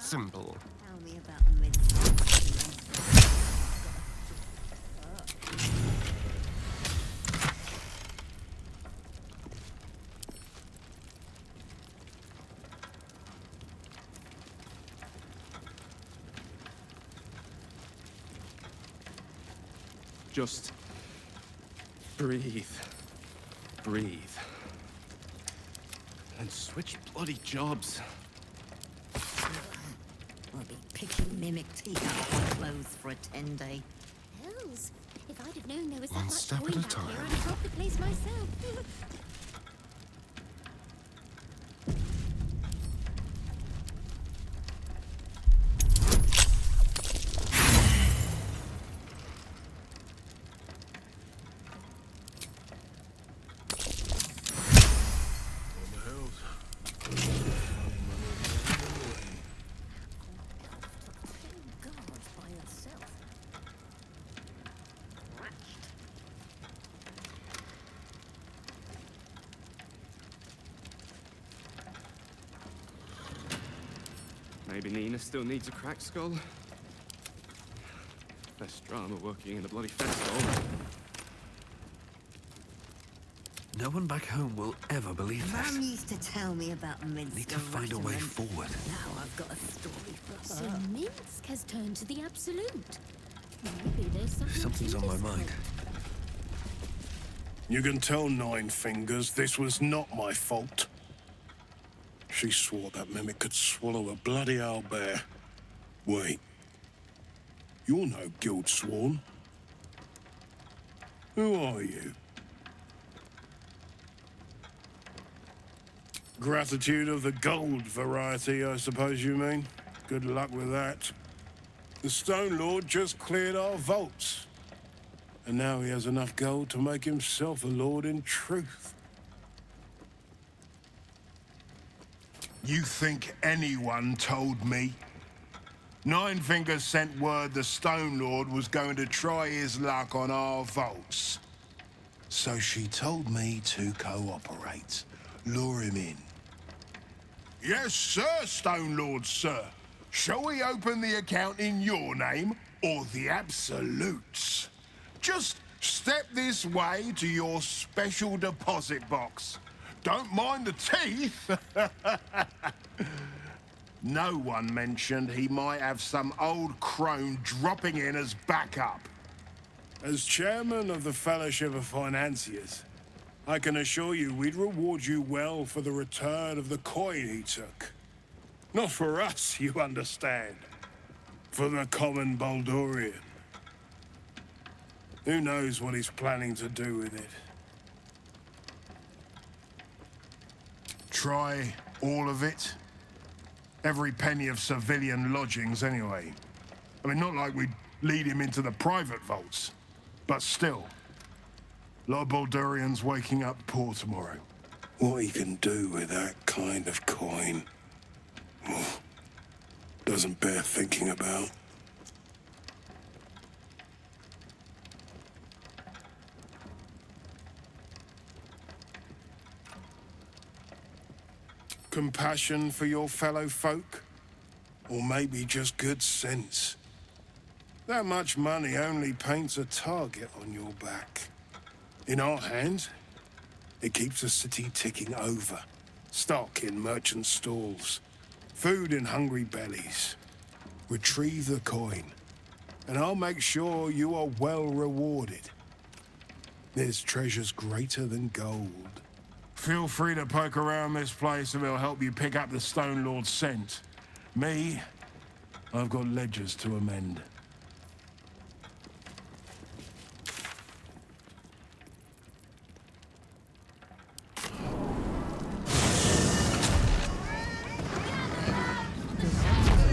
simple. Tell me about the midsummer. Just breathe. Breathe. And switch bloody jobs. I'll be picking mimic teacup clothes for a 10-day. Hells, if I'd have known there was that One much step coin at a back here, time. I'd have robbed the place myself. Guards by yourself. Maybe Nina still needs a cracked skull. Less drama working in a bloody festival. No one back home will ever believe Mum this. used to tell me about Minsk. Need to find a way forward. Now I've got a story for So her. Minsk has turned to the absolute. Maybe there's something Something's to on my this mind. cult. You can tell Nine Fingers this was not my fault. She swore that mimic could swallow a bloody owlbear. Wait. You're no guild sworn. Who are you? Gratitude of the gold variety, I suppose you mean. Good luck with that. The Stone Lord just cleared our vaults. And now he has enough gold to make himself a lord in truth. You think anyone told me? Nine Fingers sent word the Stone Lord was going to try his luck on our vaults. So she told me to cooperate, lure him in. Yes, sir, Stone Lord, sir. Shall we open the account in your name or the Absolute's? Just step this way to your special deposit box. Don't mind the teeth. No one mentioned he might have some old crone dropping in as backup. As chairman of the Fellowship of Financiers, I can assure you we'd reward you well for the return of the coin he took. Not for us, you understand. For the common Baldurian. Who knows what he's planning to do with it? Try all of it? Every penny of civilian lodgings, anyway. I mean, not like we'd lead him into the private vaults. But still. A lot of Baldurians waking up poor tomorrow. What he can do with that kind of coin... oh, doesn't bear thinking about. Compassion for your fellow folk? Or maybe just good sense? That much money only paints a target on your back. In our hands, it keeps the city ticking over. Stock in merchant stalls, food in hungry bellies. Retrieve the coin, and I'll make sure you are well rewarded. There's treasures greater than gold. Feel free to poke around this place and it'll help you pick up the Stone Lord's scent. Me, I've got ledgers to amend.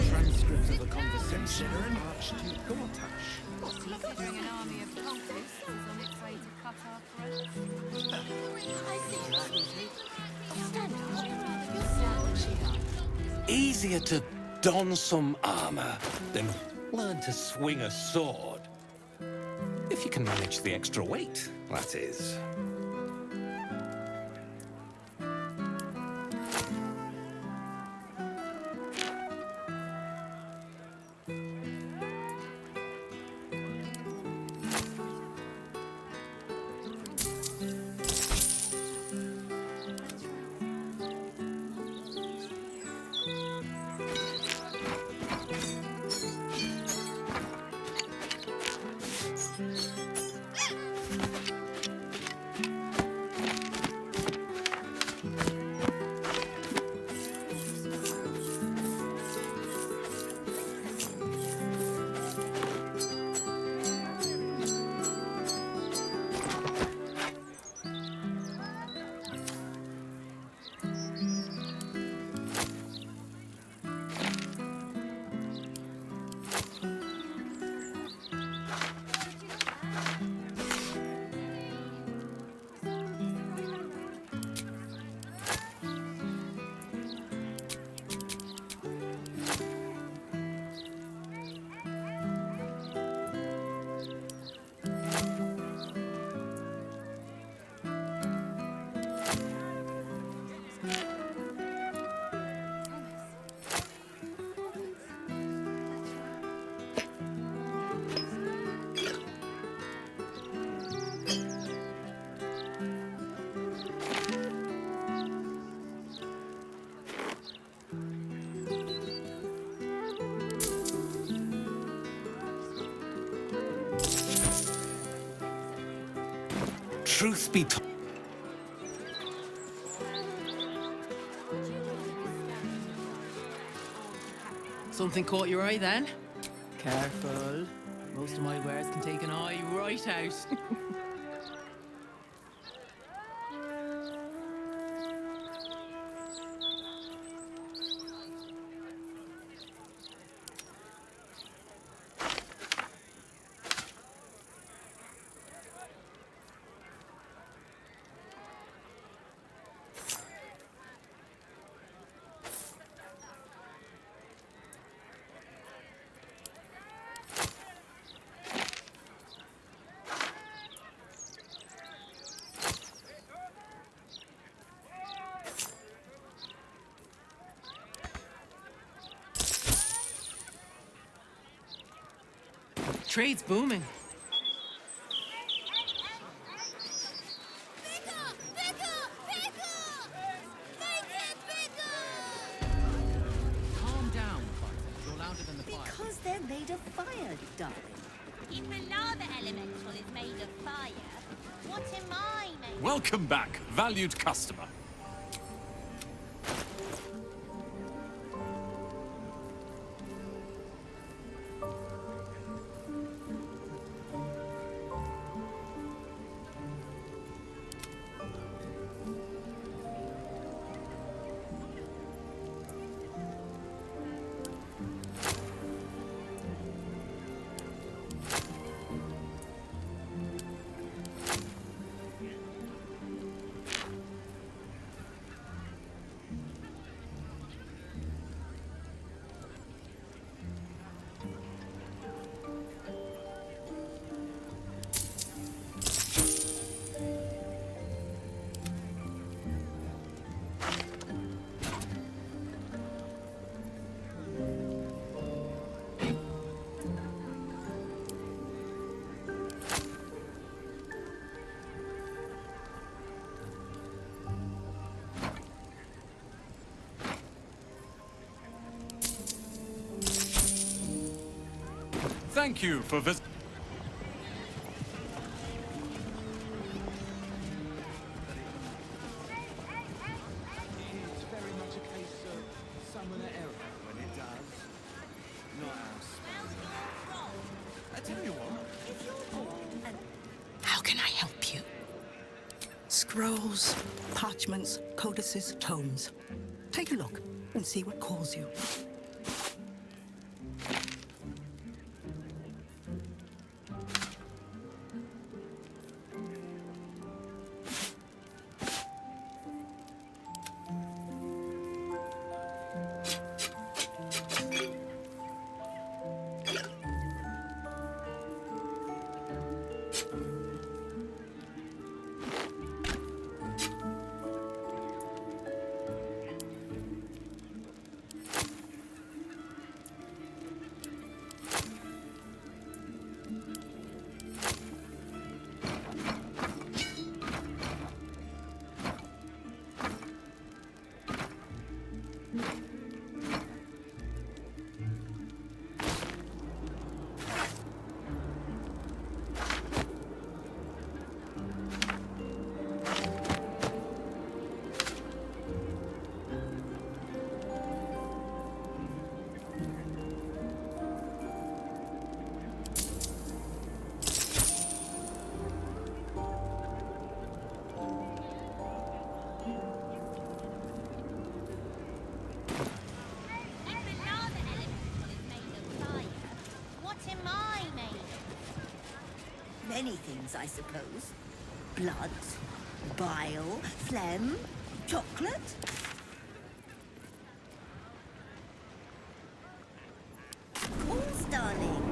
Transcript of a conversation in Archduke Gortash. Considering an army of cultists is on its way to cut our throats. Easier to don some armor than learn to swing a sword. If you can manage the extra weight, that is. truth be told, Something caught your eye then? Careful. Most of my wares can take an eye right out. Trade's booming. Calm down, Fighter. You're louder than the fire. Because they're made of fire, darling. If another elemental is made of fire, what am I made of? Welcome back, valued customer. Thank you for visiting. It's very much a case of summon an error when it does. Not our I tell you what. How can I help you? Scrolls, parchments, codices, tomes. Take a look and see what calls you. Many things, I suppose. Blood, bile, phlegm, chocolate. Course, darling.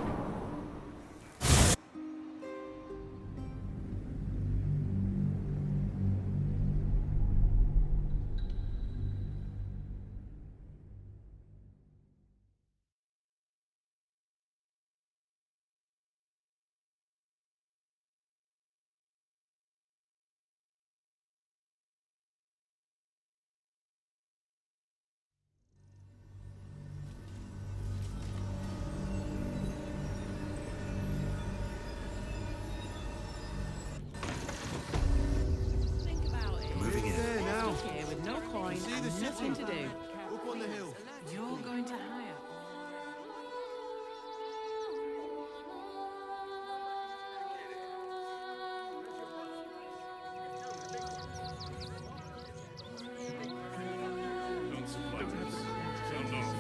thing to do. Up on the hill. You're going to hire. Don't supply this. Sound off.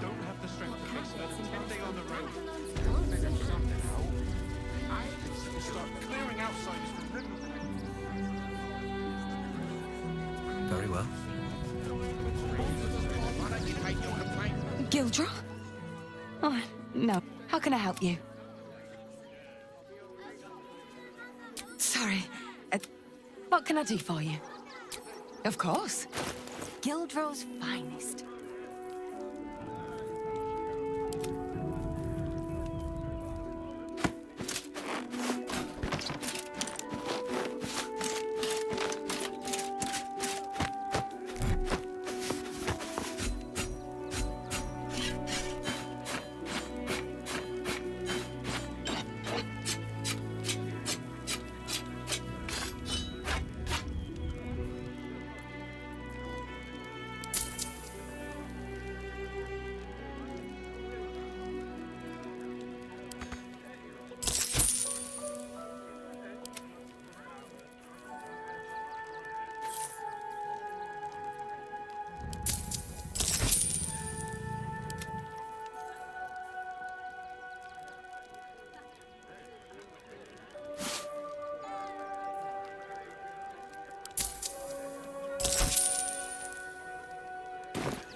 Don't have the strength to face it. 10 day on the road. Start clearing outsiders from River. Very well. Gildra? Oh, no. How can I help you? Sorry. What can I do for you? Of course. Gildro's finest.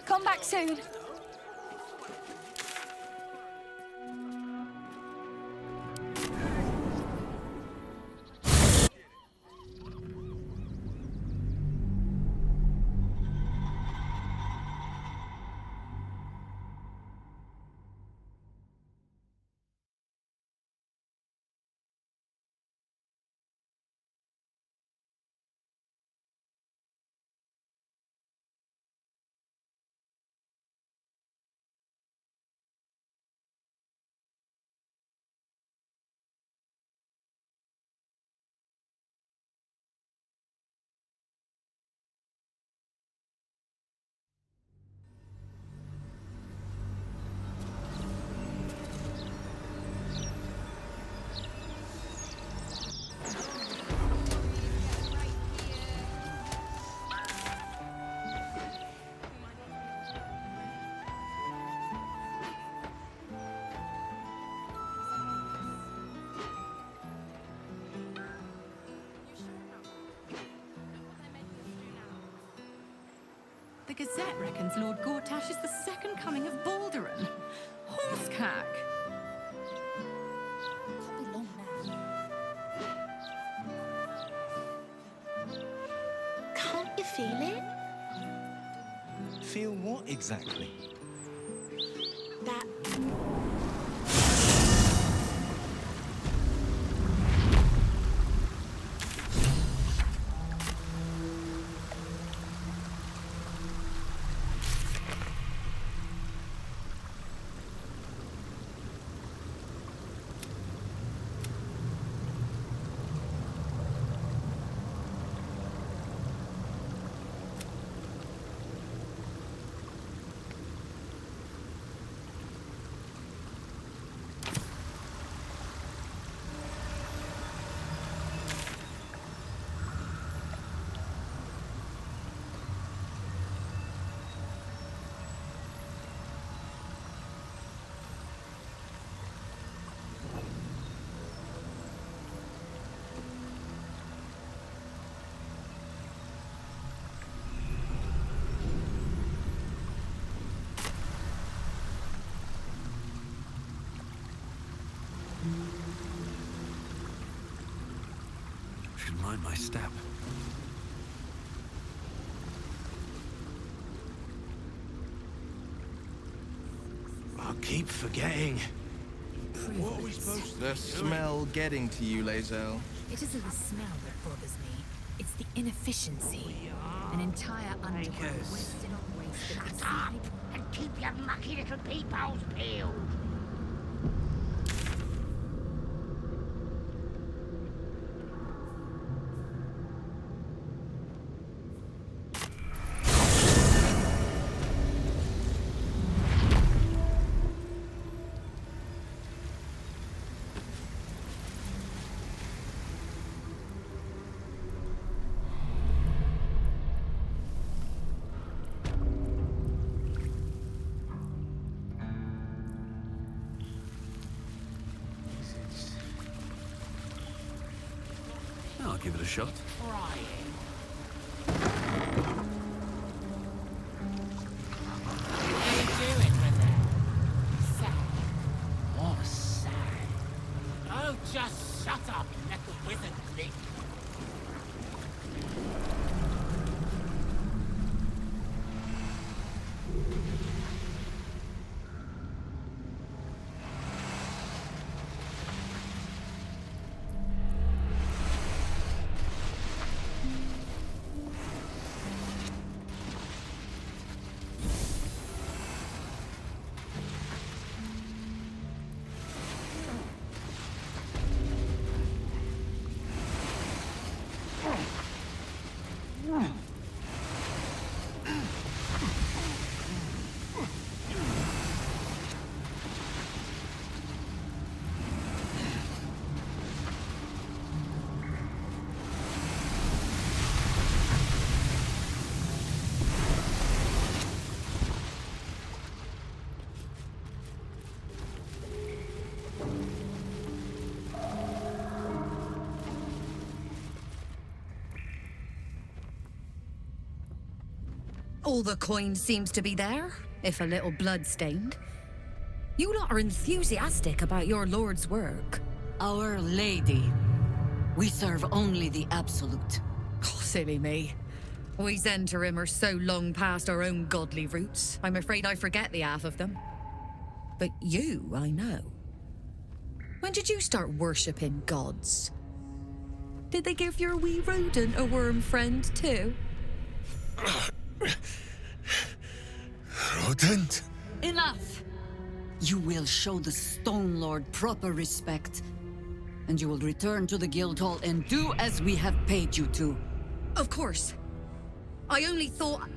Come back soon. The Gazette reckons Lord Gortash is the second coming of Baldurin. Horsecack! Can't be long now. Can't you feel it? Feel what exactly? That Should mind my step. I keep forgetting. What are we supposed The smell getting to you, Lae'zel. It isn't the smell that bothers me. It's the inefficiency. An entire underworld wasted on waste. Shut up and keep your mucky little peepholes peeled. shot? What a sad. Oh, just shut up and let the wizard live. All the coin seems to be there, if a little blood-stained. You lot are enthusiastic about your lord's work. Our Lady. We serve only the Absolute. Oh, silly me. We Zentarim are so long past our own godly roots, I'm afraid I forget the half of them. But you, I know. When did you start worshipping gods? Did they give your wee rodent a worm friend too? Rodent? Enough! You will show the Stone Lord proper respect, and you will return to the Guildhall and do as we have paid you to. Of course. I only thought...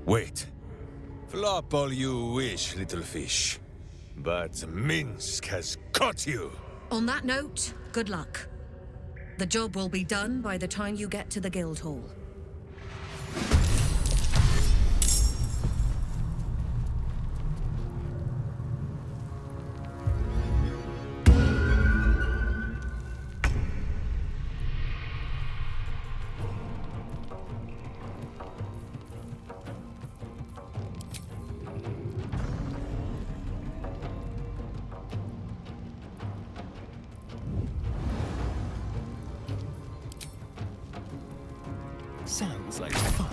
Wait. Flop all you wish, little fish. But Minsk has caught you! On that note, good luck. The job will be done by the time you get to the Guildhall. Sounds like fun.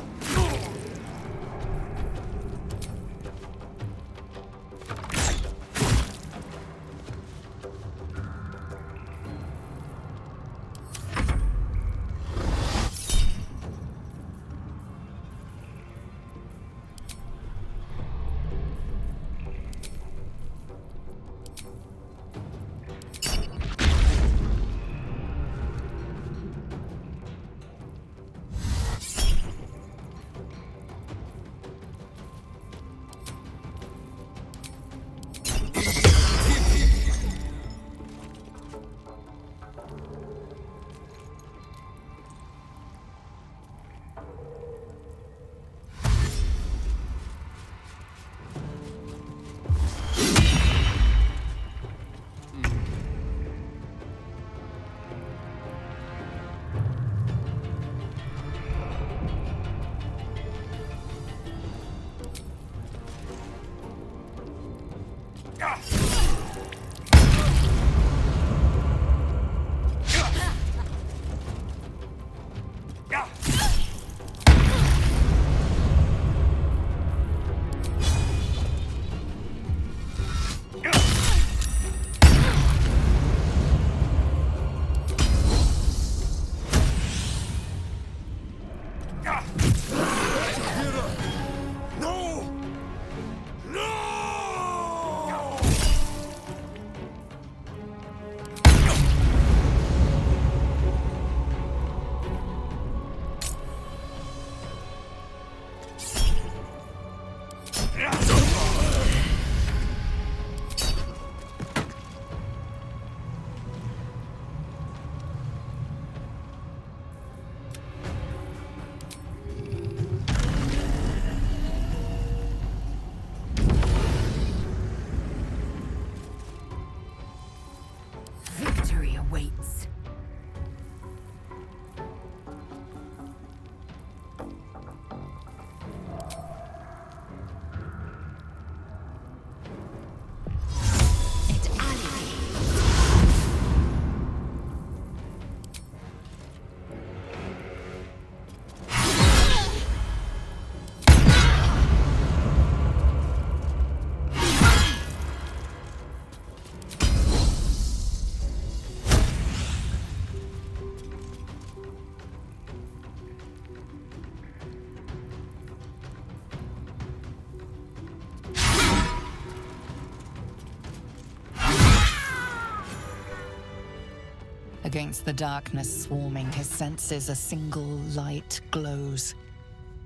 Against the darkness swarming his senses, a single light glows.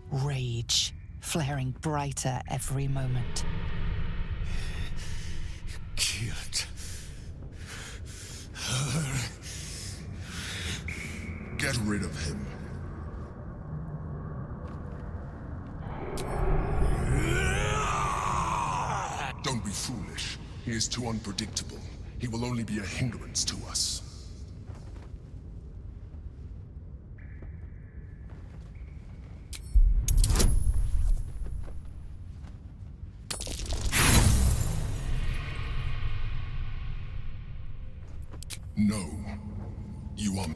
Rage, flaring brighter every moment. Killed her. Get rid of him. Don't be foolish. He is too unpredictable. He will only be a hindrance to us. No. You are...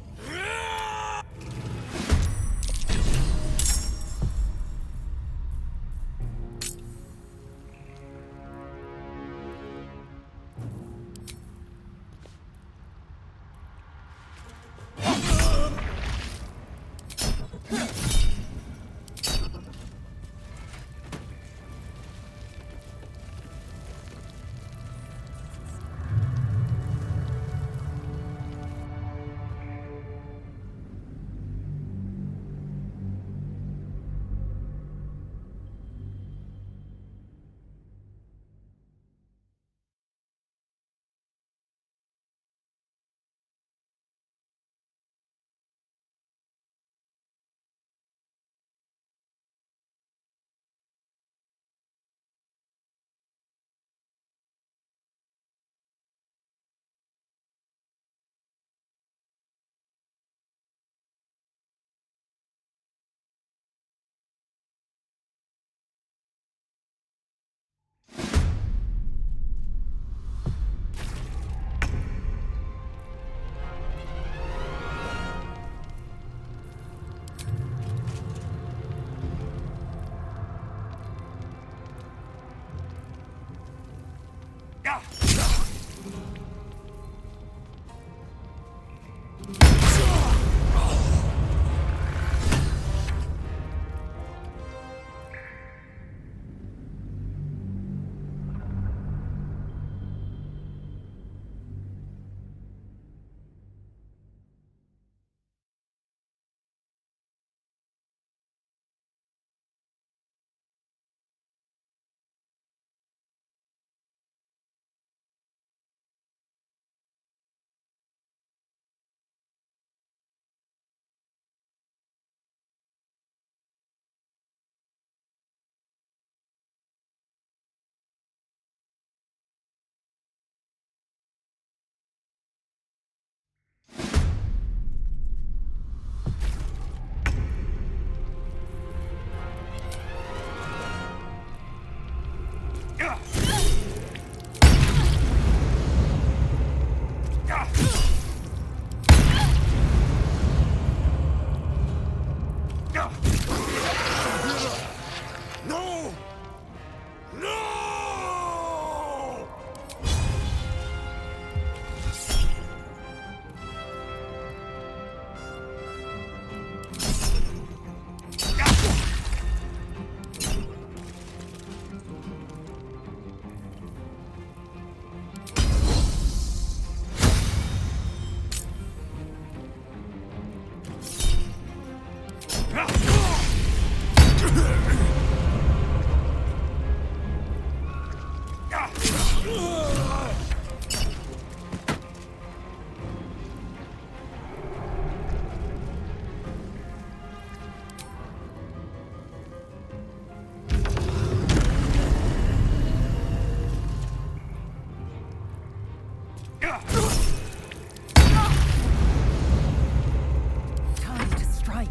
Time to strike.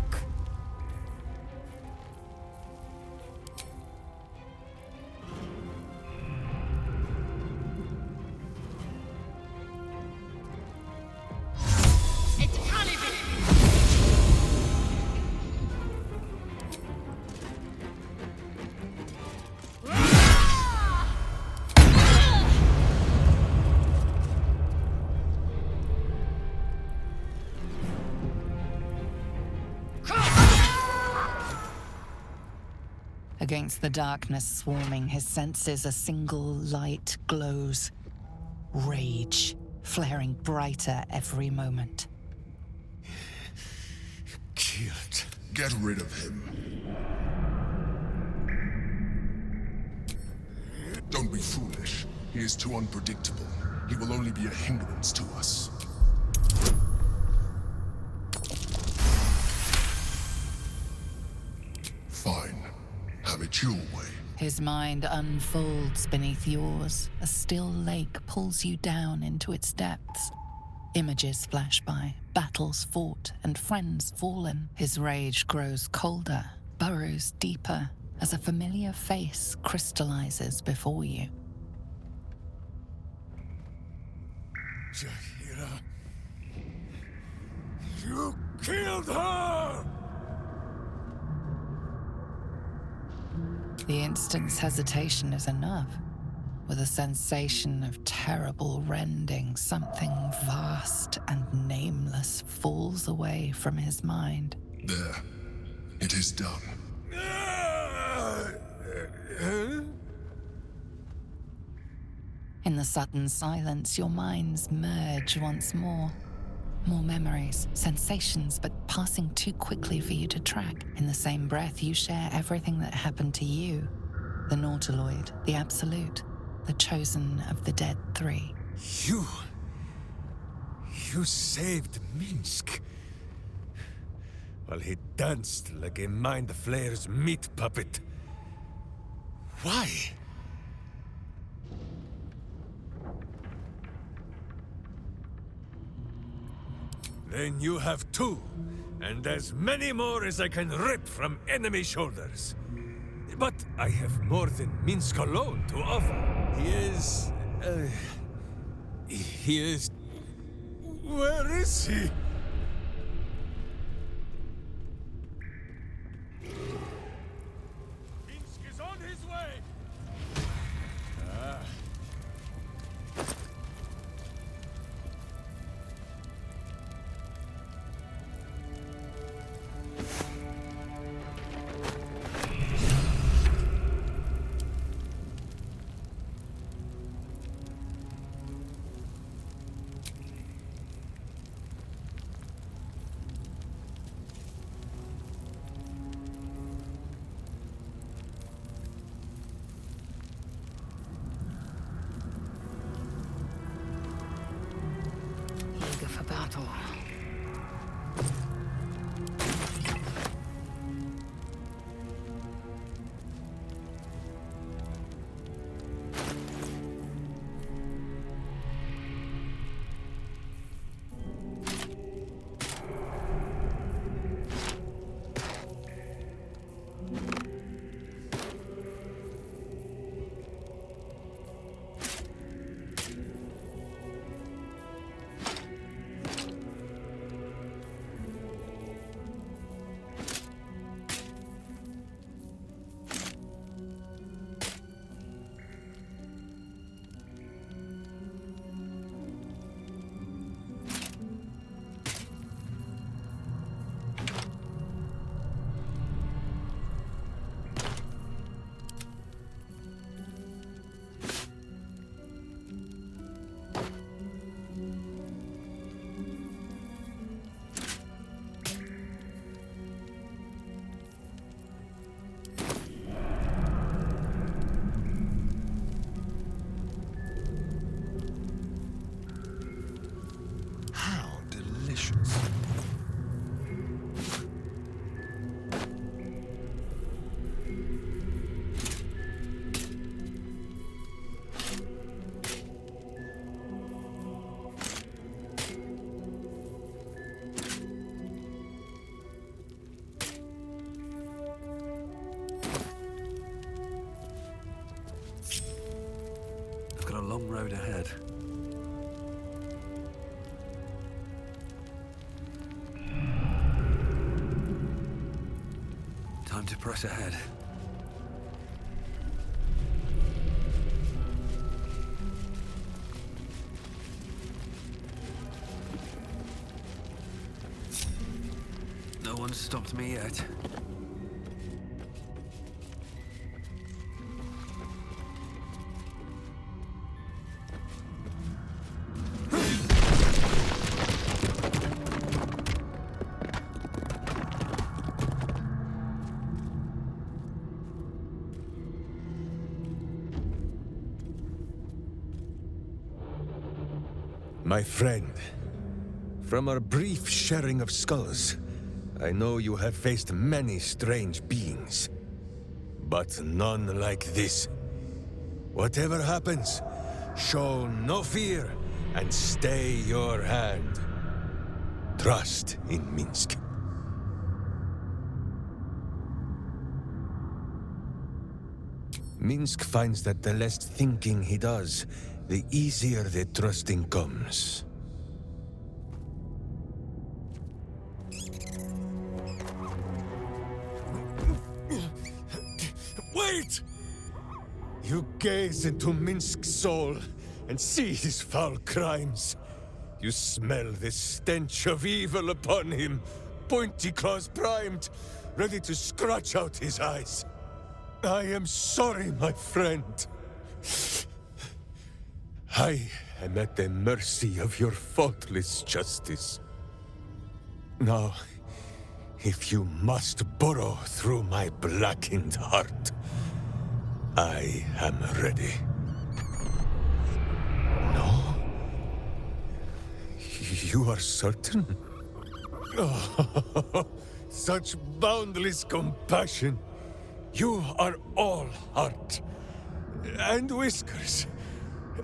Against the darkness swarming his senses, a single light glows. Rage, flaring brighter every moment. killed. Get rid of him. Don't be foolish. He is too unpredictable. He will only be a hindrance to us. Fine. Have it your way. His mind unfolds beneath yours. A still lake pulls you down into its depths. Images flash by, battles fought, and friends fallen. His rage grows colder, burrows deeper, as a familiar face crystallizes before you. Jaheira, you killed her! The instant's hesitation is enough. With a sensation of terrible rending, something vast and nameless falls away from his mind. There. It is done. In the sudden silence, your minds merge once more. More memories, sensations, but passing too quickly for you to track. In the same breath, you share everything that happened to you. The Nautiloid, the Absolute, the chosen of the dead three. You saved Minsk. While he danced like a Mind Flayer's meat puppet. Why? Then you have two, and as many more as I can rip from enemy shoulders. But I have more than Minsk alone to offer. He is... Where is he? Minsk is on his way! Eager for battle. I've got a long road ahead. Time to press ahead. No one's stopped me yet. My friend, from our brief sharing of skulls, I know you have faced many strange beings, but none like this. Whatever happens, show no fear and stay your hand. Trust in Minsk. Minsk finds that the less thinking he does, the easier the trusting comes. Wait! You gaze into Minsk's soul and see his foul crimes. You smell the stench of evil upon him, pointy claws primed, ready to scratch out his eyes. I am sorry, my friend. I am at the mercy of your faultless justice. Now, if you must burrow through my blackened heart, I am ready. No? You are certain? Oh, such boundless compassion. You are all heart, and whiskers,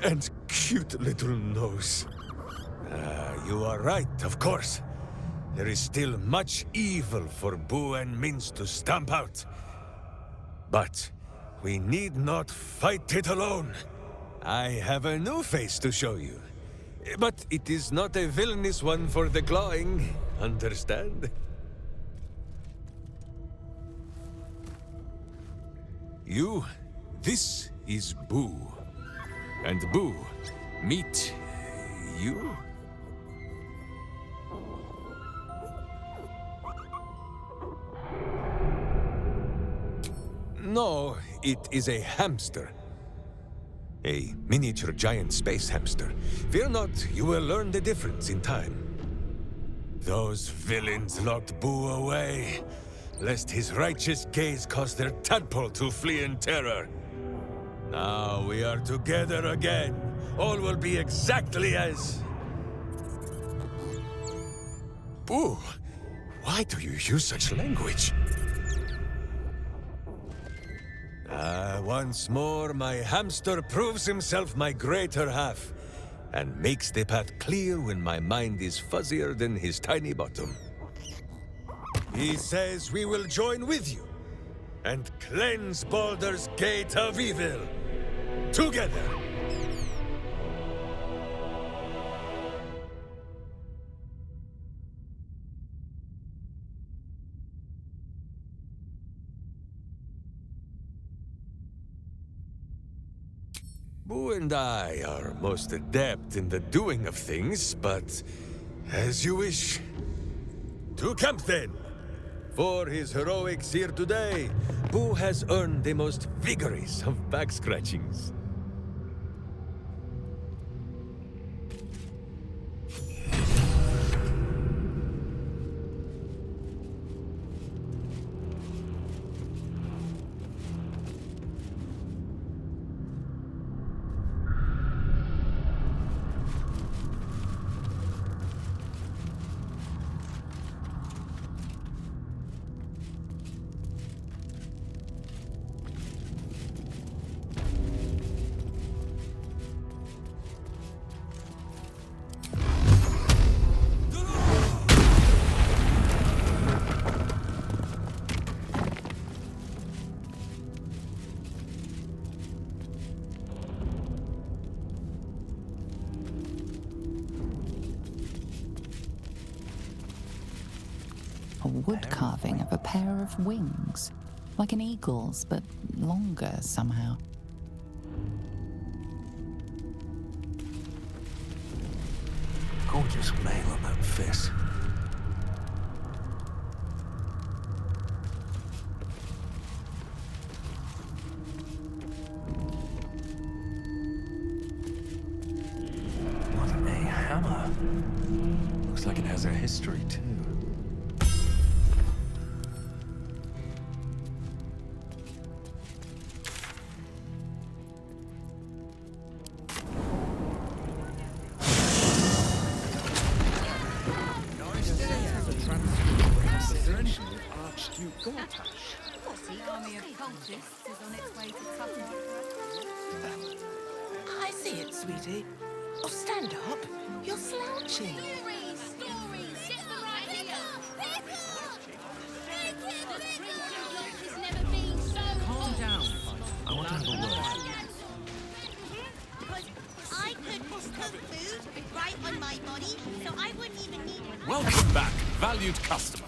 and cute little nose. You are right, of course. There is still much evil for Boo and Minsk to stamp out. But we need not fight it alone. I have a new face to show you. But it is not a villainous one for the clawing, understand? This is Boo. And Boo, meet you? No, it is a hamster. A miniature giant space hamster. Fear not, you will learn the difference in time. Those villains locked Boo away, lest his righteous gaze cause their tadpole to flee in terror. Now we are together again. All will be exactly as... Boo, why do you use such language? Once more, my hamster proves himself my greater half, and makes the path clear when my mind is fuzzier than his tiny bottom. He says we will join with you, and cleanse Baldur's gate of evil. Together! Boo and I are most adept in the doing of things, but as you wish. To camp then! For his heroics here today, Boo has earned the most vigorous of back scratchings. A wood carving of a pair of wings, like an eagle's, but longer somehow. Gorgeous mail on that fist. What a hammer. Looks like it has a history too. The army of cultists is on its way to cut our I see it, sweetie. Oh, stand up. You're slouching. Calm down. I want to have a word. Because I could cook food right on my body, so I wouldn't even need one. Welcome back, valued customer.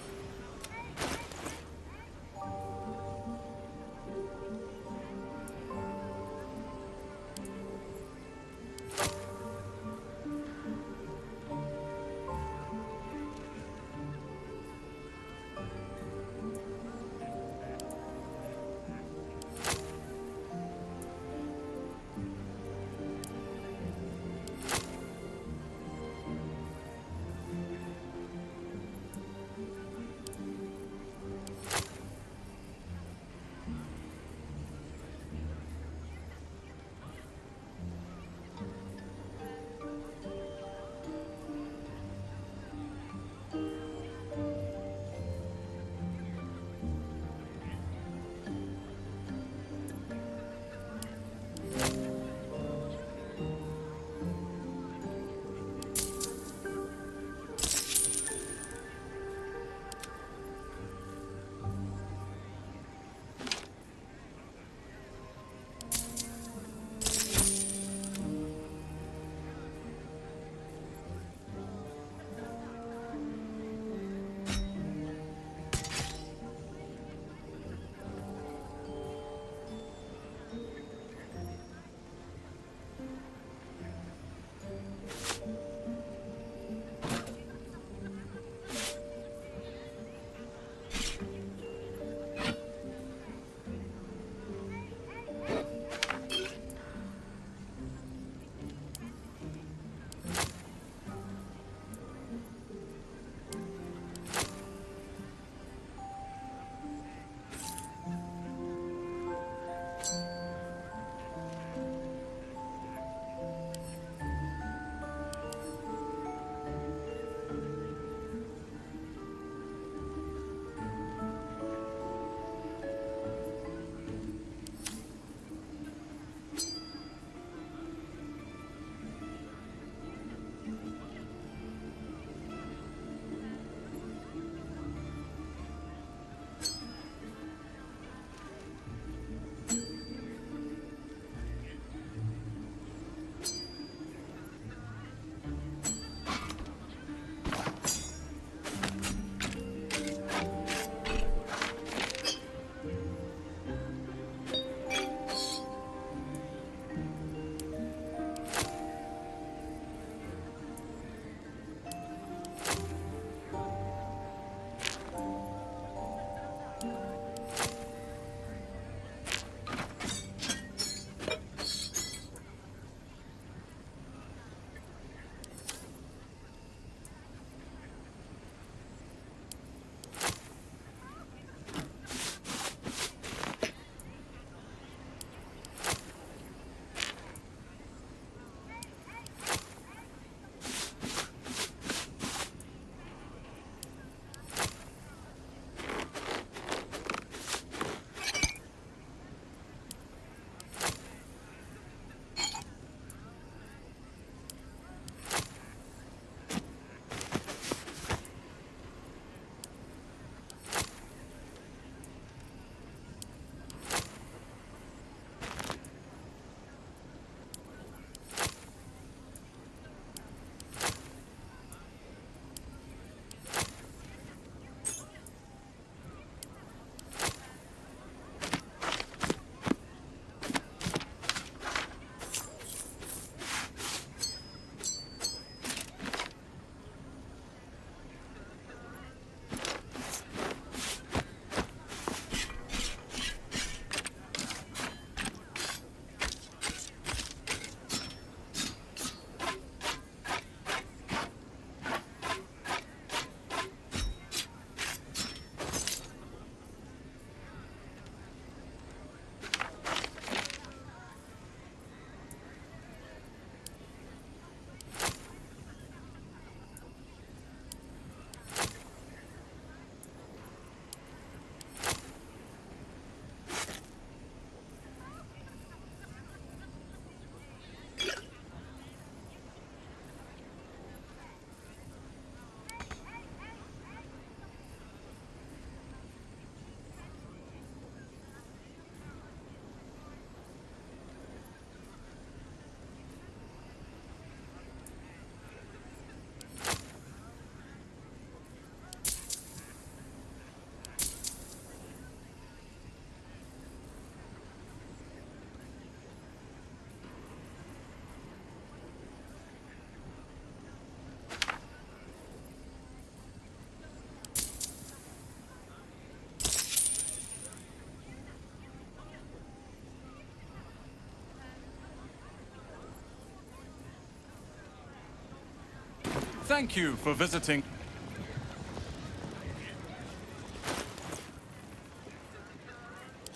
Thank you for visiting.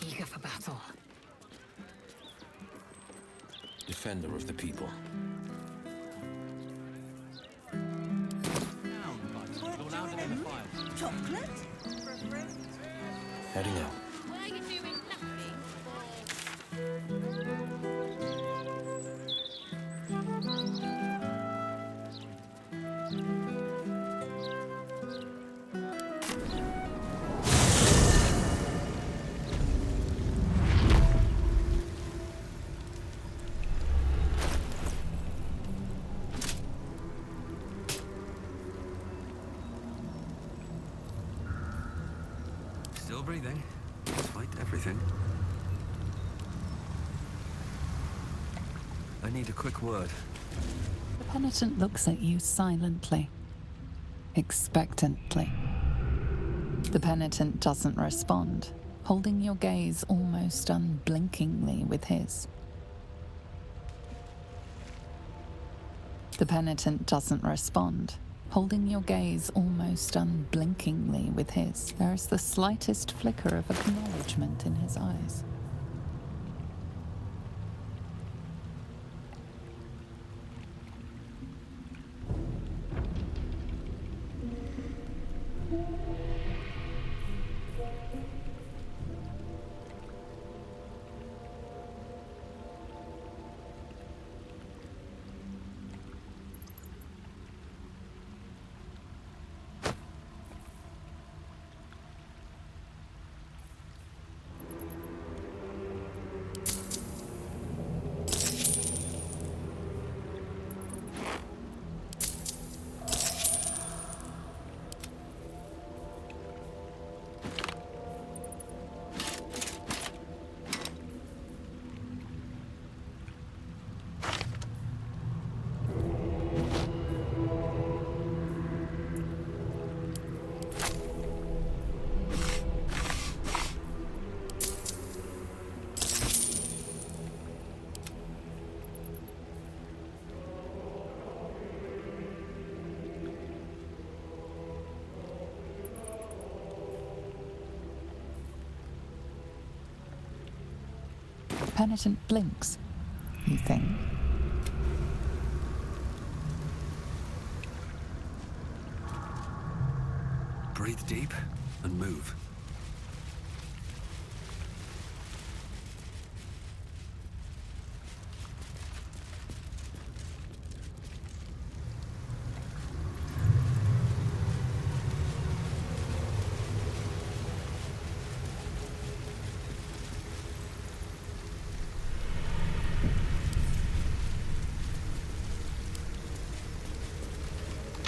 Eager for battle. Defender of the people. Chocolate? Heading out. Were you doing nothing? Still breathing, despite everything. I need a quick word. The penitent looks at you silently, expectantly. The penitent doesn't respond, holding your gaze almost unblinkingly with his. The penitent doesn't respond, holding your gaze almost unblinkingly with his. There is the slightest flicker of acknowledgement in his eyes. Penitent blinks, you think. Breathe deep and move.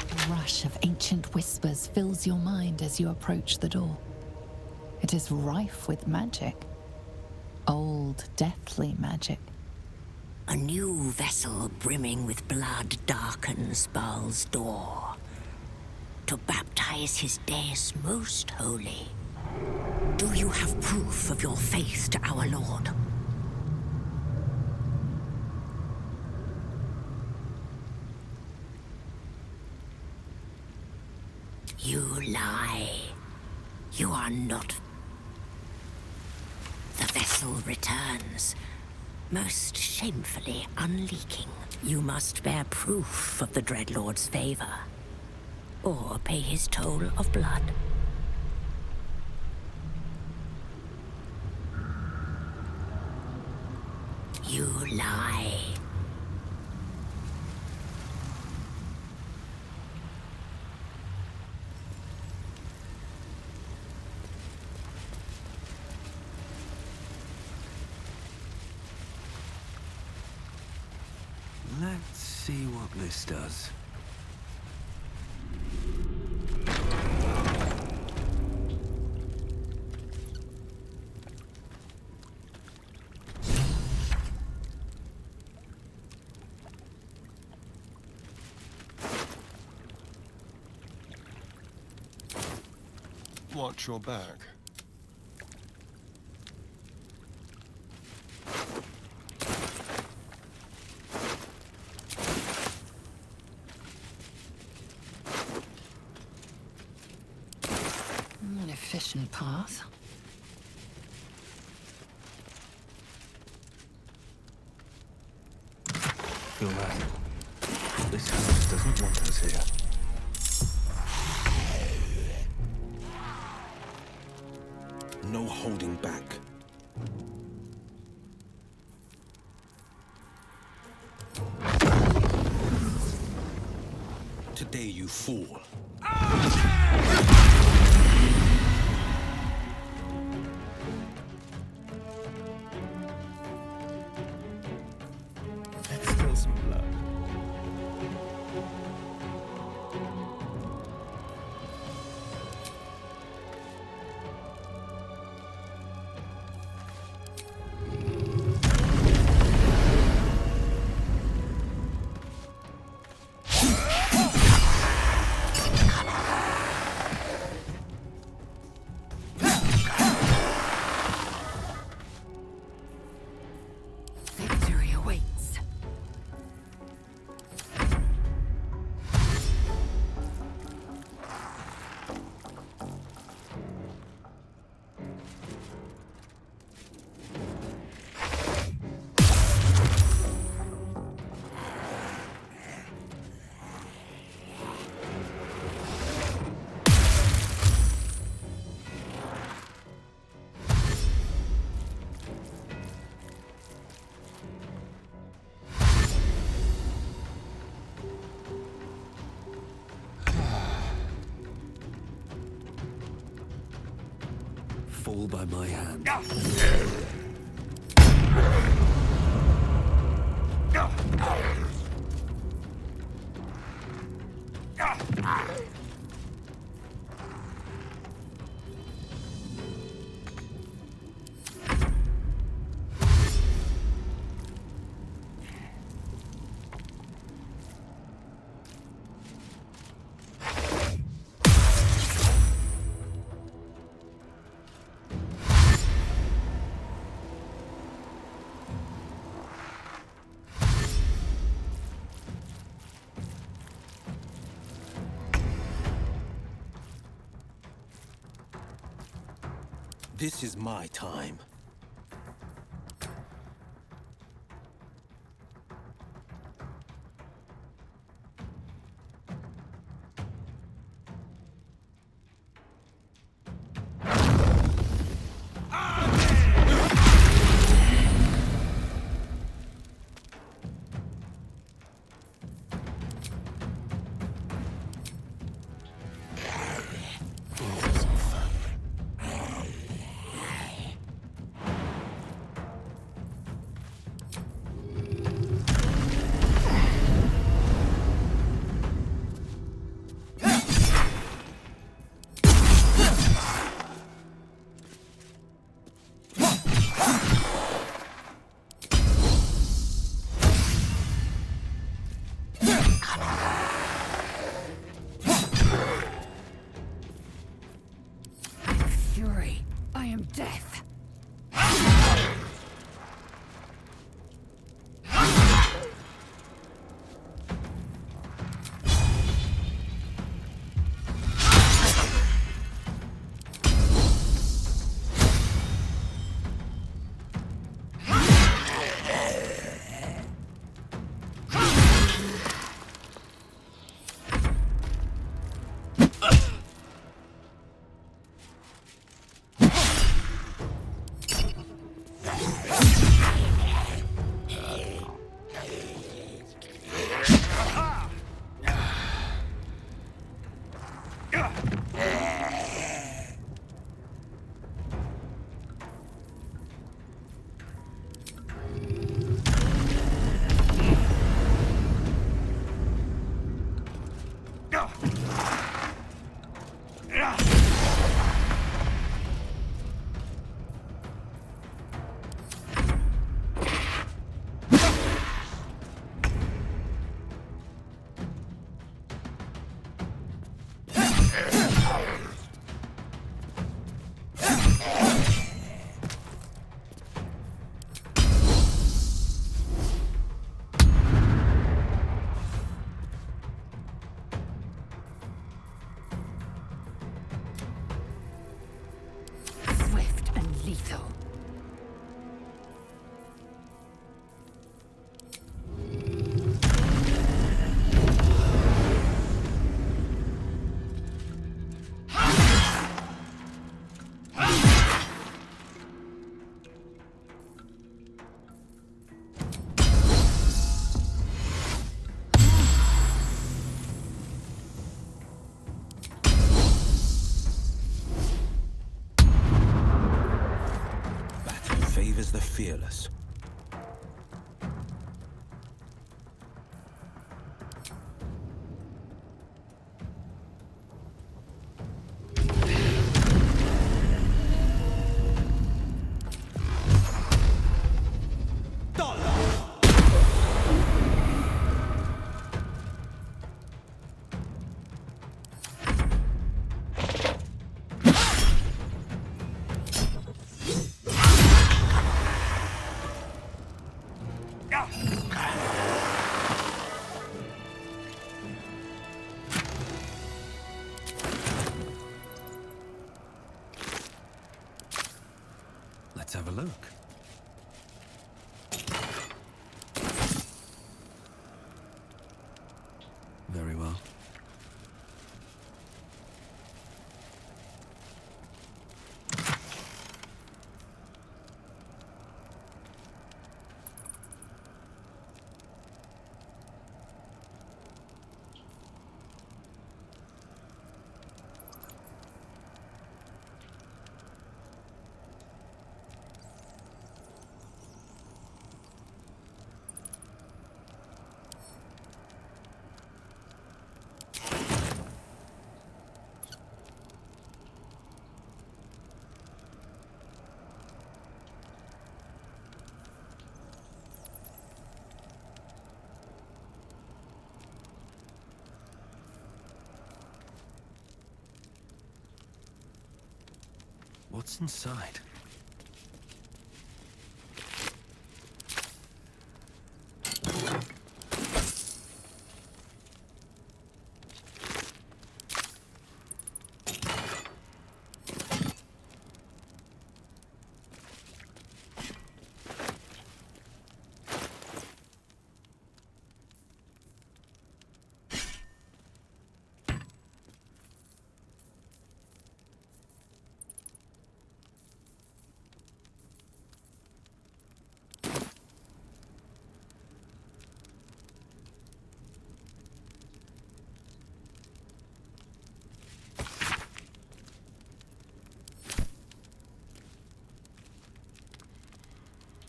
A rush of ancient whispers fills your mind as you approach the door. It is rife with magic. Old, deathly magic. A new vessel brimming with blood darkens Baal's door to baptize his deus most holy. Do you have proof of your faith to our Lord? You lie. You are not. The vessel returns, most shamefully unleaking. You must bear proof of the Dreadlord's favor, or pay his toll of blood. You lie. Let's see what this does. Watch your back. my path. Feel that? This house doesn't want us here. No holding back. Today you fall. Let's spill some blood. Victory awaits. Fall by my hand. This is my time. favors the fearless. Let's have a look. Very well. What's inside?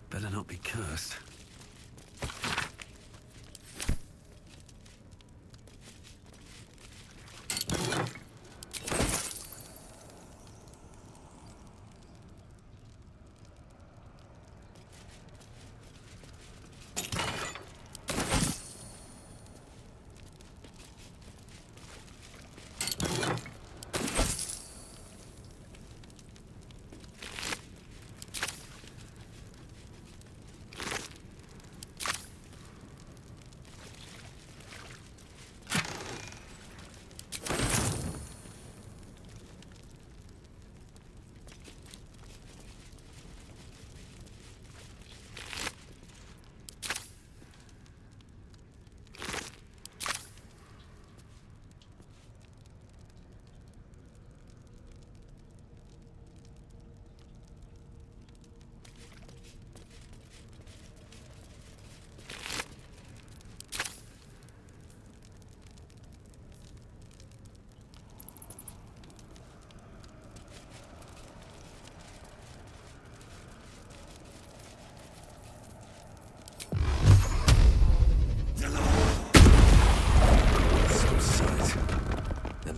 Better not be cursed.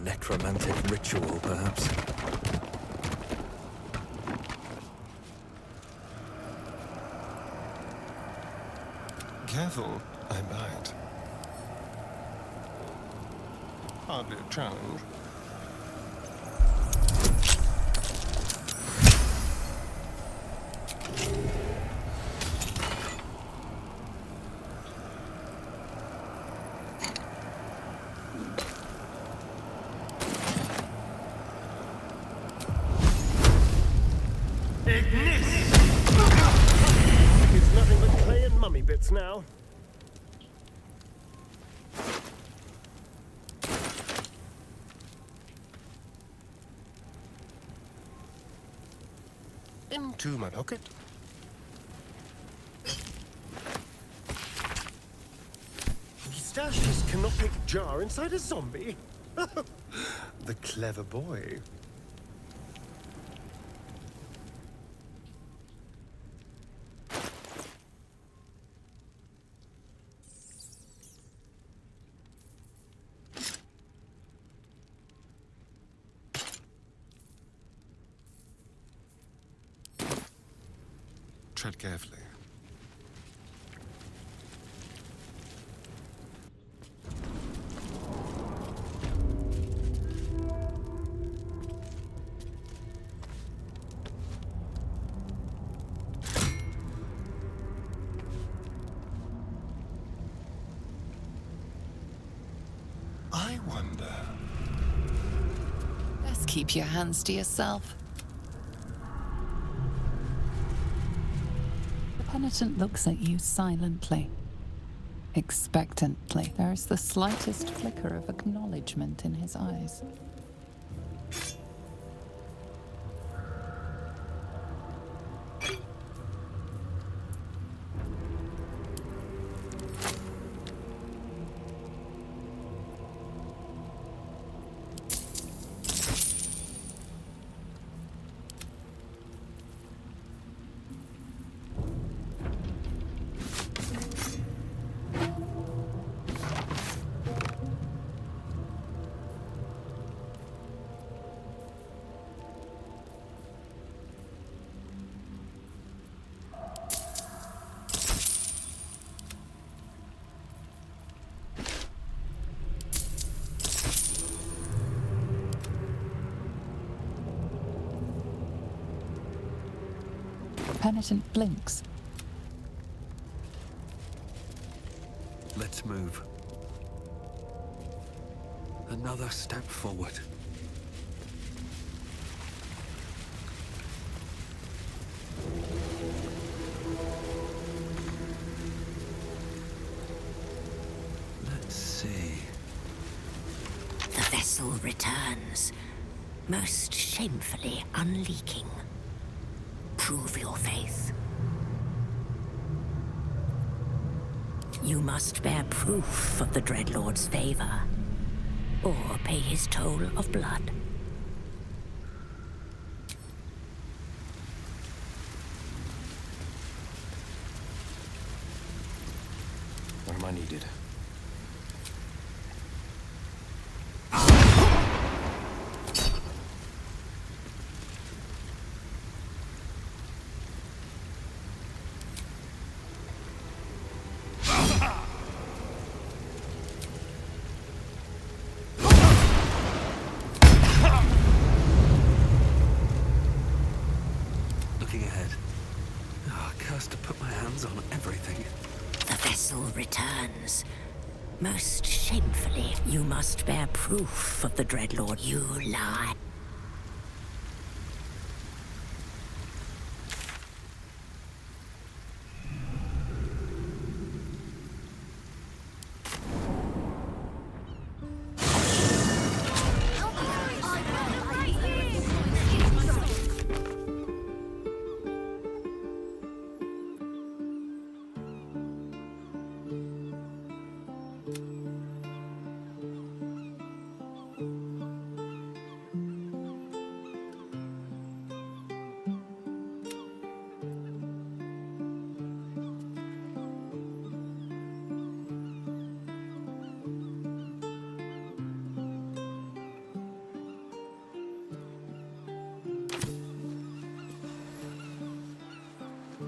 Necromantic ritual, perhaps. Careful, I bite. Hardly a challenge. It's nothing but clay and mummy bits now. Into my pocket. He stashed his canopic jar inside a zombie. The clever boy. Tread carefully. I wonder. Best keep your hands to yourself. The penitent looks at you silently, expectantly. There is the slightest flicker of acknowledgement in his eyes. Penitent blinks. Let's move. Another step forward. Let's see. The vessel returns, most shamefully unleaking. Prove your faith. You must bear proof of the Dreadlord's favor, or pay his toll of blood. Where am I needed? Looking ahead. Oh, cursed to put my hands on everything. The vessel returns. Most shamefully, you must bear proof of the Dreadlord. You lie.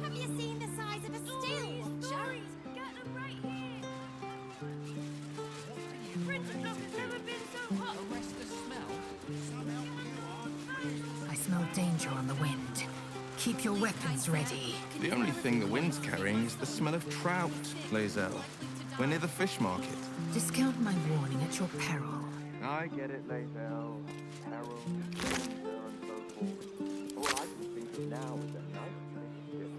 Have you seen the size of a still? Cherries, get them right here. Printed block has never been so hot. Arrest the smell. I smell danger on the wind. Keep your weapons ready. The only thing the wind's carrying is the smell of trout, Lae'zel. We're near the fish market. Discount my warning at your peril. I get it, Lae'zel. Peril, danger, and so forth. All I can think of now is a nice fish dip.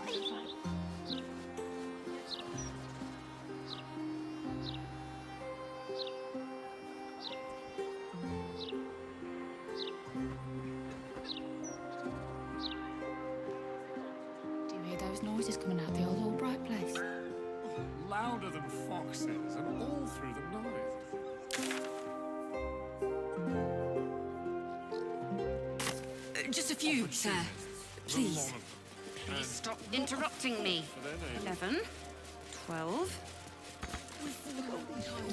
Do you hear those noises coming out of the old Albright place? Louder than foxes and all through the night. Just a few, sir. Please. Please stop interrupting me. 11, 12.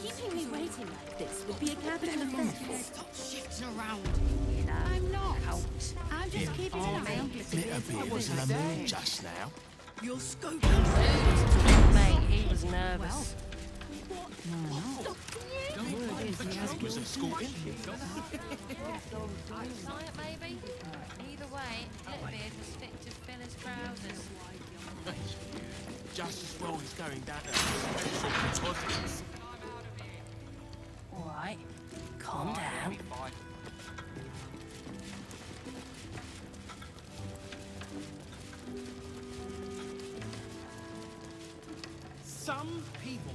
Keeping me waiting like this would be a capital offense. Stop shifting around. I'm not. Out. I'm just keeping an eye on Glitterbeard was in a mood just now. Your scope. Mate, he was nervous. He was escorting. Science, maybe? Either way, Glitterbeard was fit to fill his trousers. Just as well he's going down to special toilets. All right, calm down. Some people.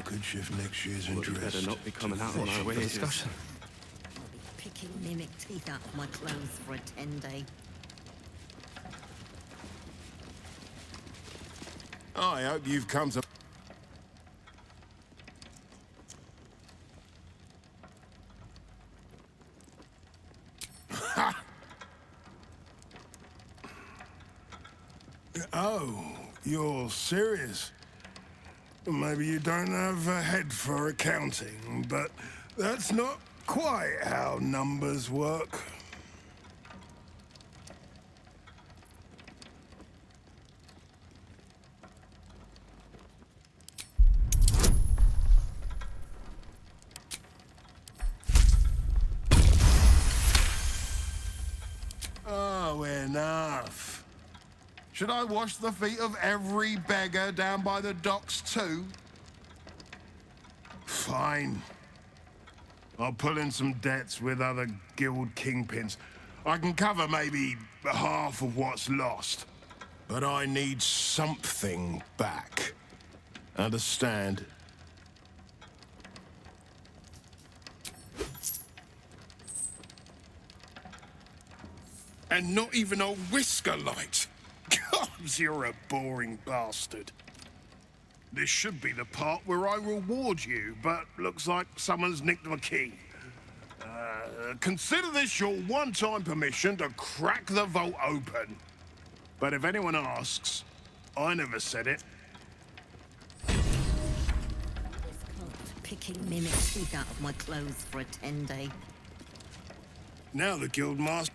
Could shift next year's Well, you interest. better not be coming out of my way. Discussion. Picking mimic teeth out of my clothes for a 10-day. I hope you've come to... Oh, you're serious? Maybe you don't have a head for accounting, but that's not quite how numbers work. Oh, enough. Should I wash the feet of every beggar down by the docks too? Fine. I'll pull in some debts with other guild kingpins. I can cover maybe half of what's lost. But I need something back. Understand? And not even a whisker light. God, you're a boring bastard. This should be the part where I reward you, but looks like someone's nicked my key. Consider this your one-time permission to crack the vault open. But if anyone asks, I never said it. Picking mimic teeth out of my clothes for a 10-day. Now the guild master...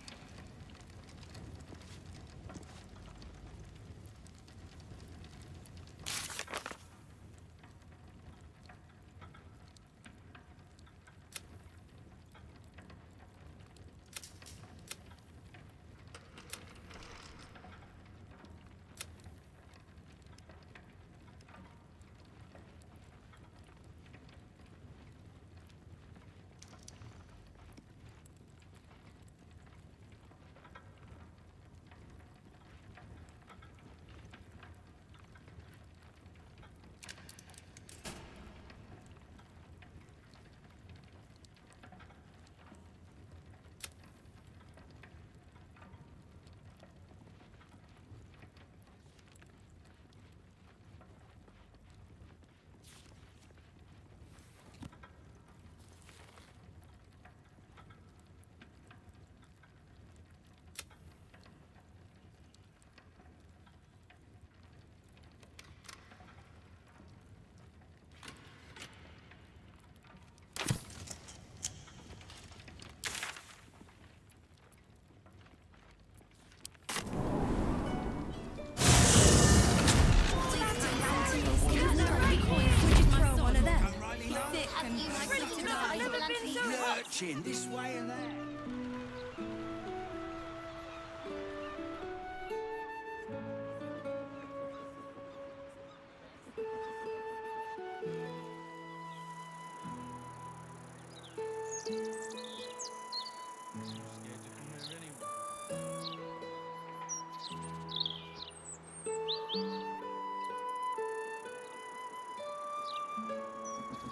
I've never been so hot. Lurching this way and that.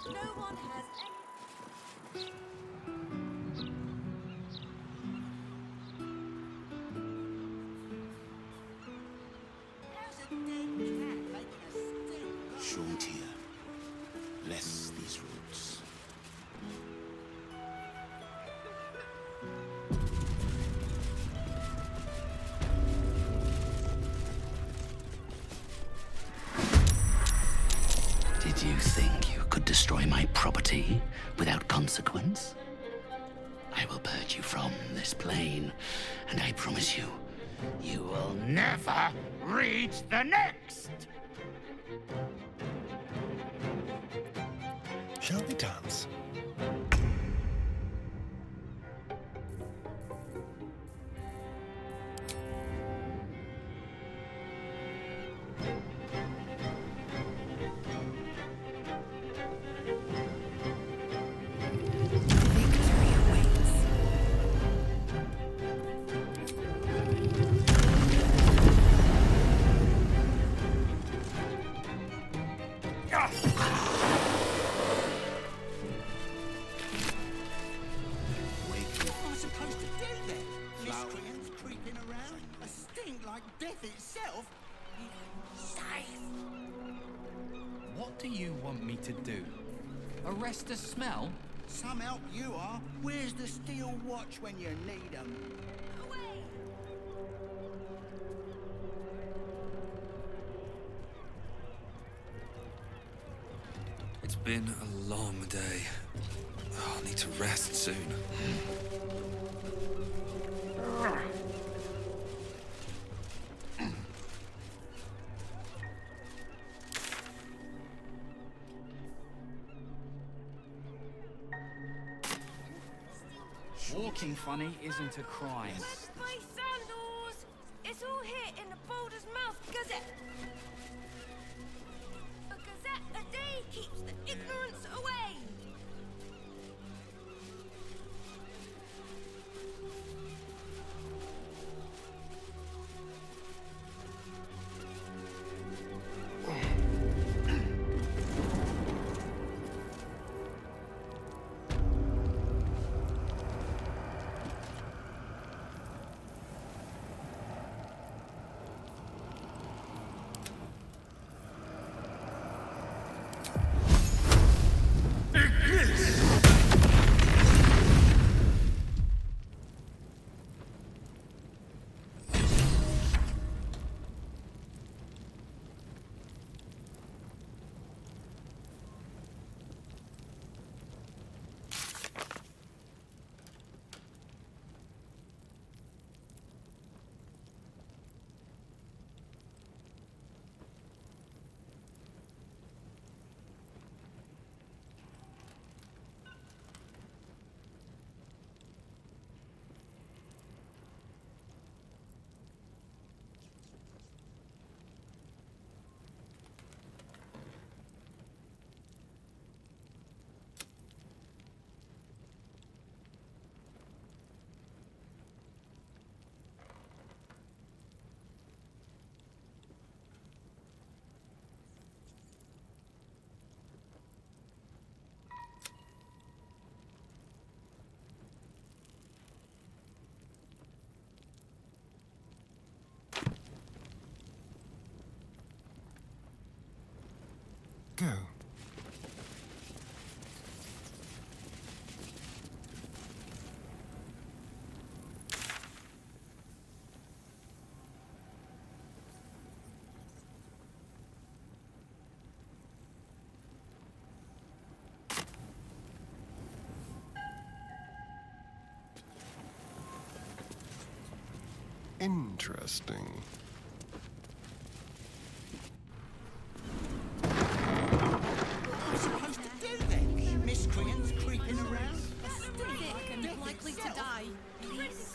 No one has any... There's a dead cat making a stink. Short here. Less these roots. Did you think you could destroy my property without consequence? I will purge you from this plane, and I promise you, you will never reach the next! Shall we dance? What am I supposed to do then? Miscreants creeping around? A stink like death itself? Safe. What do you want me to do? Arrest the smell? Some help you are. Where's the steel watch when you need them? It's been a long day. I'll need to rest soon. Walking funny isn't a crime. My sandals! It's all here in the Baldur's Mouth Gazette. A gazette a day keeps the ignorance away. Go. Interesting. What am I supposed to do then? Miscreants and likely to die. Please,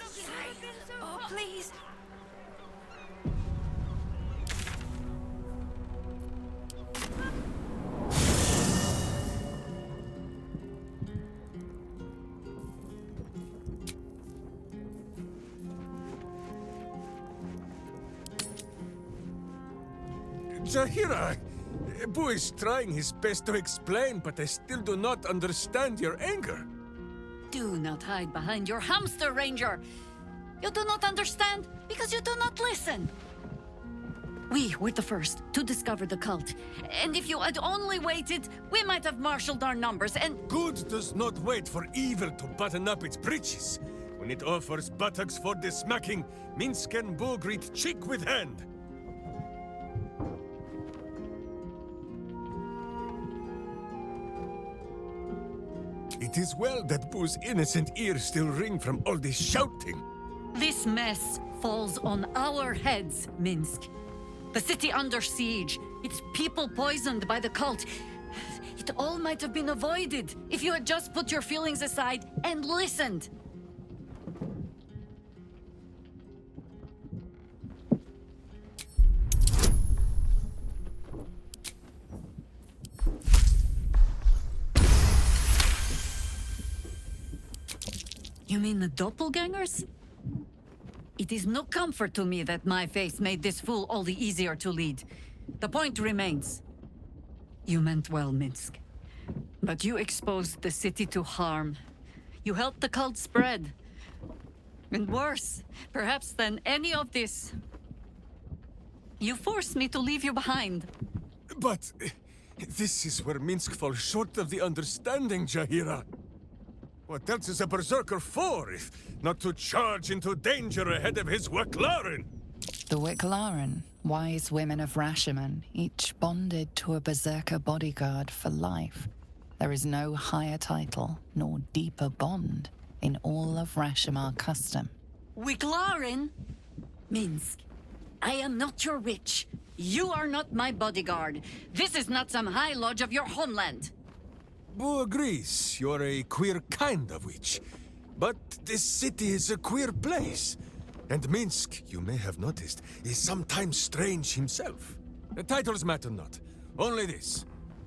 oh, please. Jahira! Boo is trying his best to explain, but I still do not understand your anger. Do not hide behind your hamster, Ranger. You do not understand because you do not listen. We were the first to discover the cult. And if you had only waited, we might have marshaled our numbers and... Good does not wait for evil to button up its breeches. When it offers buttocks for the smacking, Minsk and Boo greet cheek with hand. It is well that Boo's innocent ears still ring from all this shouting. This mess falls on our heads, Minsk. The city under siege, its people poisoned by the cult. It all might have been avoided if you had just put your feelings aside and listened. You mean the doppelgangers? It is no comfort to me that my face made this fool all the easier to lead. The point remains. You meant well, Minsk. But you exposed the city to harm. You helped the cult spread. And worse, perhaps than any of this, you forced me to leave you behind. But this is where Minsk falls short of the understanding, Jahira. What else is a berserker for, if not to charge into danger ahead of his Waclaren? The Wicklaren, wise women of Rashomon, each bonded to a berserker bodyguard for life. There is no higher title, nor deeper bond in all of Rashomon custom. Wicklaren? Minsk, I am not your witch. You are not my bodyguard. This is not some high lodge of your homeland. Boo agrees you're a queer kind of witch. But this city is a queer place. And Minsk, you may have noticed, is sometimes strange himself. The titles matter not. Only this.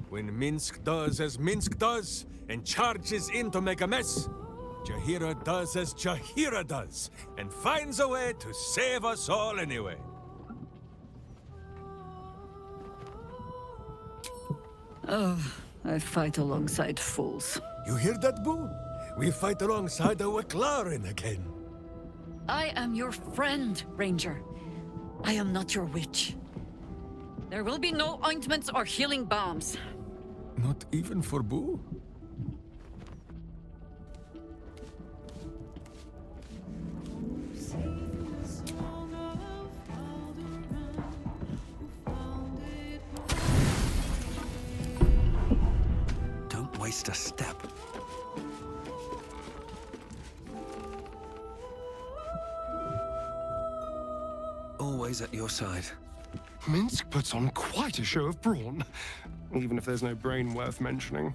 When Minsk does as Minsk does, and charges in to make a mess, Jahira does as Jahira does, and finds a way to save us all anyway. Oh, I fight alongside fools. You hear that, Boo? We fight alongside a Waclaren again. I am your friend, Ranger. I am not your witch. There will be no ointments or healing balms. Not even for Boo? Don't waste a step. Always at your side. Minsk puts on quite a show of brawn, even if there's no brain worth mentioning.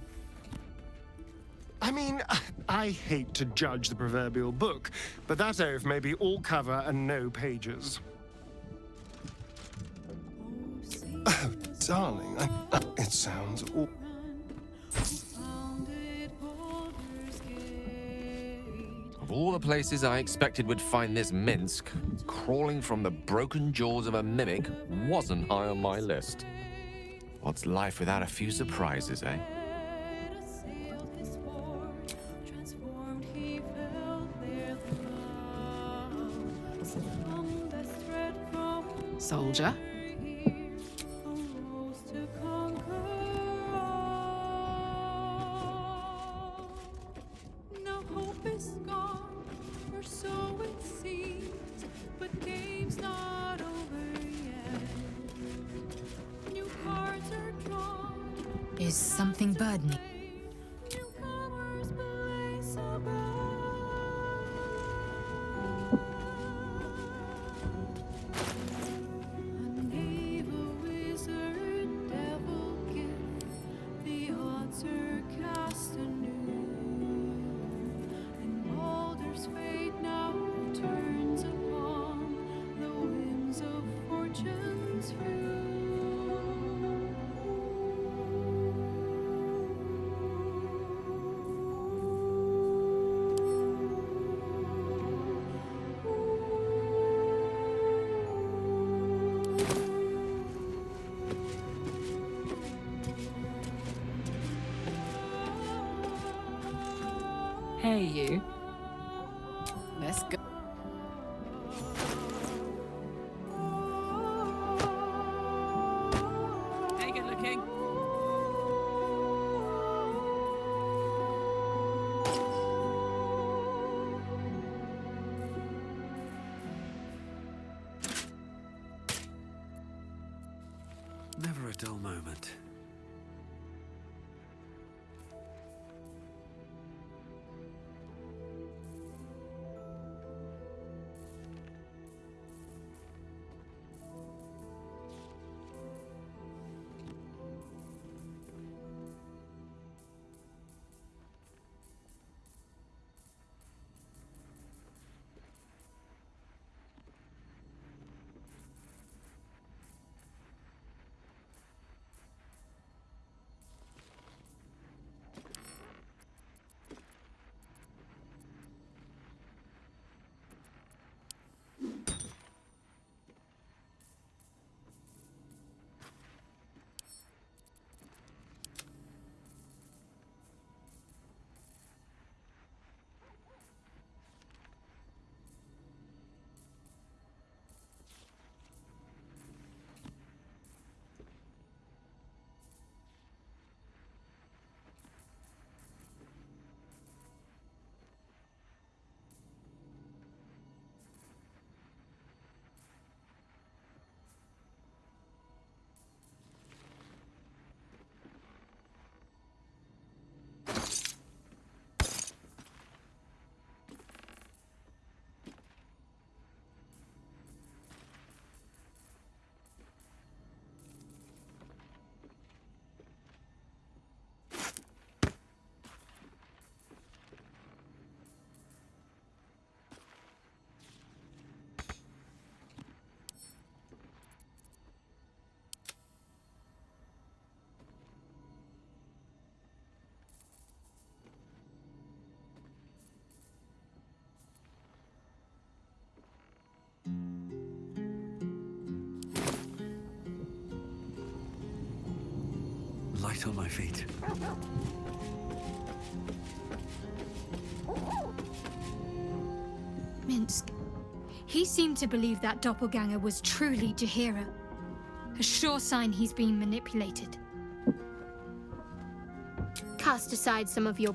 I mean, I hate to judge the proverbial book, but that oaf may be all cover and no pages. Oh, darling, it sounds all... Of all the places I expected would find this Minsk, crawling from the broken jaws of a mimic wasn't high on my list. What's life without a few surprises, eh? Soldier? Is something burdening? Hey, you. Let's go. Hey, good looking. Never a dull moment. Light on my feet. Minsk. He seemed to believe that doppelganger was truly Jaheira. A sure sign he's being manipulated. Cast aside some of your...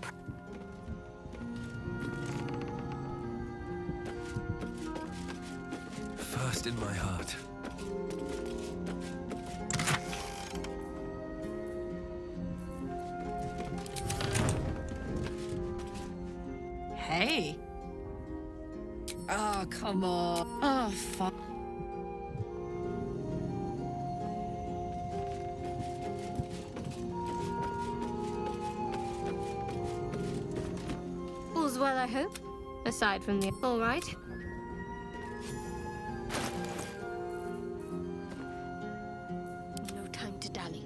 First in my heart. Hey! Oh, come on. Oh, fuck. All's well, I hope. Aside from the... All right. No time to dally.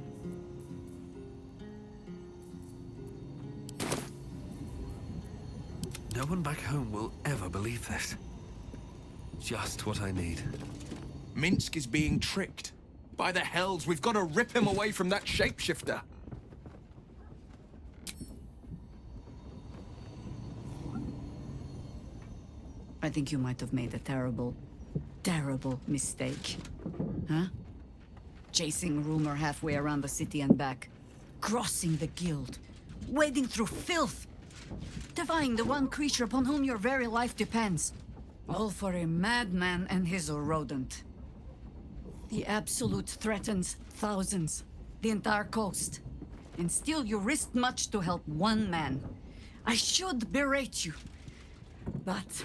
No one back home will ever believe this. Just what I need. Minsk is being tricked. By the hells, we've got to rip him away from that shapeshifter. I think you might have made a terrible, terrible mistake. Huh? Chasing rumor halfway around the city and back. Crossing the guild. Wading through filth. Defying the one creature upon whom your very life depends. All for a madman and his rodent. The Absolute threatens thousands, the entire coast. And still you risked much to help one man. I should berate you, but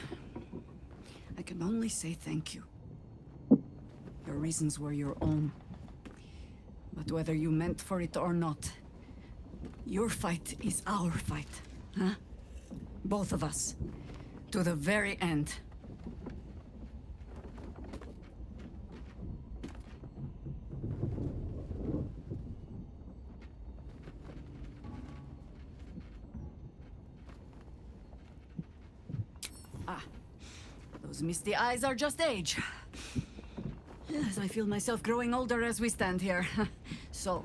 I can only say thank you. Your reasons were your own. But whether you meant for it or not, your fight is our fight, huh? Both of us. To the very end. Those misty eyes are just age. Yes, I feel myself growing older as we stand here. So,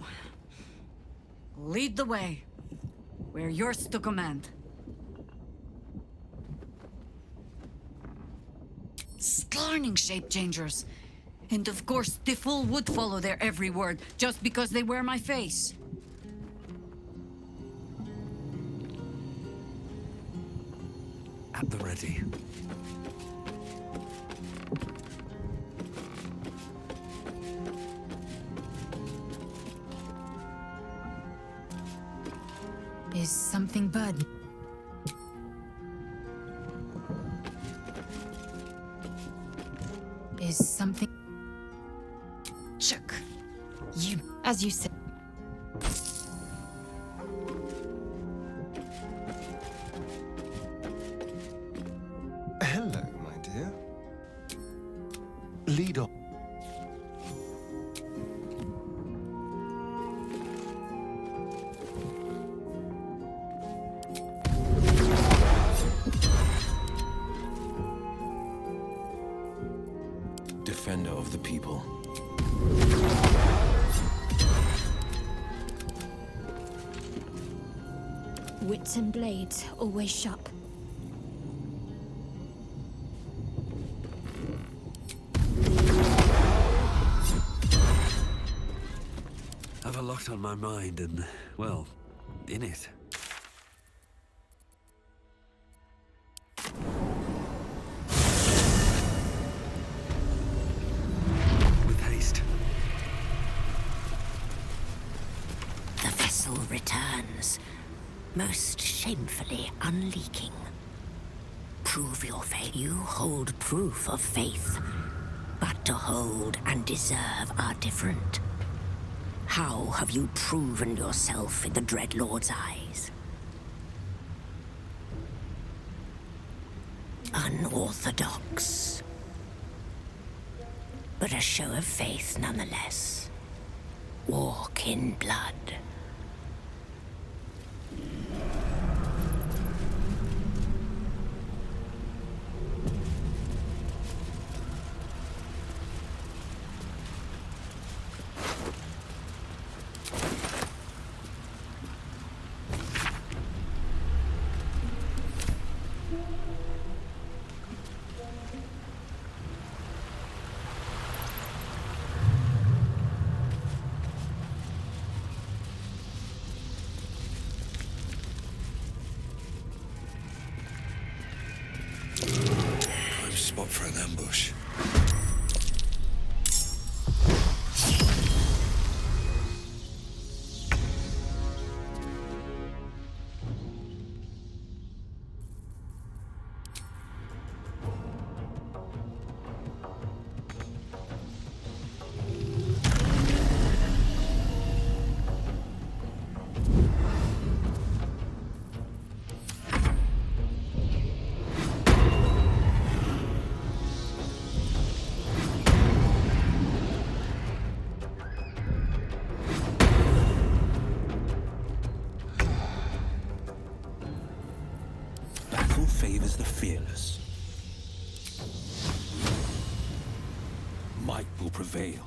lead the way. We're yours to command. Scarning shape changers. And of course, the fool would follow their every word just because they wear my face. At the ready. Is something bad? Is something... Check. You, as you said. Hello, my dear. Lead on. Defender of the people. Wits and blades, always sharp. Have a lot on my mind and, well, in it. With haste. The vessel returns, most shamefully unleaking. Prove your faith. You hold proof of faith, but to hold and deserve are different. How have you proven yourself in the Dreadlord's eyes? Unorthodox. But a show of faith nonetheless. Walk in blood. Prime spot for an ambush. Battle favors the fearless. Might will prevail.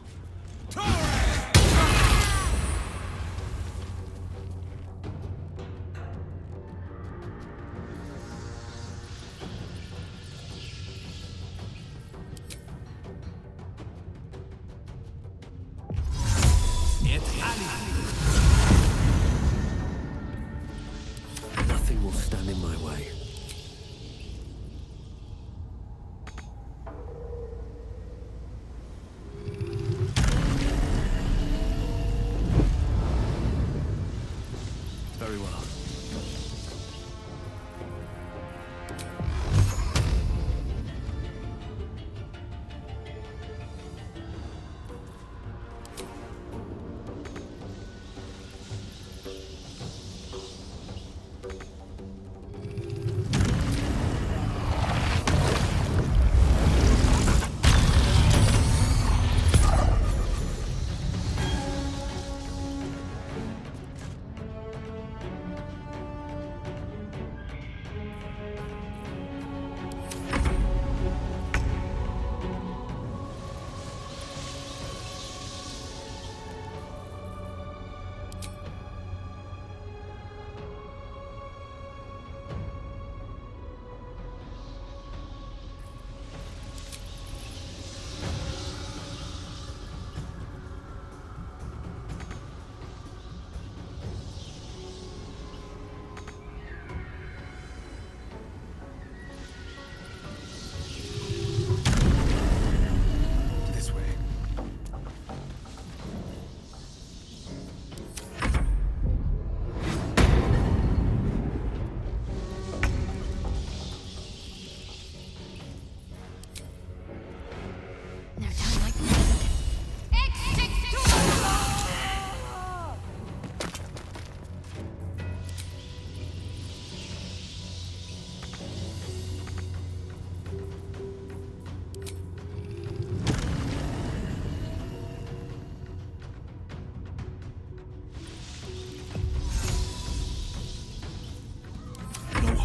Nothing will stand in my way.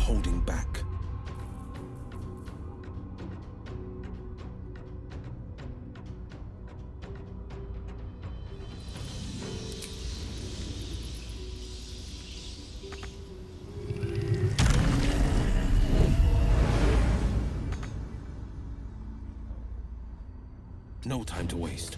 holding back. No time to waste.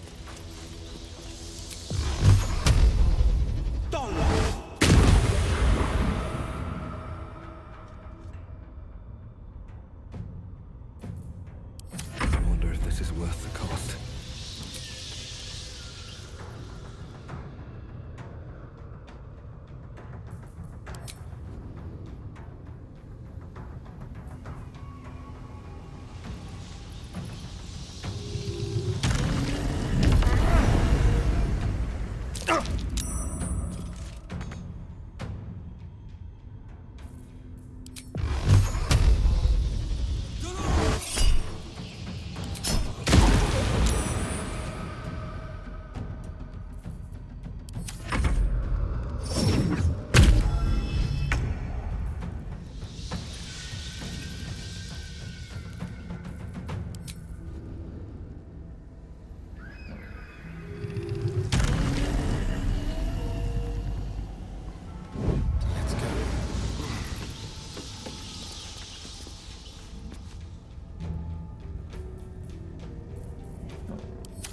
I wonder if this is worth the cost.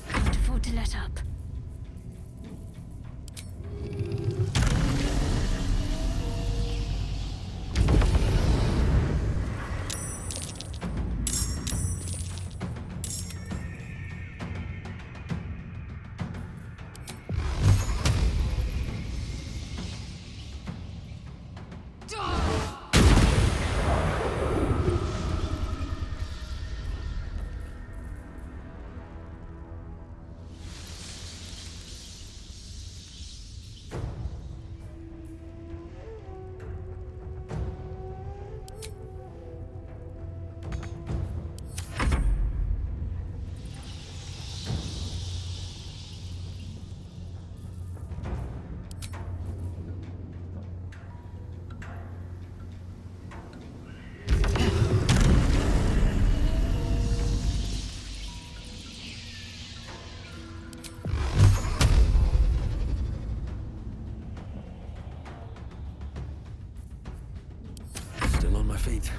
Can't afford to let up. Still on my feet.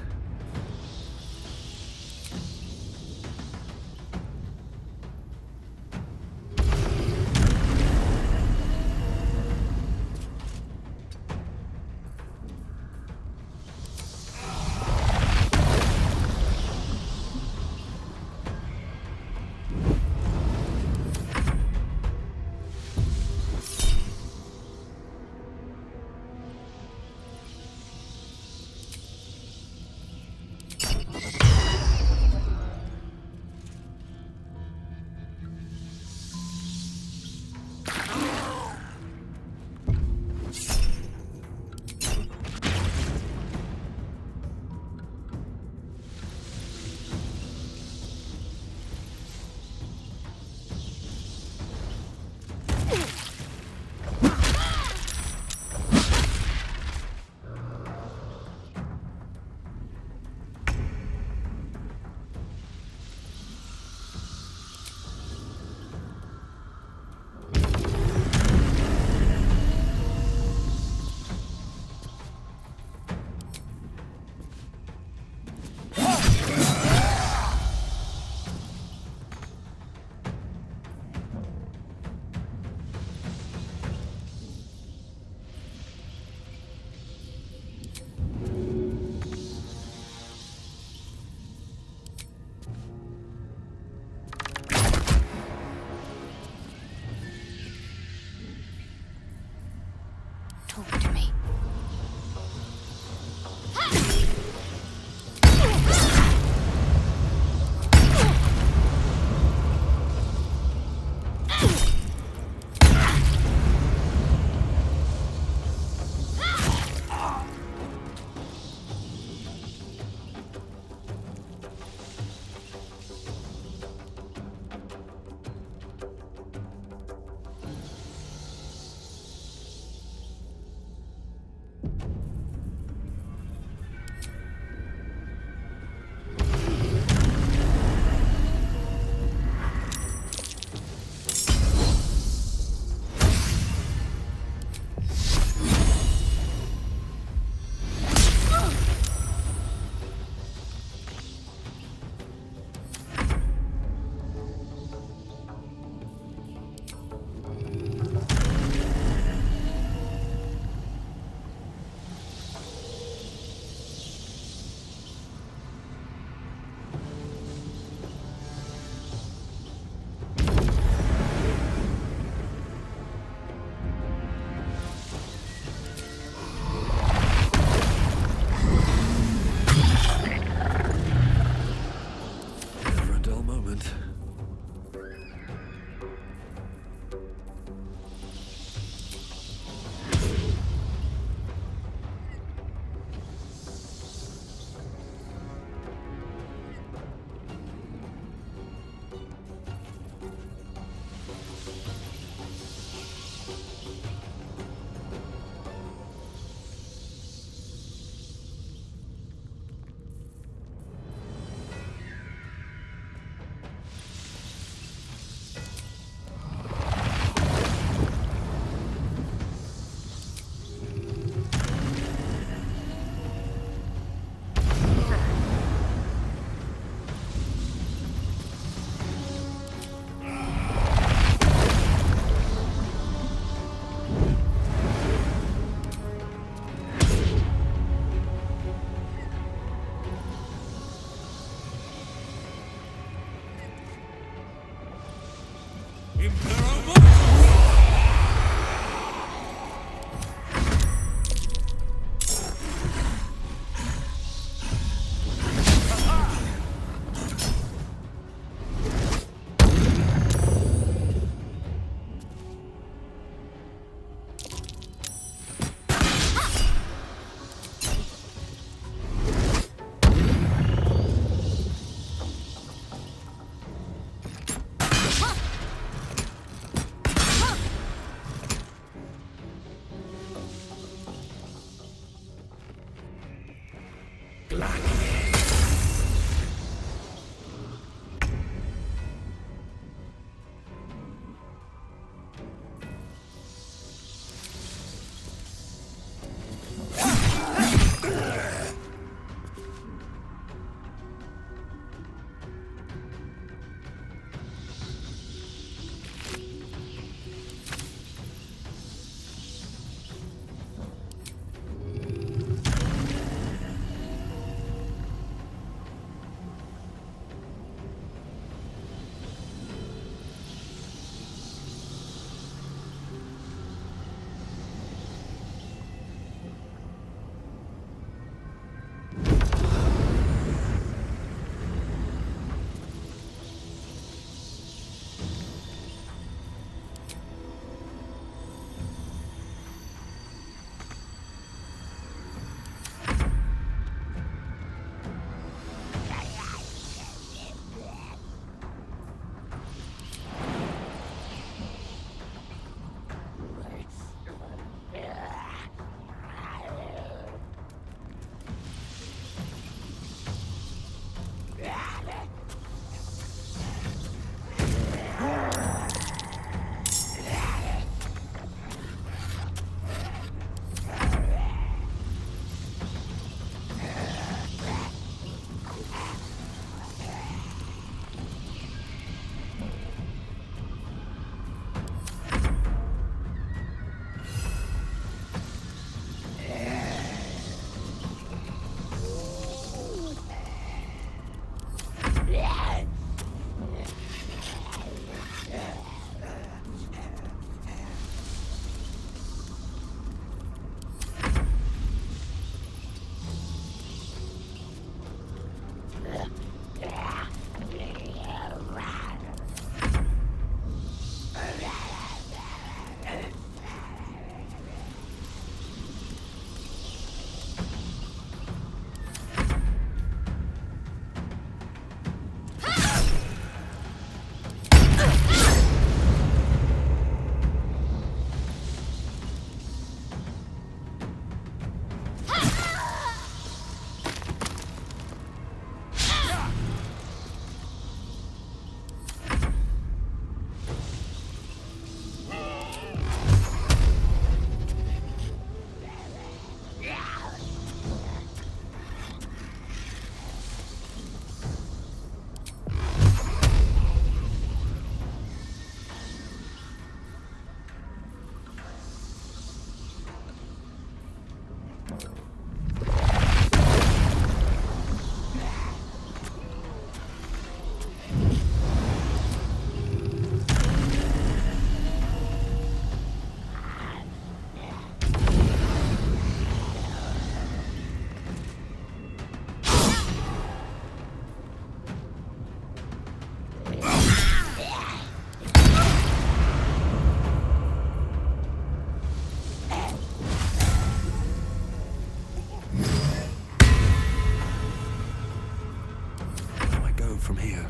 from here.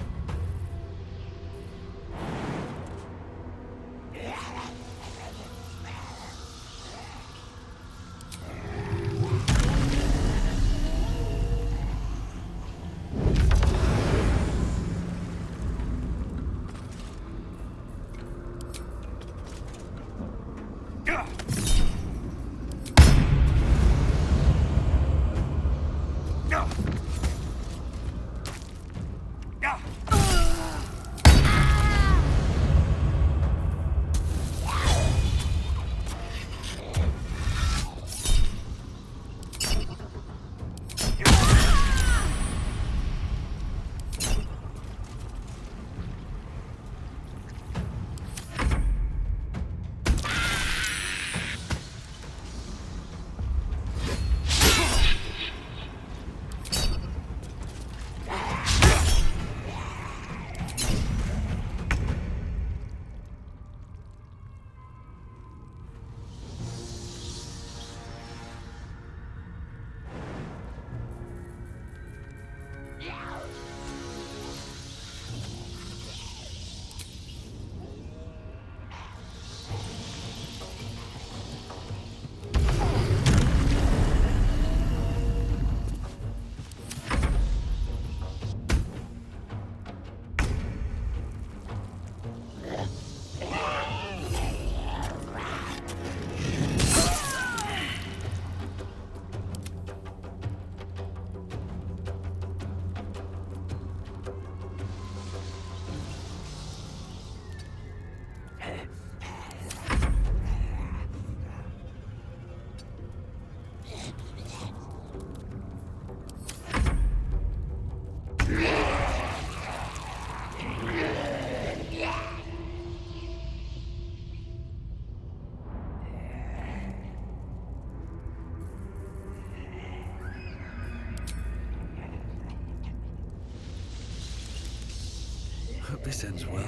Hope this ends well.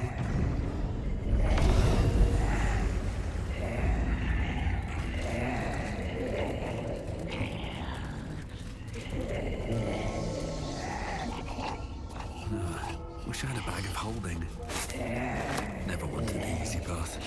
Wish I had a bag of holding. Never wanted the easy path.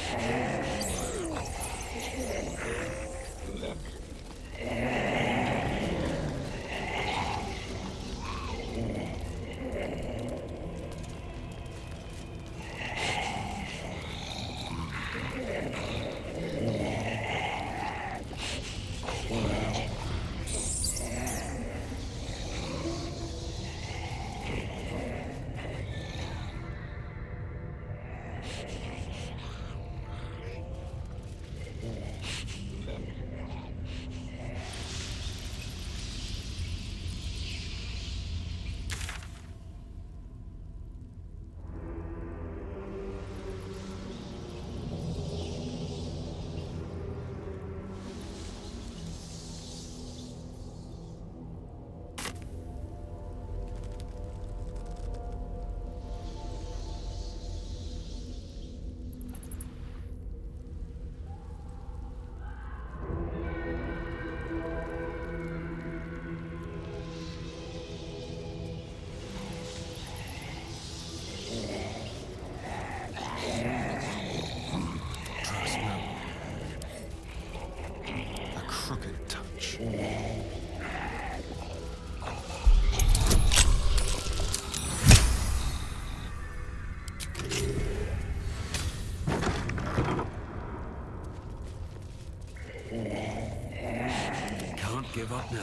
Give up now.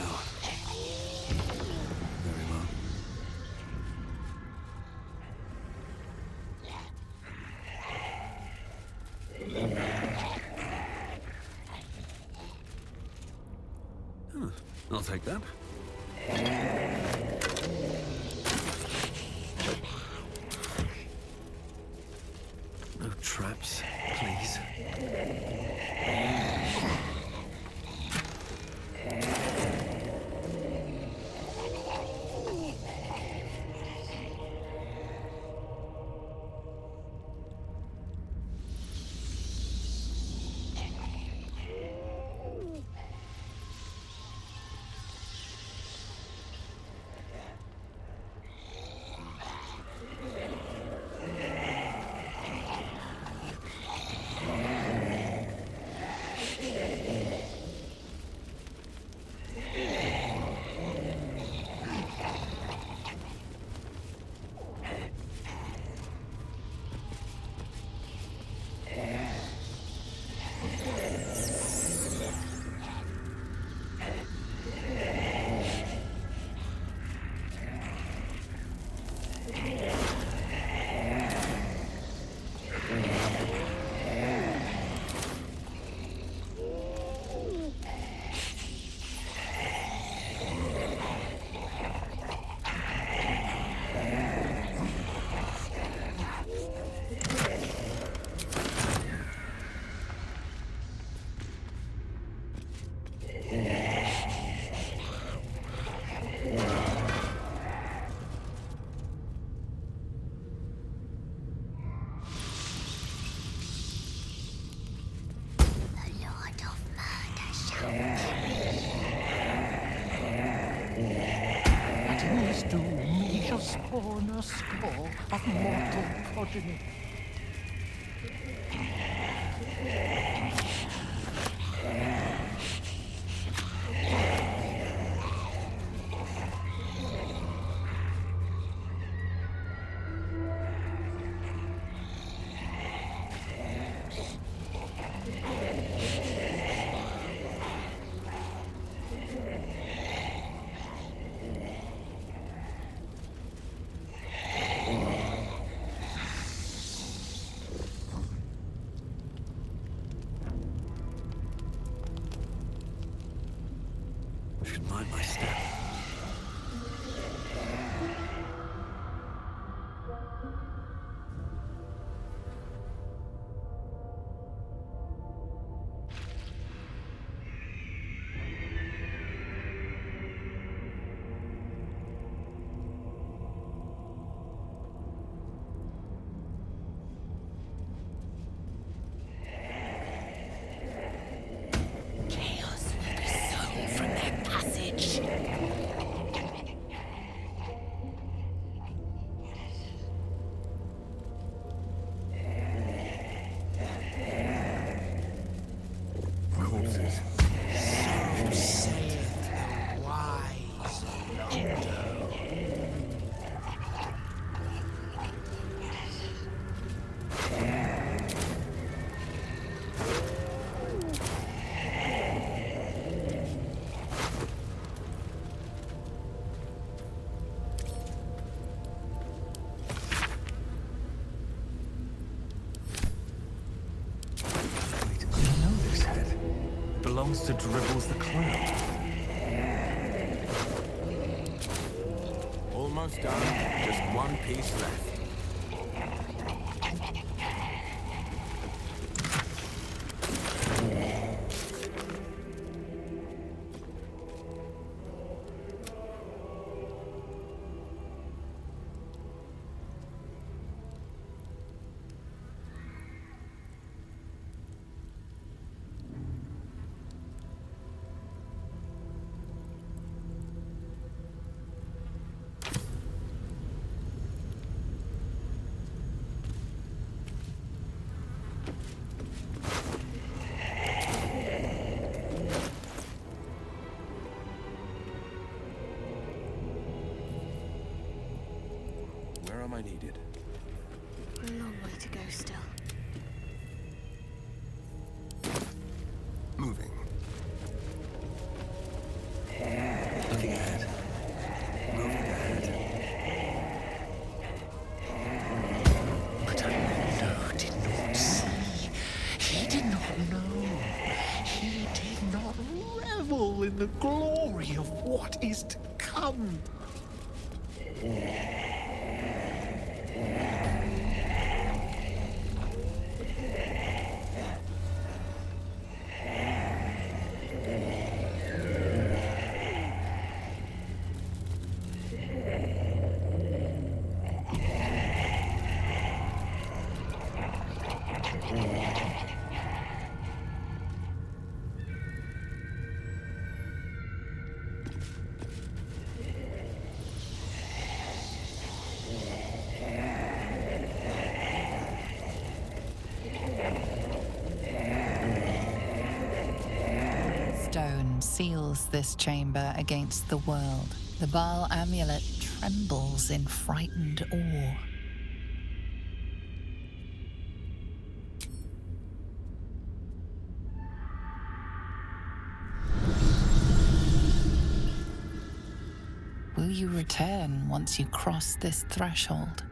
Very well. Huh. I'll take that. No traps, please. Do me just spawn a score of mortal progeny. water dribbles the cloud. Almost done. Just one piece left. Where am I needed? A long way to go still. Moving. Looking ahead. Moving ahead. But Baldur did not see. He did not know. He did not revel in the glory of what is to come. Stone seals this chamber against the world. The Baal amulet trembles in frightened awe. Will you return once you cross this threshold?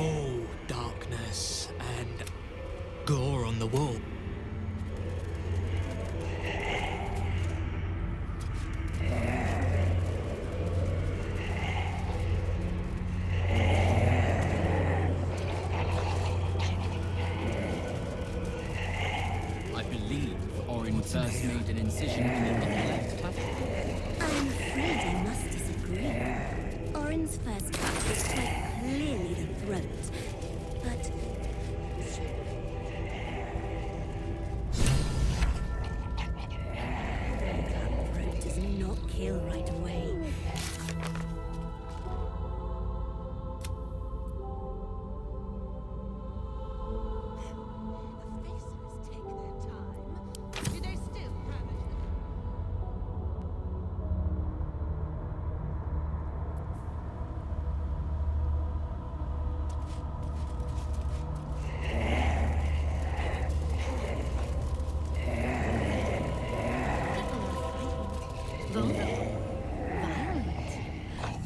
Oh, darkness and gore on the wall. I believe Orin first made an incision in the upper left clavicle. I'm afraid I must disagree. Orin's first cut was quite clearly the throat, but throat does not kill right away.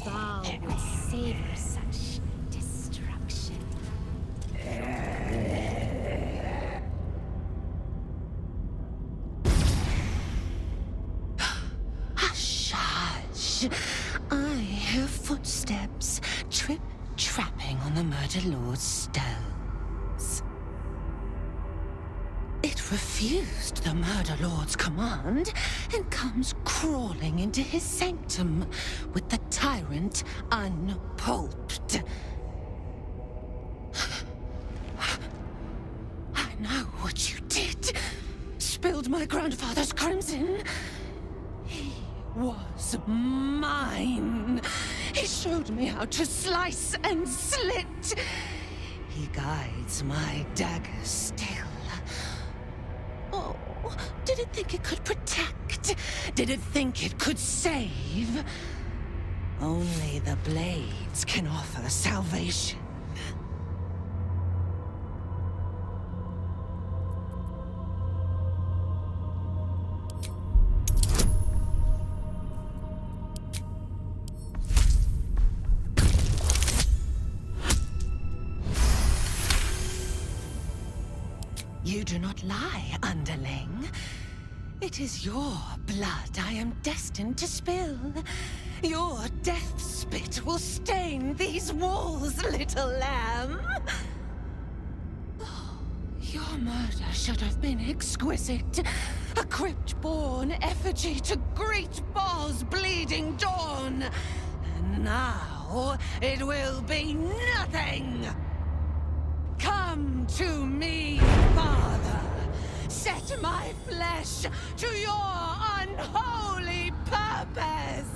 Val would savor such destruction. Hush, hush. I hear footsteps trip-trapping on the Murder Lord's stones. It refused the Murder Lord's command and comes crawling into his sanctum with the tyrant unpulped. I know what you did. Spilled my grandfather's crimson. He was mine. He showed me how to slice and slit. He guides my daggers still. Oh, did it think it could protect? Did it think it could save? Only the blades can offer salvation. You do not lie, underling. It is your blood I am destined to spill. Your death spit will stain these walls, little lamb. Oh, your murder should have been exquisite. A crypt-born effigy to greet Baal's bleeding dawn. And now it will be nothing. Come to me, Father. Set my flesh to your unholy purpose!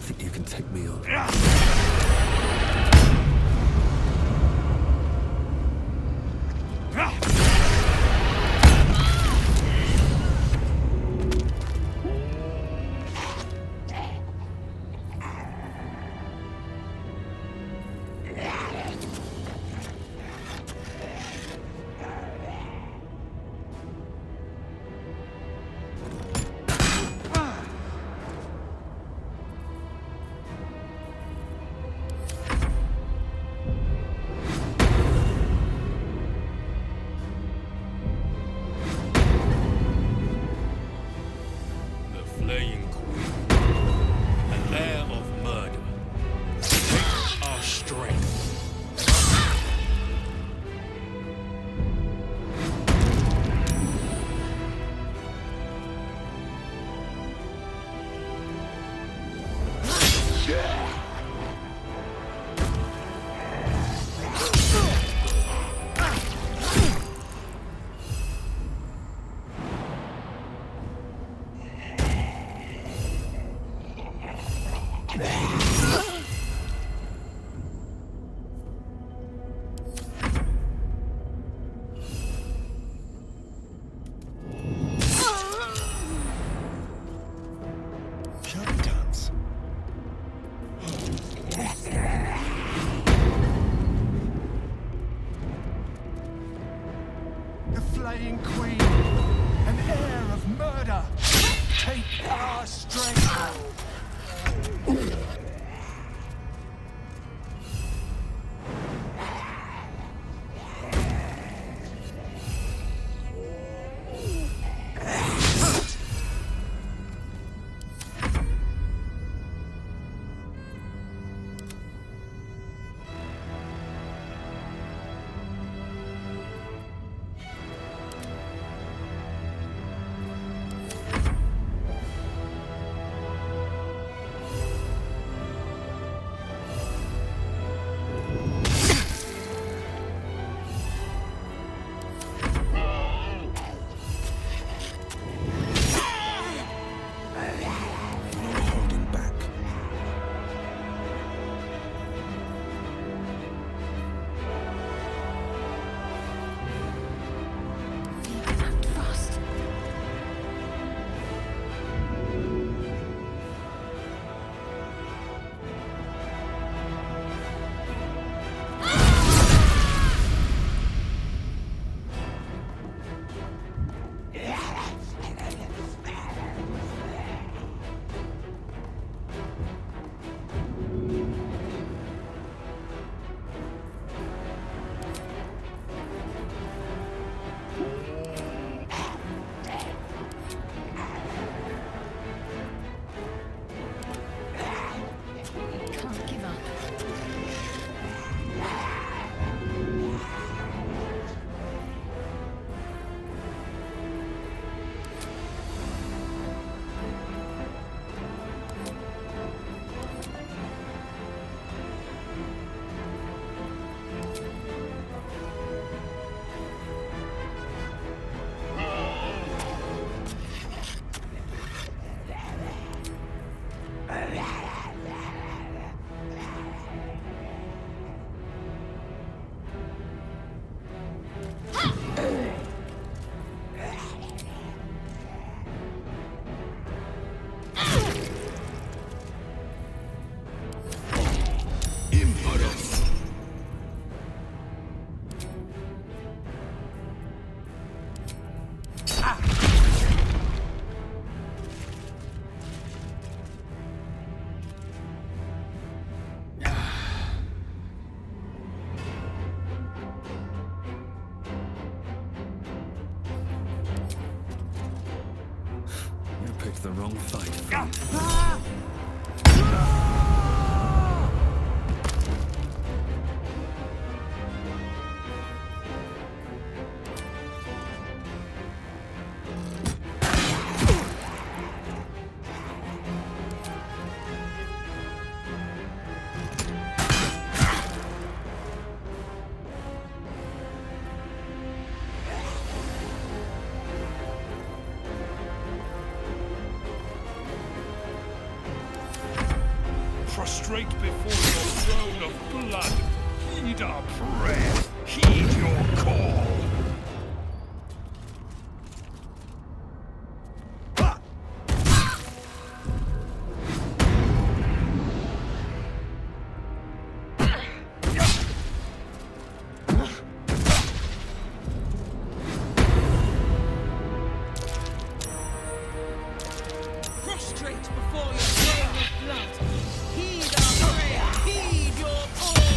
Think you can take me on? murder! Take our strength! Picked the wrong fight, friend. Prostrate before your throne of blood. Heed our prayer. Heed your call. Prostrate before your throne of blood. Heed our prayer. Heed your call.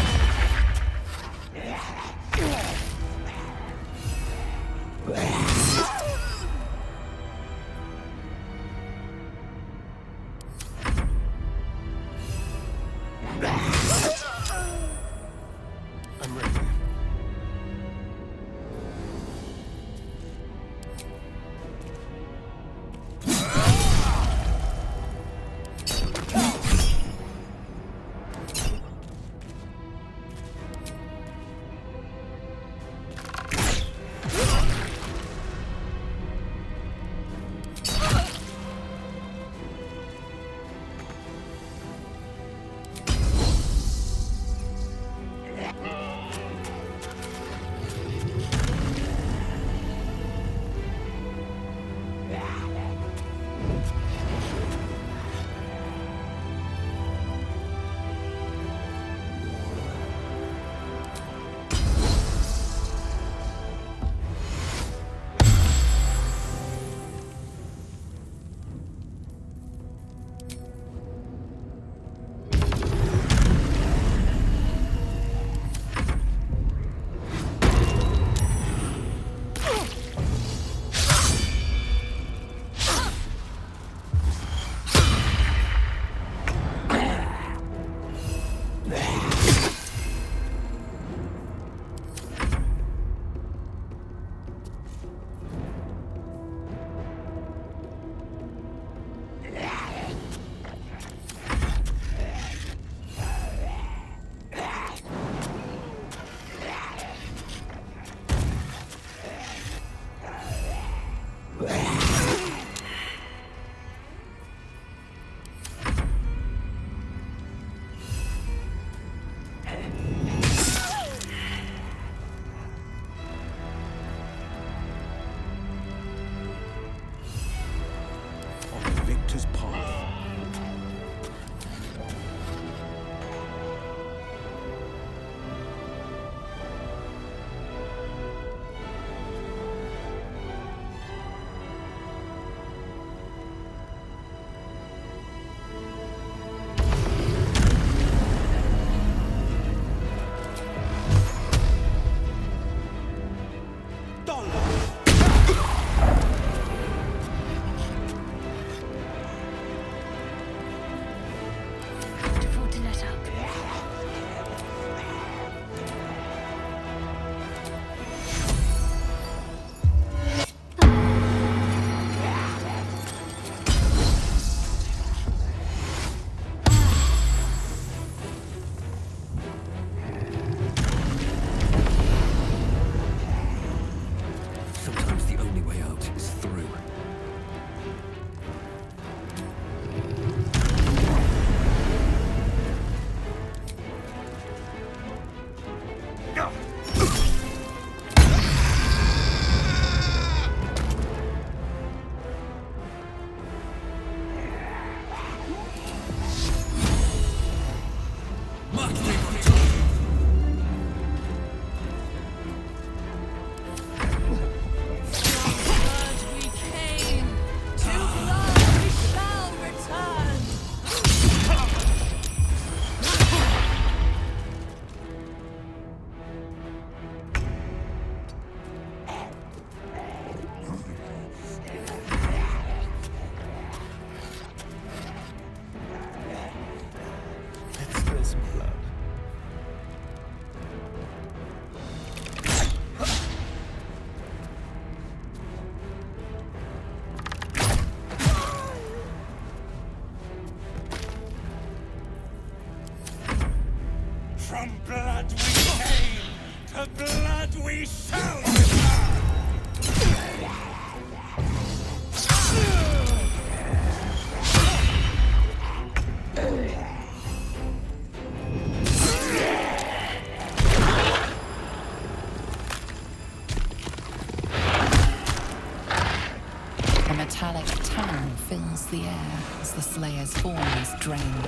A metallic tone fills the air as the Slayer's form is drained.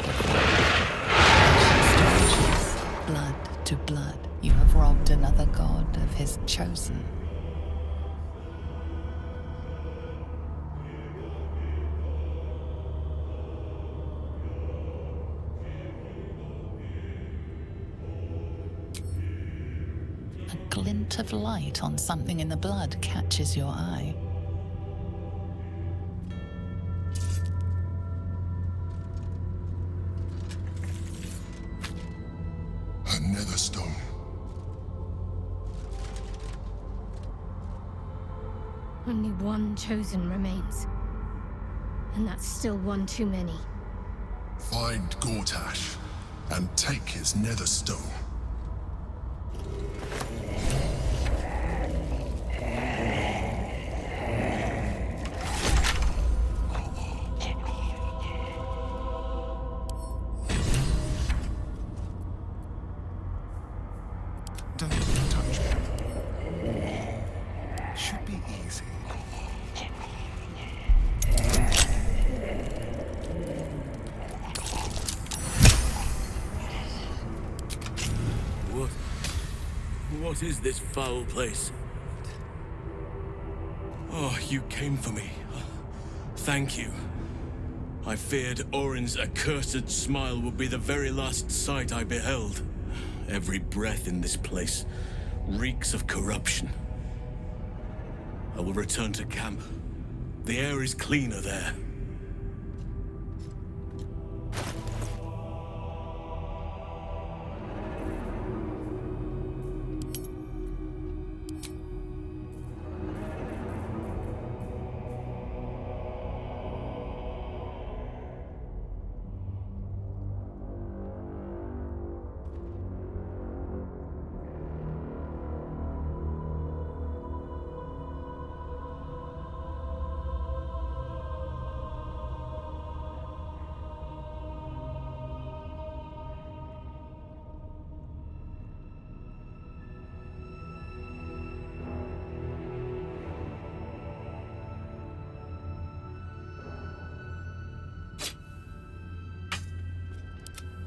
Blood to blood, you have robbed another god of his chosen. A glint of light on something in the blood catches your eye. A nether stone. Only one chosen remains. And that's still one too many. Find Gortash and take his nether stone. Don't touch me. Should be easy. What is this foul place? Oh, you came for me. Thank you. I feared Orin's accursed smile would be the very last sight I beheld. Every breath in this place reeks of corruption. I will return to camp. The air is cleaner there.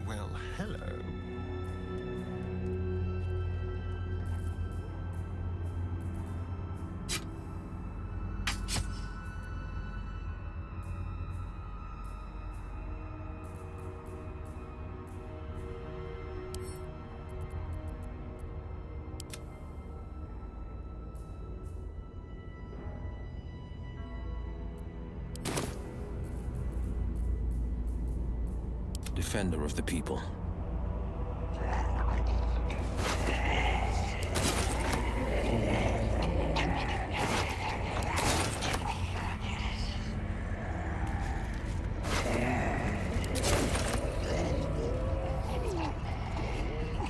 Well, hello. Defender of the people.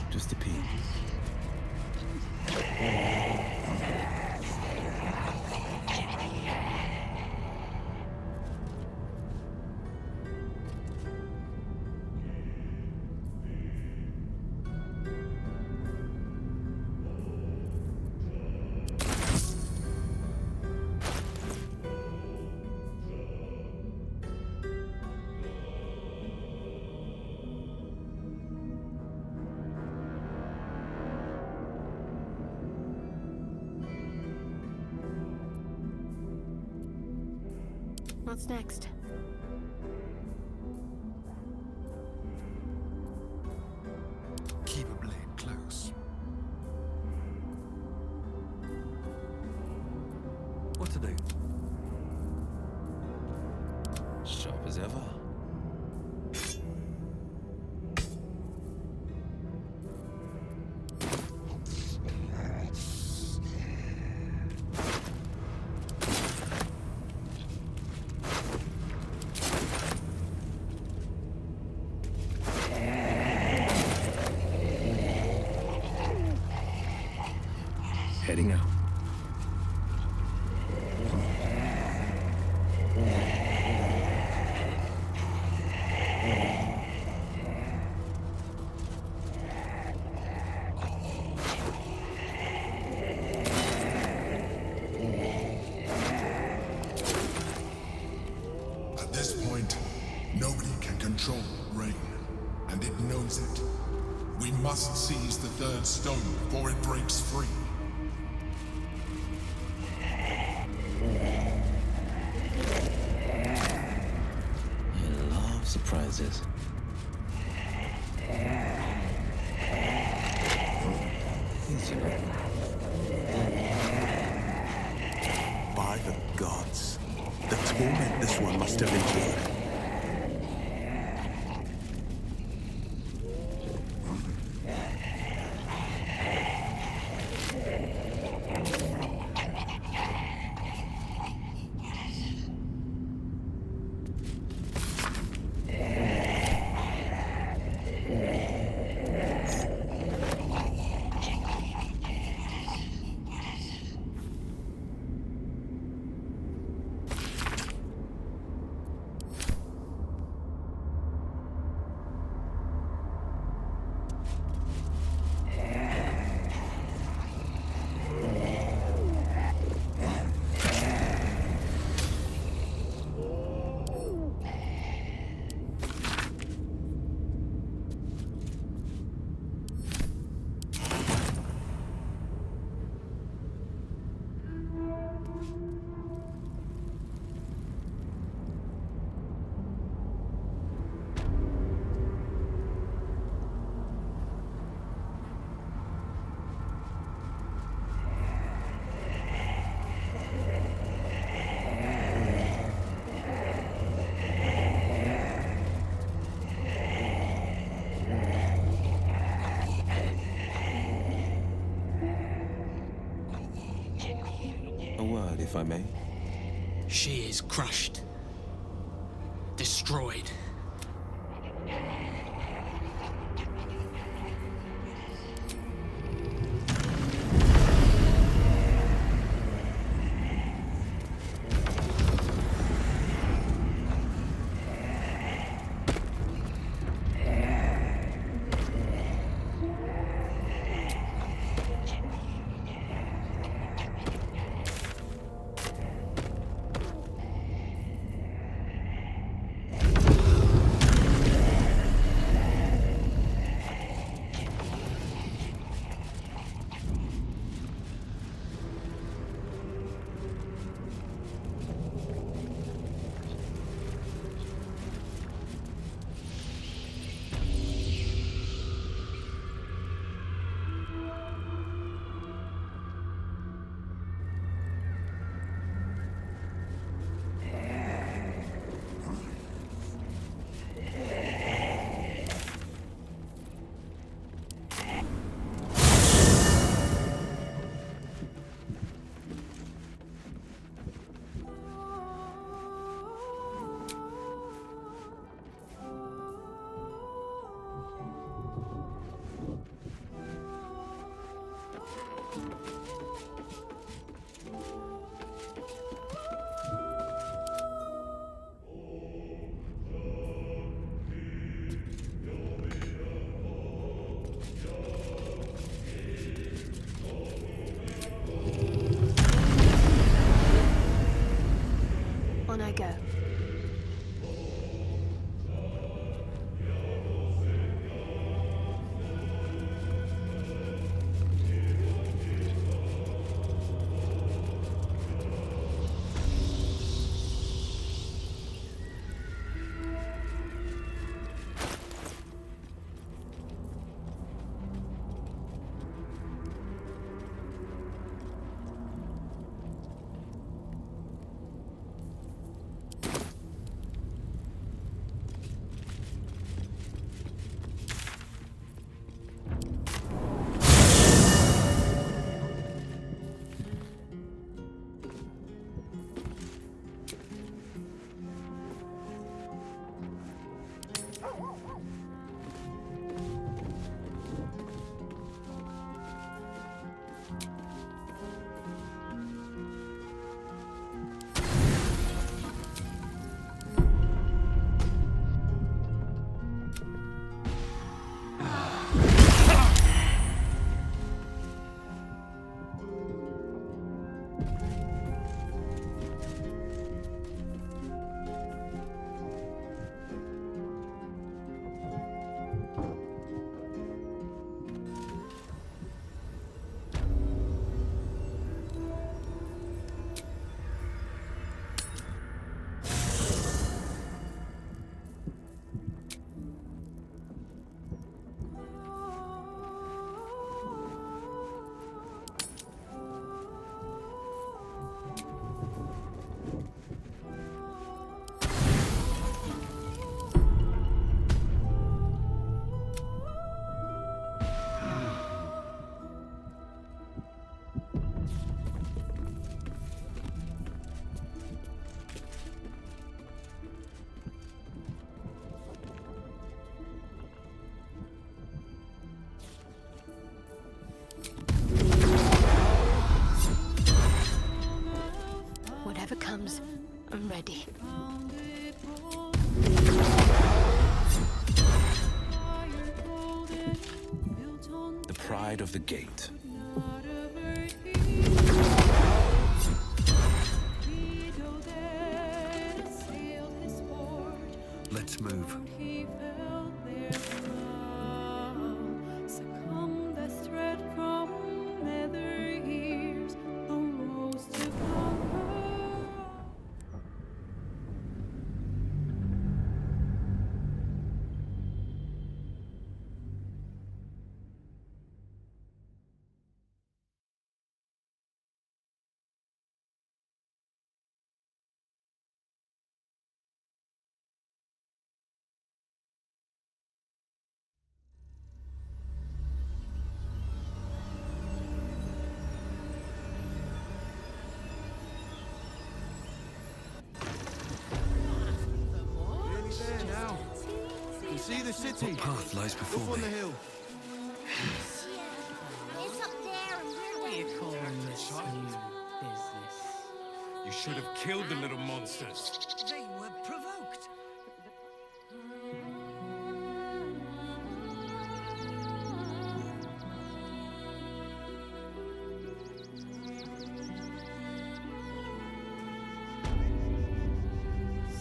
Just a peek. What's next? Keep a blade close. What to do? Sharp as ever. Heading out. Nobody can control rain, and it knows it. We must seize the third stone before it breaks free. I love surprises. By the gods, the torment this one must have endured. A word, if I may. She is crushed. Destroyed. On I go. I'm ready. The pride of the gate. Let's move. See the city. What path lies before Up on me? the hill. It's up there and What are you calling this new business? You should have killed the little monsters. They were provoked.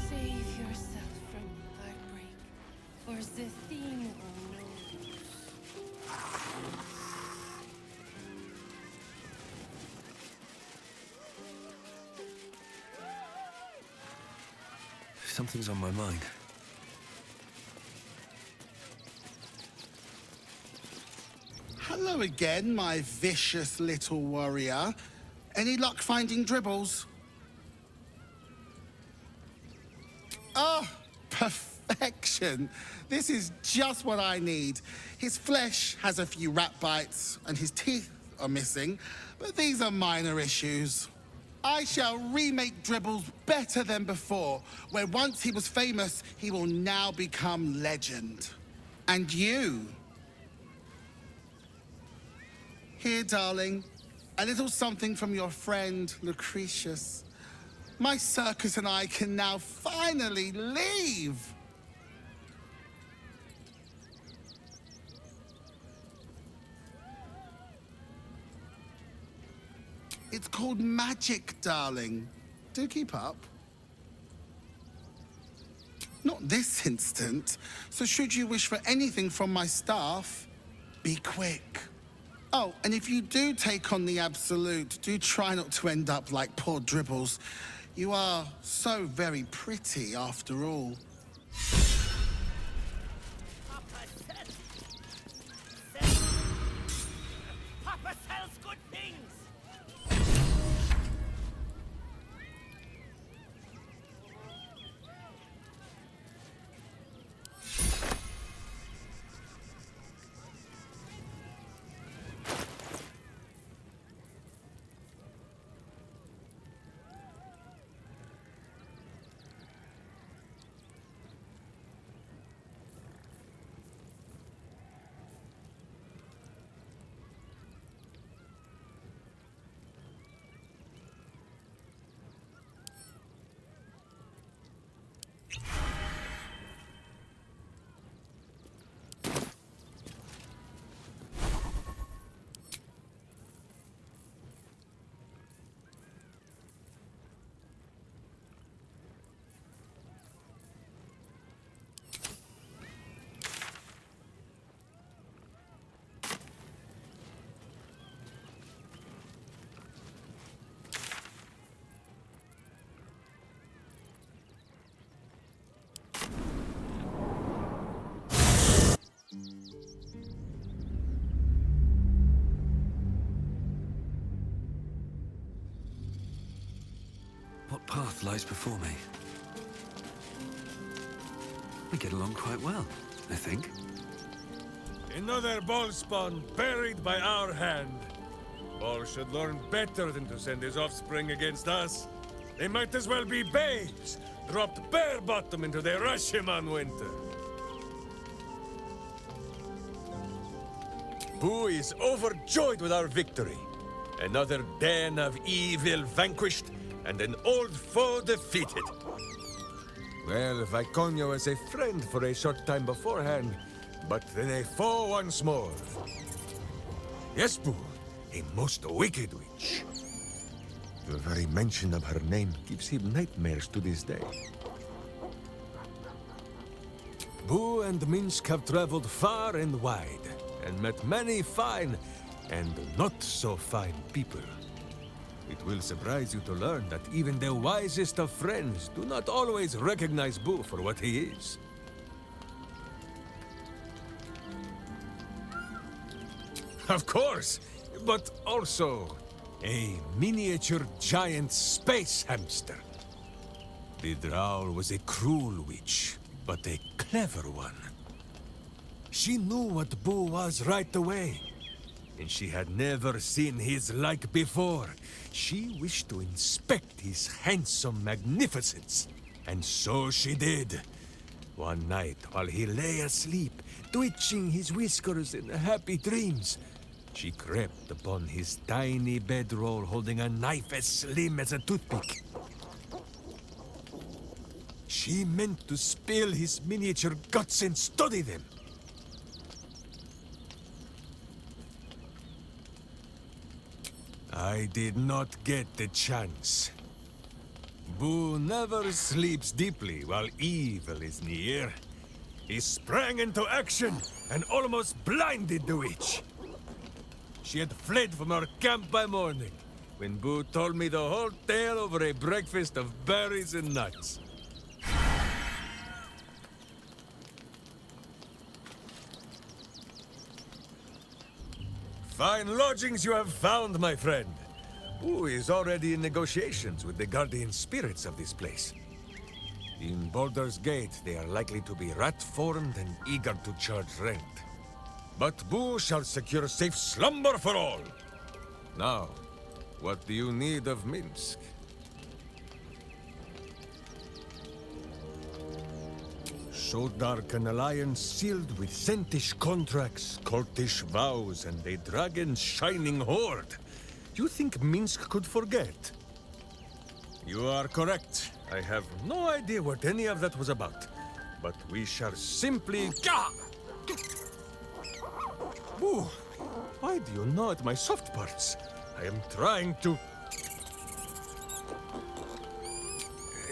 Save yourself from heartbreak, or the theme knows. Something's on my mind. Hello again, my vicious little warrior. Any luck finding dribbles? Oh, perfection. This is just what I need. His flesh has a few rat bites and his teeth are missing, but these are minor issues. I shall remake Dribbles better than before, where once he was famous, he will now become legend. And you? Here, darling, a little something from your friend, Lucretius. My circus and I can now finally leave! It's called magic, darling. Do keep up. Not this instant, so should you wish for anything from my staff, be quick. Oh, and if you do take on the Absolute, do try not to end up like poor Dribbles. You are so very pretty, after all. Papa sells good things! What path lies before me? We get along quite well, I think. Another ball spawn buried by our hand. Ball should learn better than to send his offspring against us. They might as well be babes, dropped bare bottom into the Rashomon winter. Boo is overjoyed with our victory. Another den of evil vanquished, and an old foe defeated. Well, Viconio was a friend for a short time beforehand, but then a foe once more. Yes, Boo, a most wicked witch. The very mention of her name gives him nightmares to this day. Boo and Minsk have traveled far and wide, and met many fine and not so fine people. It will surprise you to learn that even the wisest of friends do not always recognize Boo for what he is. Of course, but also a miniature giant space hamster. The Drow was a cruel witch, but a clever one. She knew what Boo was right away, and she had never seen his like before. She wished to inspect his handsome magnificence, and so she did. One night, while he lay asleep, twitching his whiskers in happy dreams, she crept upon his tiny bedroll holding a knife as slim as a toothpick. She meant to spill his miniature guts and study them. I did not get the chance. Boo never sleeps deeply while evil is near. He sprang into action and almost blinded the witch. She had fled from our camp by morning, when Boo told me the whole tale over a breakfast of berries and nuts. Fine lodgings you have found, my friend. Boo is already in negotiations with the guardian spirits of this place. In Baldur's Gate, they are likely to be rat-formed and eager to charge rent. But Boo shall secure safe slumber for all. Now, what do you need of Minsk? So dark an alliance sealed with Sentish contracts, cultish vows, and a dragon's shining hoard. You think Minsk could forget? You are correct. I have no idea what any of that was about. But we shall simply... Boo! Why do you gnaw at my soft parts? I am trying to...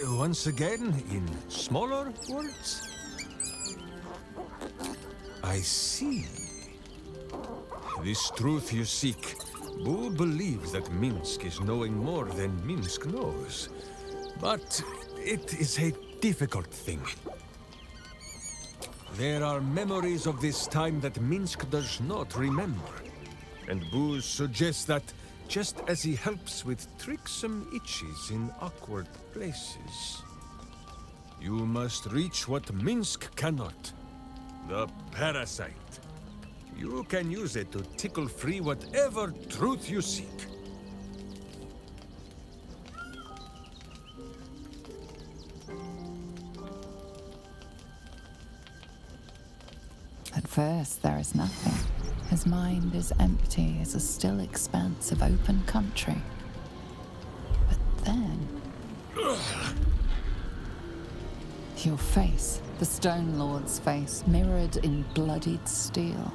Once again, in smaller words? I see. This truth you seek. Boo believes that Minsk is knowing more than Minsk knows. But it is a difficult thing. There are memories of this time that Minsk does not remember. And Boo suggests that, just as he helps with tricksome itches in awkward places, you must reach what Minsk cannot. The parasite. You can use it to tickle free whatever truth you seek. At first, there is nothing. His mind is empty as a still expanse of open country. But then... Your face, the Stone Lord's face, mirrored in bloodied steel.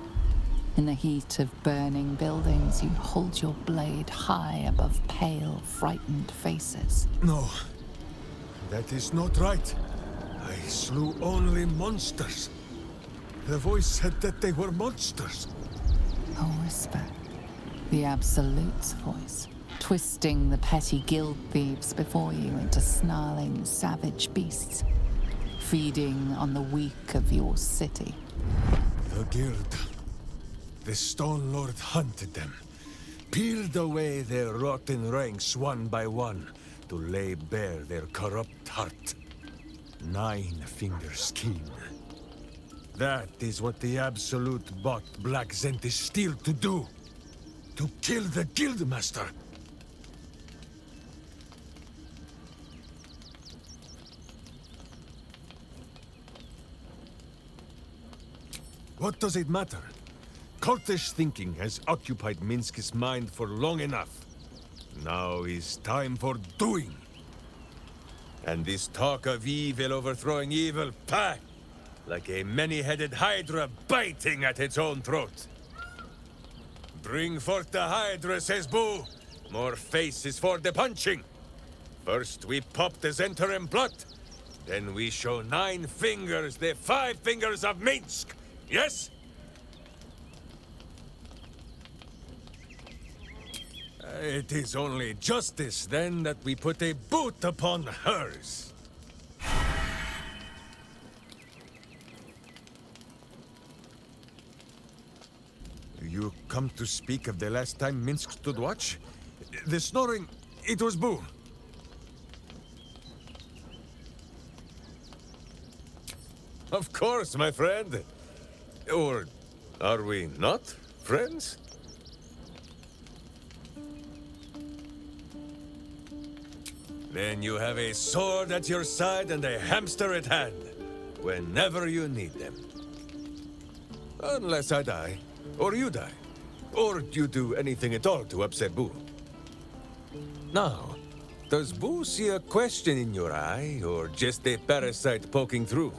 In the heat of burning buildings, you hold your blade high above pale, frightened faces. No, that is not right. I slew only monsters. The voice said that they were monsters. A whisper. The Absolute's voice, twisting the petty guild thieves before you into snarling, savage beasts, feeding on the weak of your city. The guild. The Stone Lord hunted them, peeled away their rotten ranks one by one to lay bare their corrupt heart. 9 fingers keen. That is what the Absolute bought Black Zentish Steel to do. To kill the Guildmaster. What does it matter? Cultish thinking has occupied Minsk's mind for long enough. Now is time for doing. And this talk of evil overthrowing evil, pah! Like a many-headed hydra biting at its own throat. Bring forth the hydra, says Boo. More faces for the punching. First we pop the Zentarim plot. Then we show 9 fingers, the 5 fingers of Minsk. Yes? It is only justice, then, that we put a boot upon hers. You come to speak of the last time Minsk stood watch? The snoring, it was Boo. Of course, my friend. Or are we not friends? Then you have a sword at your side and a hamster at hand, whenever you need them. Unless I die, or you die, or you do anything at all to upset Boo. Now, does Boo see a question in your eye, or just a parasite poking through?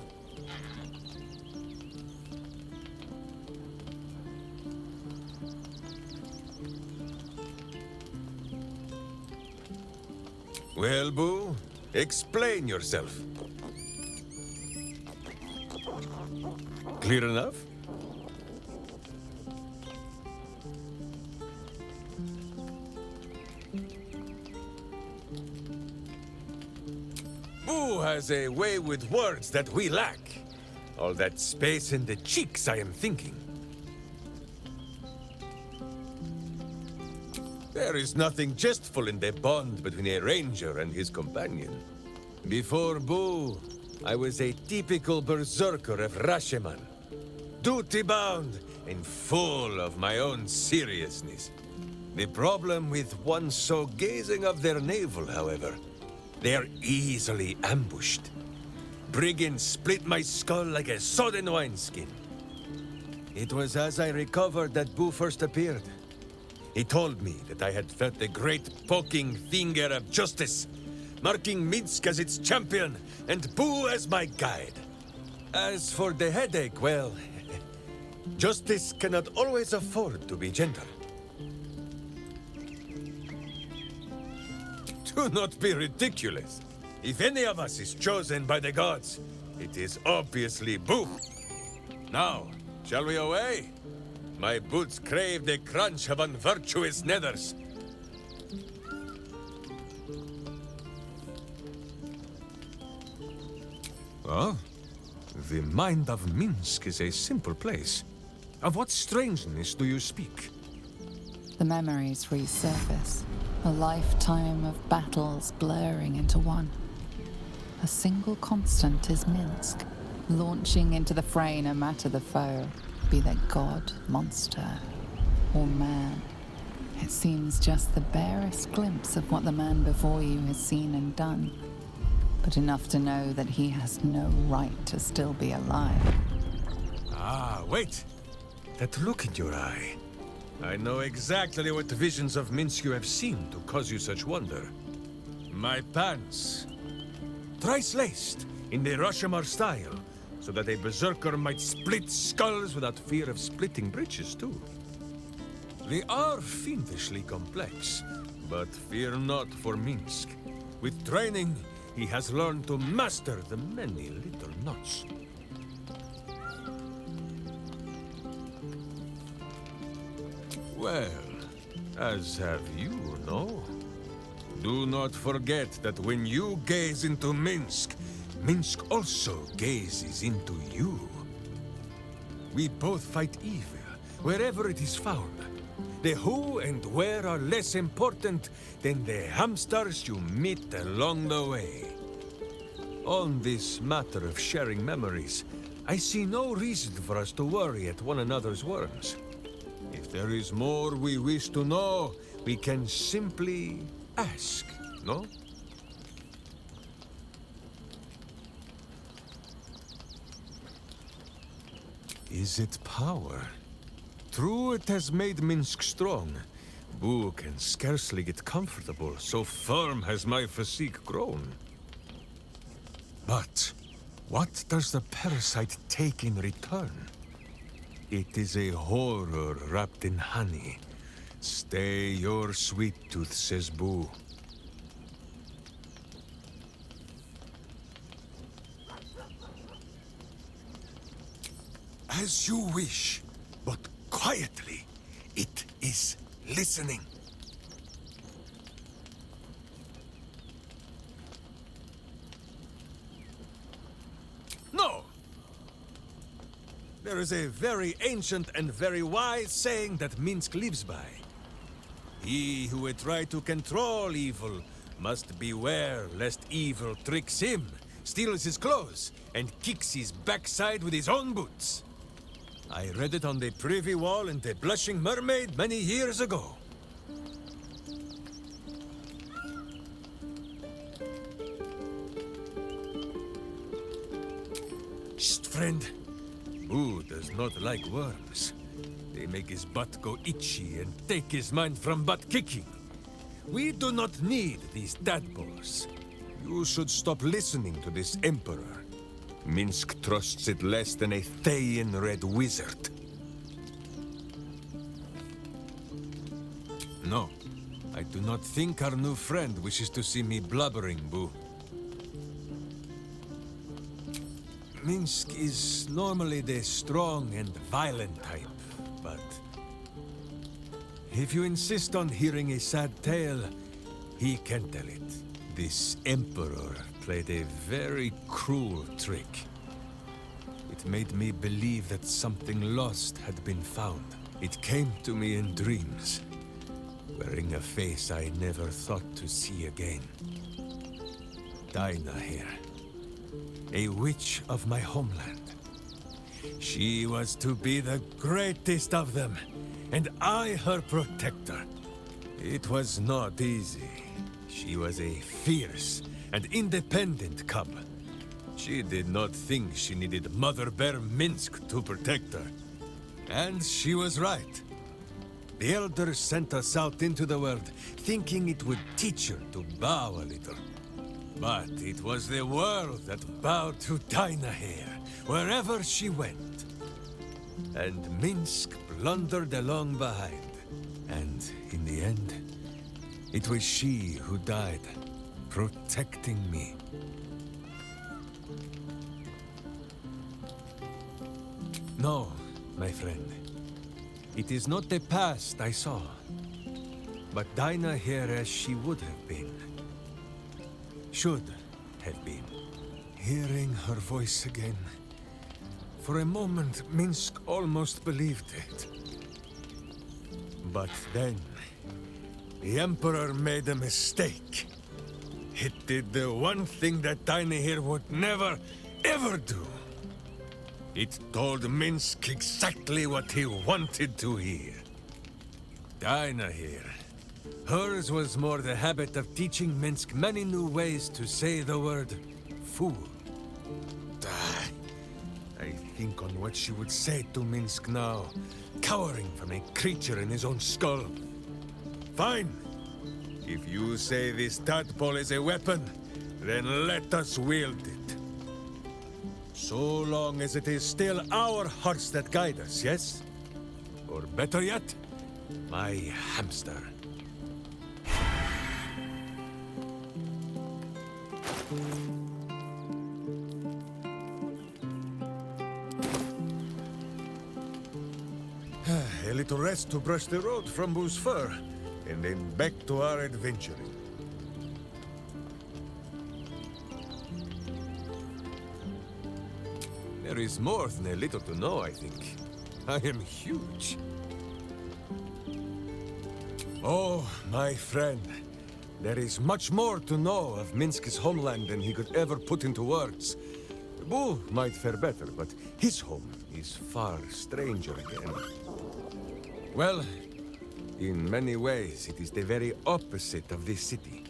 Well, Boo, explain yourself. Clear enough? Boo has a way with words that we lack. All that space in the cheeks, I am thinking. There is nothing jestful in the bond between a ranger and his companion. Before Boo, I was a typical berserker of Rashomon. Duty-bound and full of my own seriousness. The problem with one so gazing of their navel, however, they are easily ambushed. Brigands split my skull like a sodden wineskin. It was as I recovered that Boo first appeared. He told me that I had felt the great poking finger of justice, marking Minsk as its champion and Boo as my guide. As for the headache, well, justice cannot always afford to be gentle. Do not be ridiculous. If any of us is chosen by the gods, it is obviously Boo. Now, shall we away? My boots crave the crunch of unvirtuous nethers. Oh? The mind of Minsk is a simple place. Of what strangeness do you speak? The memories resurface, a lifetime of battles blurring into one. A single constant is Minsk, launching into the fray no matter the foe, be they god, monster, or man. It seems just the barest glimpse of what the man before you has seen and done, but enough to know that he has no right to still be alive. Ah, wait! That look in your eye. I know exactly what visions of Minsk you have seen to cause you such wonder. My pants. Thrice-laced, in the Rashomon style, so that a berserker might split skulls without fear of splitting breeches, too. They are fiendishly complex, but fear not for Minsk. With training, he has learned to master the many little knots. Well, as have you, no? Do not forget that when you gaze into Minsk, Minsk also gazes into you. We both fight evil, wherever it is found. The who and where are less important than the hamsters you meet along the way. On this matter of sharing memories, I see no reason for us to worry at one another's worms. If there is more we wish to know, we can simply ask, no? Is it power? True, it has made Minsk strong. Boo can scarcely get comfortable, so firm has my physique grown. But what does the parasite take in return? It is a horror wrapped in honey. Stay your sweet tooth, says Boo. As you wish, but quietly. It is listening. No! There is a very ancient and very wise saying that Minsk lives by. He who would try to control evil must beware lest evil tricks him, steals his clothes, and kicks his backside with his own boots. I read it on the privy wall in the Blushing Mermaid many years ago. Shh, friend. Boo does not like worms. They make his butt go itchy and take his mind from butt kicking. We do not need these tadpoles. You should stop listening to this Emperor. Minsk trusts it less than a Thayan red wizard. No, I do not think our new friend wishes to see me blubbering, Boo. Minsk is normally the strong and violent type, but if you insist on hearing a sad tale, he can tell it. This Emperor played a very cruel trick. It made me believe that something lost had been found. It came to me in dreams, wearing a face I never thought to see again. Dinah here, a witch of my homeland. She was to be the greatest of them, and I her protector. It was not easy. She was a fierce and independent cub. She did not think she needed Mother Bear Minsk to protect her. And she was right. The Elders sent us out into the world, thinking it would teach her to bow a little. But it was the world that bowed to Dinah here, wherever she went. And Minsk blundered along behind. And in the end, it was she who died, protecting me. No, my friend. It is not the past I saw, but Dinah here as she would have been. Should have been. Hearing her voice again. For a moment, Minsk almost believed it. But then, the Emperor made a mistake. It did the one thing that Dinah here would never, ever do. It told Minsk exactly what he wanted to hear. Dinah here. Hers was more the habit of teaching Minsk many new ways to say the word fool. I think on what she would say to Minsk now, cowering from a creature in his own skull. Fine. If you say this tadpole is a weapon, then let us wield it. So long as it is still our hearts that guide us, yes? Or better yet, my hamster. A little rest to brush the road from Boo's fur, and then back to our adventuring. There is more than a little to know, I think. I am huge. Oh, my friend. There is much more to know of Minsk's homeland than he could ever put into words. Boo might fare better, but his home is far stranger again. Well, in many ways, it is the very opposite of this city.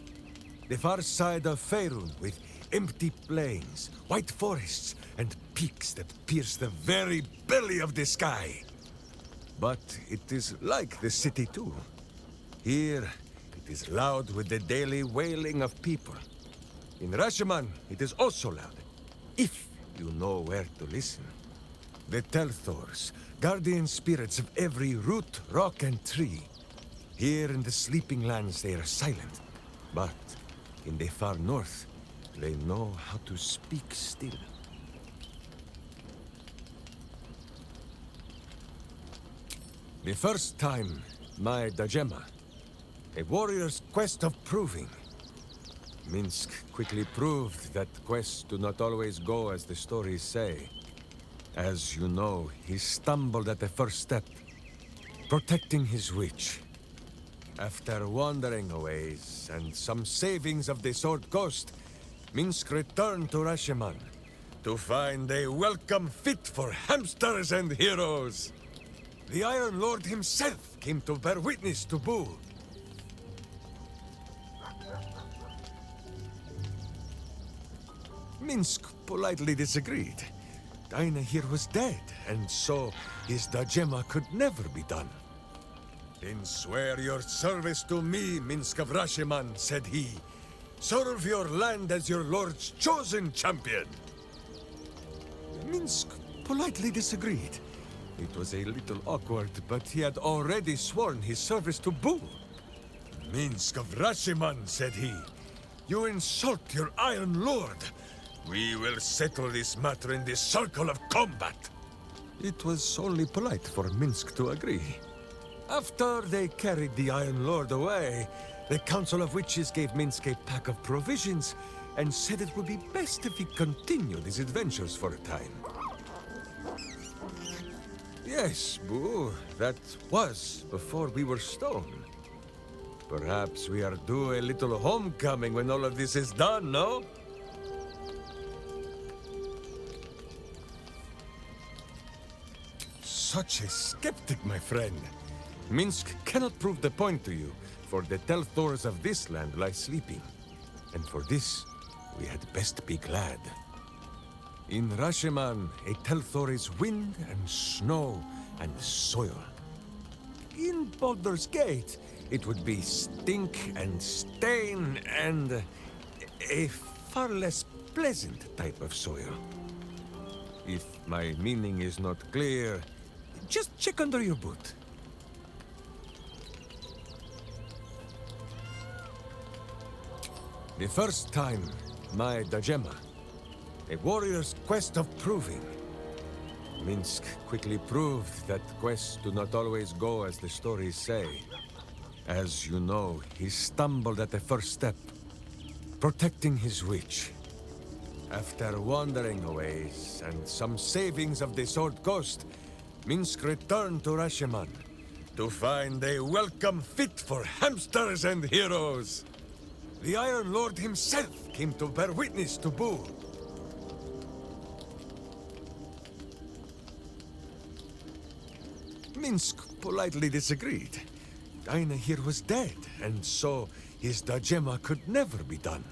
The far side of Faerun, with empty plains, white forests, and peaks that pierce the very belly of the sky. But it is like the city too. Here, it is loud with the daily wailing of people. In Rashomon, it is also loud, if you know where to listen. The Telthors, guardian spirits of every root, rock, and tree. Here in the sleeping lands they are silent, but in the far north, they know how to speak still. The first time, my Dajema, a warrior's quest of proving. Minsk quickly proved that quests do not always go as the stories say. As you know, he stumbled at the first step, protecting his witch. After wandering a ways and some savings of the Sword Ghost, Minsk returned to Rasheman to find a welcome fit for hamsters and heroes. The Iron Lord himself came to bear witness to Boo. Minsk politely disagreed. Dinah here was dead, and so his Dajema could never be done. Then swear your service to me, Minsk of Rasheman, said he. Serve your land as your lord's chosen champion. Minsk politely disagreed. It was a little awkward, but he had already sworn his service to Boo. Minsk of Rasheman, said he. You insult your Iron Lord. We will settle this matter in the circle of combat. It was only polite for Minsk to agree. After they carried the Iron Lord away, the Council of Witches gave Minsk a pack of provisions and said it would be best if he continued his adventures for a time. Yes, Boo, that was before we were stone. Perhaps we are due a little homecoming when all of this is done, no? Such a skeptic, my friend. Minsk cannot prove the point to you, for the Telthors of this land lie sleeping. And for this, we had best be glad. In Rasheman, a Telthor is wind and snow and soil. In Baldur's Gate, it would be stink and stain and a far less pleasant type of soil. If my meaning is not clear, just check under your boot. The first time, my Dajema, a warrior's quest of proving. Minsk quickly proved that quests do not always go as the stories say. As you know, he stumbled at the first step, protecting his witch. After wandering a ways and some savings of the Sword Ghost, Minsk returned to Rasheman to find a welcome fit for hamsters and heroes. The Iron Lord himself came to bear witness to Boo. Minsk politely disagreed. Dinah here was dead, and so his Dajema could never be done.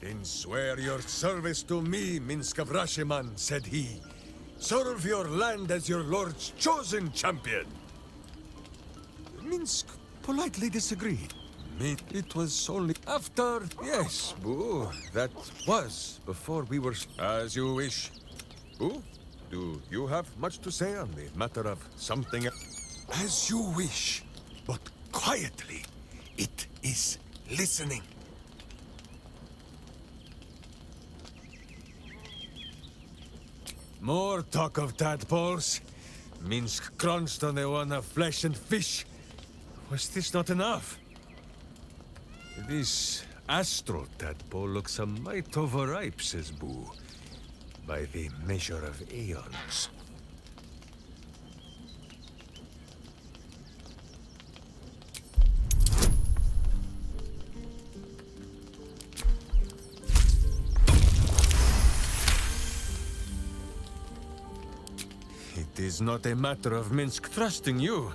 Then swear your service to me, Minsk of Rasheman, said he. Serve your land as your lord's chosen champion. Minsk politely disagreed. It was only after... Yes, Boo, that was before we were... As you wish. Boo, do you have much to say on the matter of something... As you wish, but quietly. It is listening. More talk of tadpoles. Minsk crunched on the one of flesh and fish. Was this not enough? This astral tadpole looks a mite overripe, says Boo, by the measure of aeons. It is not a matter of Minsk trusting you.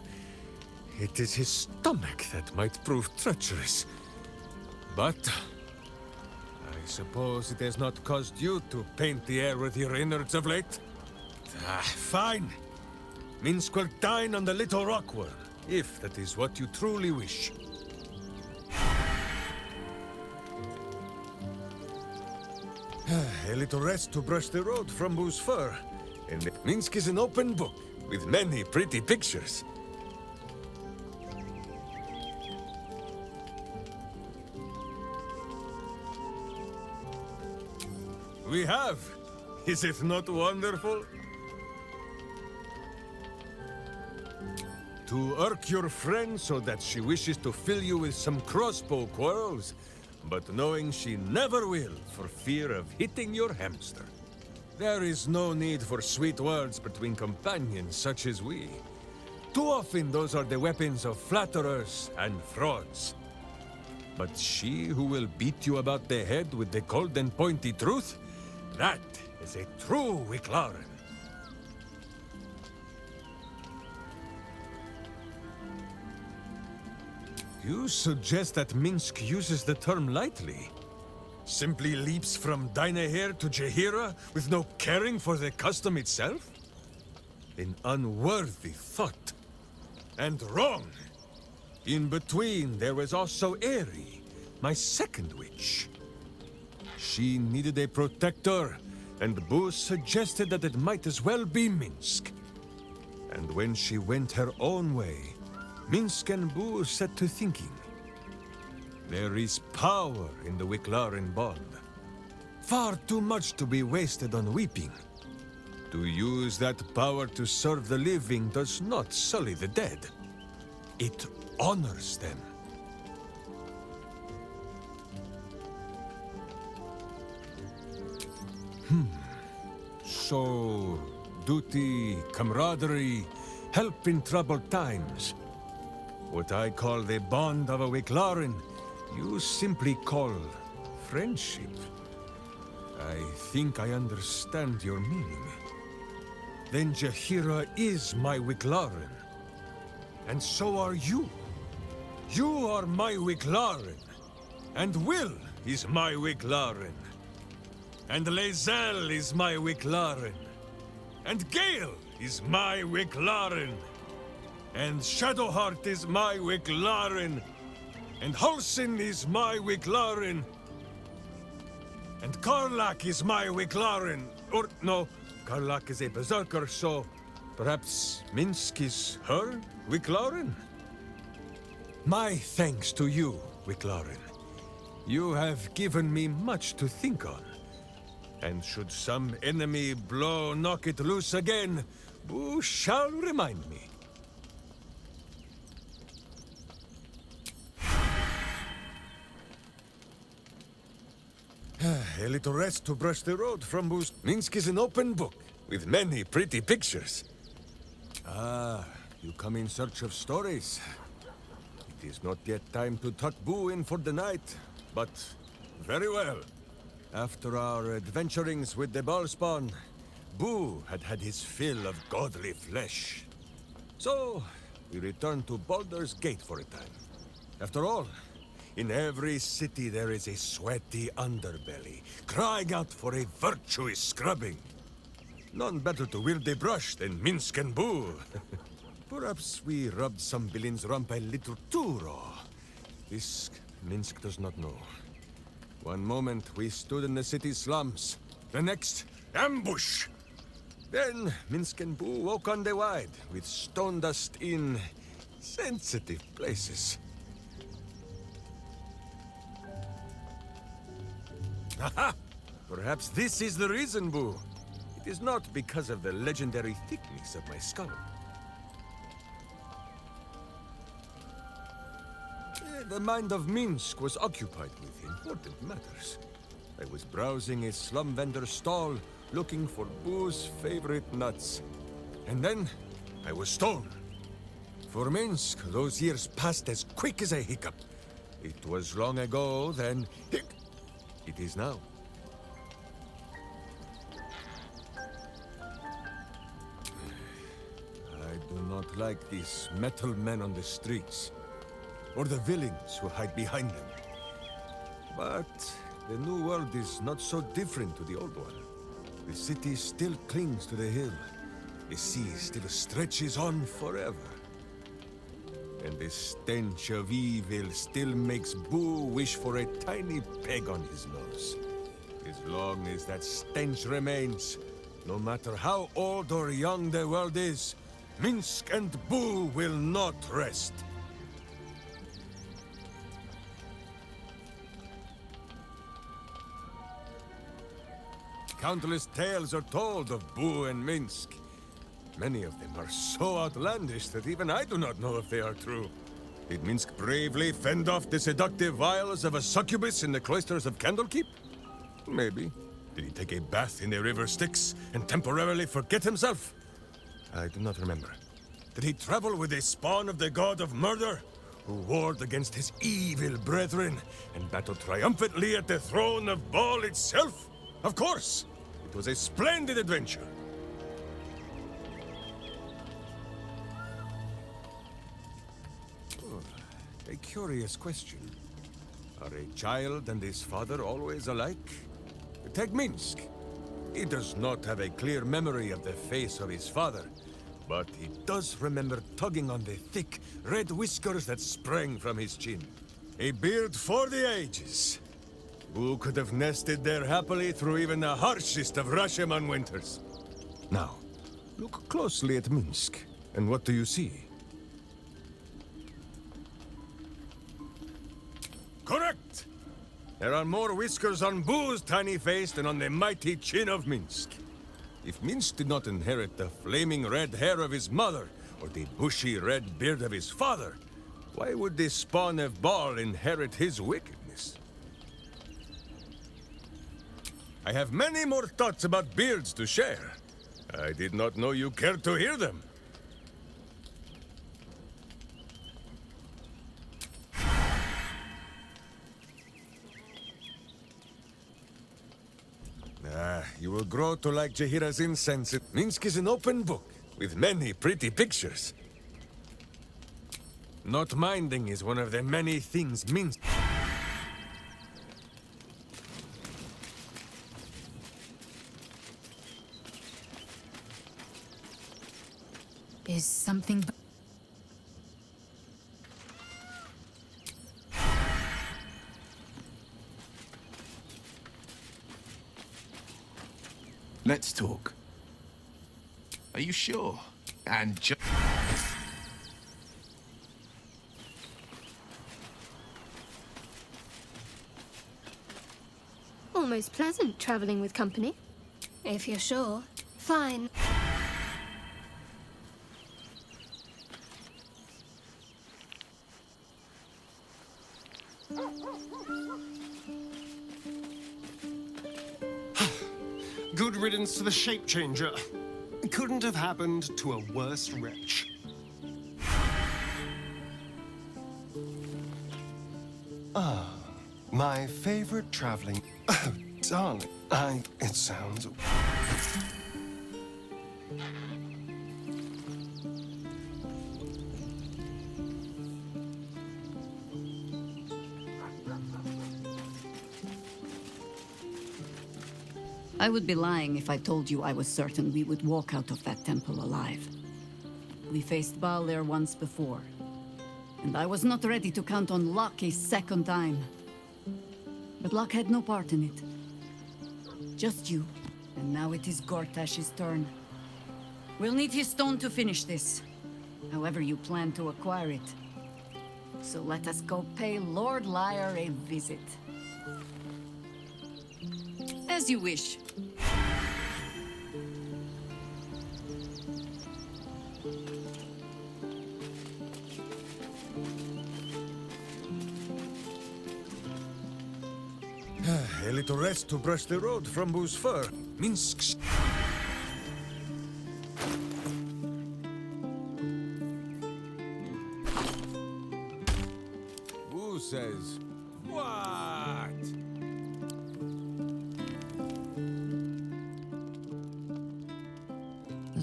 It is his stomach that might prove treacherous. But I suppose it has not caused you to paint the air with your innards of late? Fine. Minsk will dine on the little rockworm, if that is what you truly wish. a little rest to brush the road from Boo's fur. And Minsk is an open book with many pretty pictures. We have. Is it not wonderful? To irk your friend so that she wishes to fill you with some crossbow quarrels, but knowing she never will for fear of hitting your hamster. There is no need for sweet words between companions such as we. Too often those are the weapons of flatterers and frauds. But she who will beat you about the head with the cold and pointy truth, that is a true Wicklaren. You suggest that Minsk uses the term lightly? Simply leaps from Dynaheir to Jahira with no caring for the custom itself? An unworthy thought. And wrong. In between, there was also Eri, my second witch. She needed a protector, and Boo suggested that it might as well be Minsk. And when she went her own way, Minsk and Boo set to thinking. There is power in the Wicklaren bond. Far too much to be wasted on weeping. To use that power to serve the living does not sully the dead. It honors them. So, duty, camaraderie, help in troubled times. What I call the bond of a Wicklaren, you simply call friendship. I think I understand your meaning. Then Jahira is my Wicklaren. And so are you. You are my Wicklaren. And Will is my Wicklaren. And Lae'zel is my Wicklaren. And Gale is my Wicklaren. And Shadowheart is my Wicklaren. And Halsin is my Wicklaren. And Karlak is my Wicklaren. Or, no, Karlak is a berserker, so perhaps Minsk is her Wicklaren? My thanks to you, Wicklaren. You have given me much to think on. And should some enemy knock it loose again, Boo shall remind me. A little rest to brush the road from Boo's. Minsk is an open book with many pretty pictures. Ah, you come in search of stories. It is not yet time to tuck Boo in for the night, but very well. After our adventurings with the Ballspawn, Boo had had his fill of godly flesh. So, we returned to Baldur's Gate for a time. After all, in every city there is a sweaty underbelly, crying out for a virtuous scrubbing. None better to wield a brush than Minsk and Boo. Perhaps we rubbed some villain's rump a little too raw. This Minsk does not know. One moment we stood in the city slums, the next, ambush! Then Minsk and Boo woke on the wide, with stone dust in sensitive places. Aha! Perhaps this is the reason, Boo. It is not because of the legendary thickness of my skull. The mind of Minsk was occupied with important matters. I was browsing a slum vendor's stall, looking for Boo's favorite nuts. And then, I was stoned. For Minsk, those years passed as quick as a hiccup. It was long ago, then... It is now. I do not like these metal men on the streets, or the villains who hide behind them. But the new world is not so different to the old one. The city still clings to the hill. The sea still stretches on forever. And the stench of evil still makes Boo wish for a tiny peg on his nose. as long as that stench remains. No matter how old or young the world is, Minsk and Boo will not rest. Countless tales are told of Boo and Minsk. Many of them are so outlandish that even I do not know if they are true. Did Minsk bravely fend off the seductive wiles of a succubus in the cloisters of Candlekeep? Maybe. Did he take a bath in the river Styx and temporarily forget himself? I do not remember. Did he travel with a spawn of the god of murder, who warred against his evil brethren and battled triumphantly at the throne of Baal itself? Of course! It was a splendid adventure. A curious question. Are a child and his father always alike? Take Minsk. He does not have a clear memory of the face of his father, but he does remember tugging on the thick, red whiskers that sprang from his chin. A beard for the ages. Who could have nested there happily through even the harshest of Rashomon winters? Now, look closely at Minsk, and what do you see? Correct! There are more whiskers on Boo's tiny face than on the mighty chin of Minsk. If Minsk did not inherit the flaming red hair of his mother, or the bushy red beard of his father, why would the spawn of Baal inherit his wickedness? I have many more thoughts about beards to share. I did not know you cared to hear them. You will grow to like Jahira's incense. Minsk is an open book, with many pretty pictures. Not minding is one of the many things Minsk... Is something... Let's talk. Are you sure? And Almost pleasant traveling with company. If you're sure. Fine. Good riddance to the shape changer. Couldn't have happened to a worse wretch. Ah, my favorite traveling... Oh, darling. It sounds... I would be lying if I told you I was certain we would walk out of that temple alive. We faced Baal there once before, and I was not ready to count on luck a second time. But luck had no part in it. Just you, and now it is Gortash's turn. We'll need his stone to finish this, however you plan to acquire it. So let us go pay Lord Lyre a visit. As you wish. A little rest to brush the road from Boo's fur. Minsk. Boo says, what?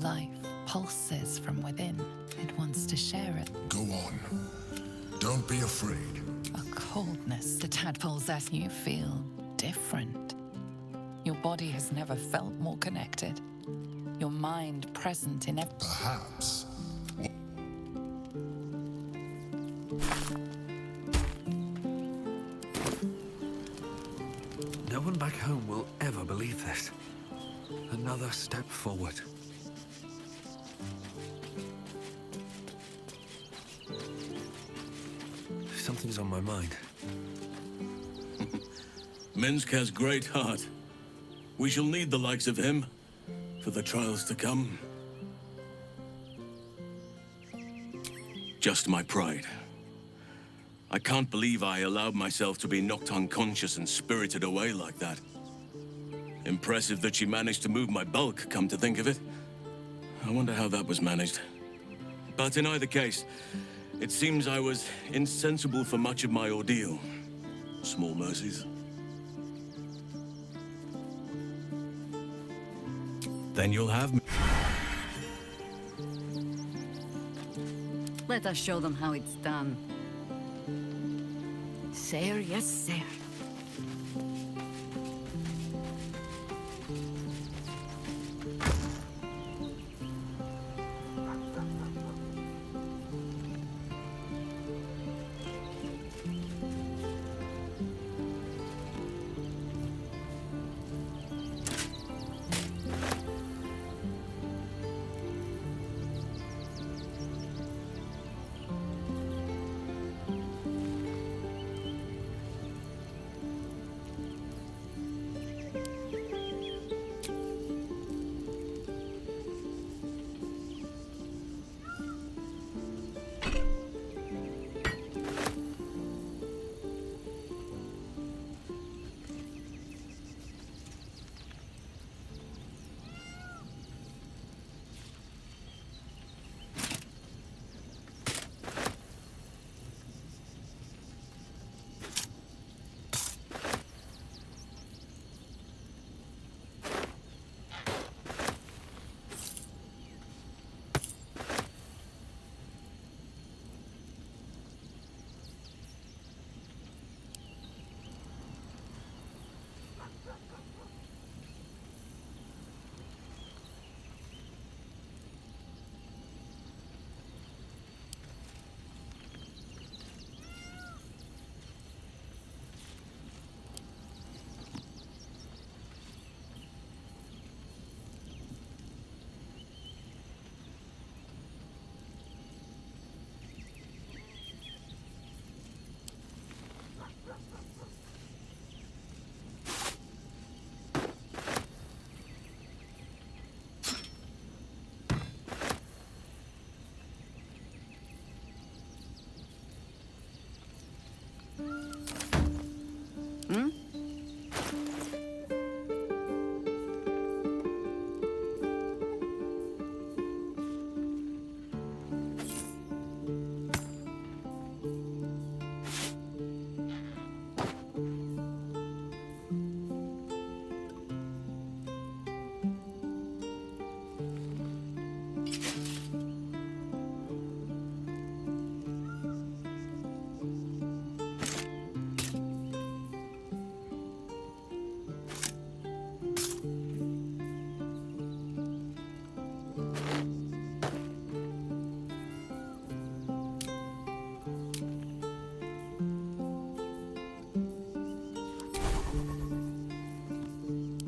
Life pulses from within. It wants to share it. Go on. Don't be afraid. A coldness the tadpoles as you feel different. Your body has never felt more connected. Your mind present in every... Perhaps. No one back home will ever Another step forward. Something's on my mind. Minsk has great heart. We shall need the likes of him for the trials to come. Just my pride. I can't believe I allowed myself to be knocked unconscious and spirited away like that. Impressive that she managed to move my bulk, come to think of it. I wonder how that was managed. But in either case, it seems I was insensible for much of my ordeal. Small mercies. Then you'll have me. Let us show them how it's done. Sir, yes, sir.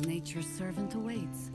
Nature's servant awaits.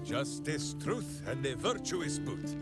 Justice, truth, and a virtuous boot.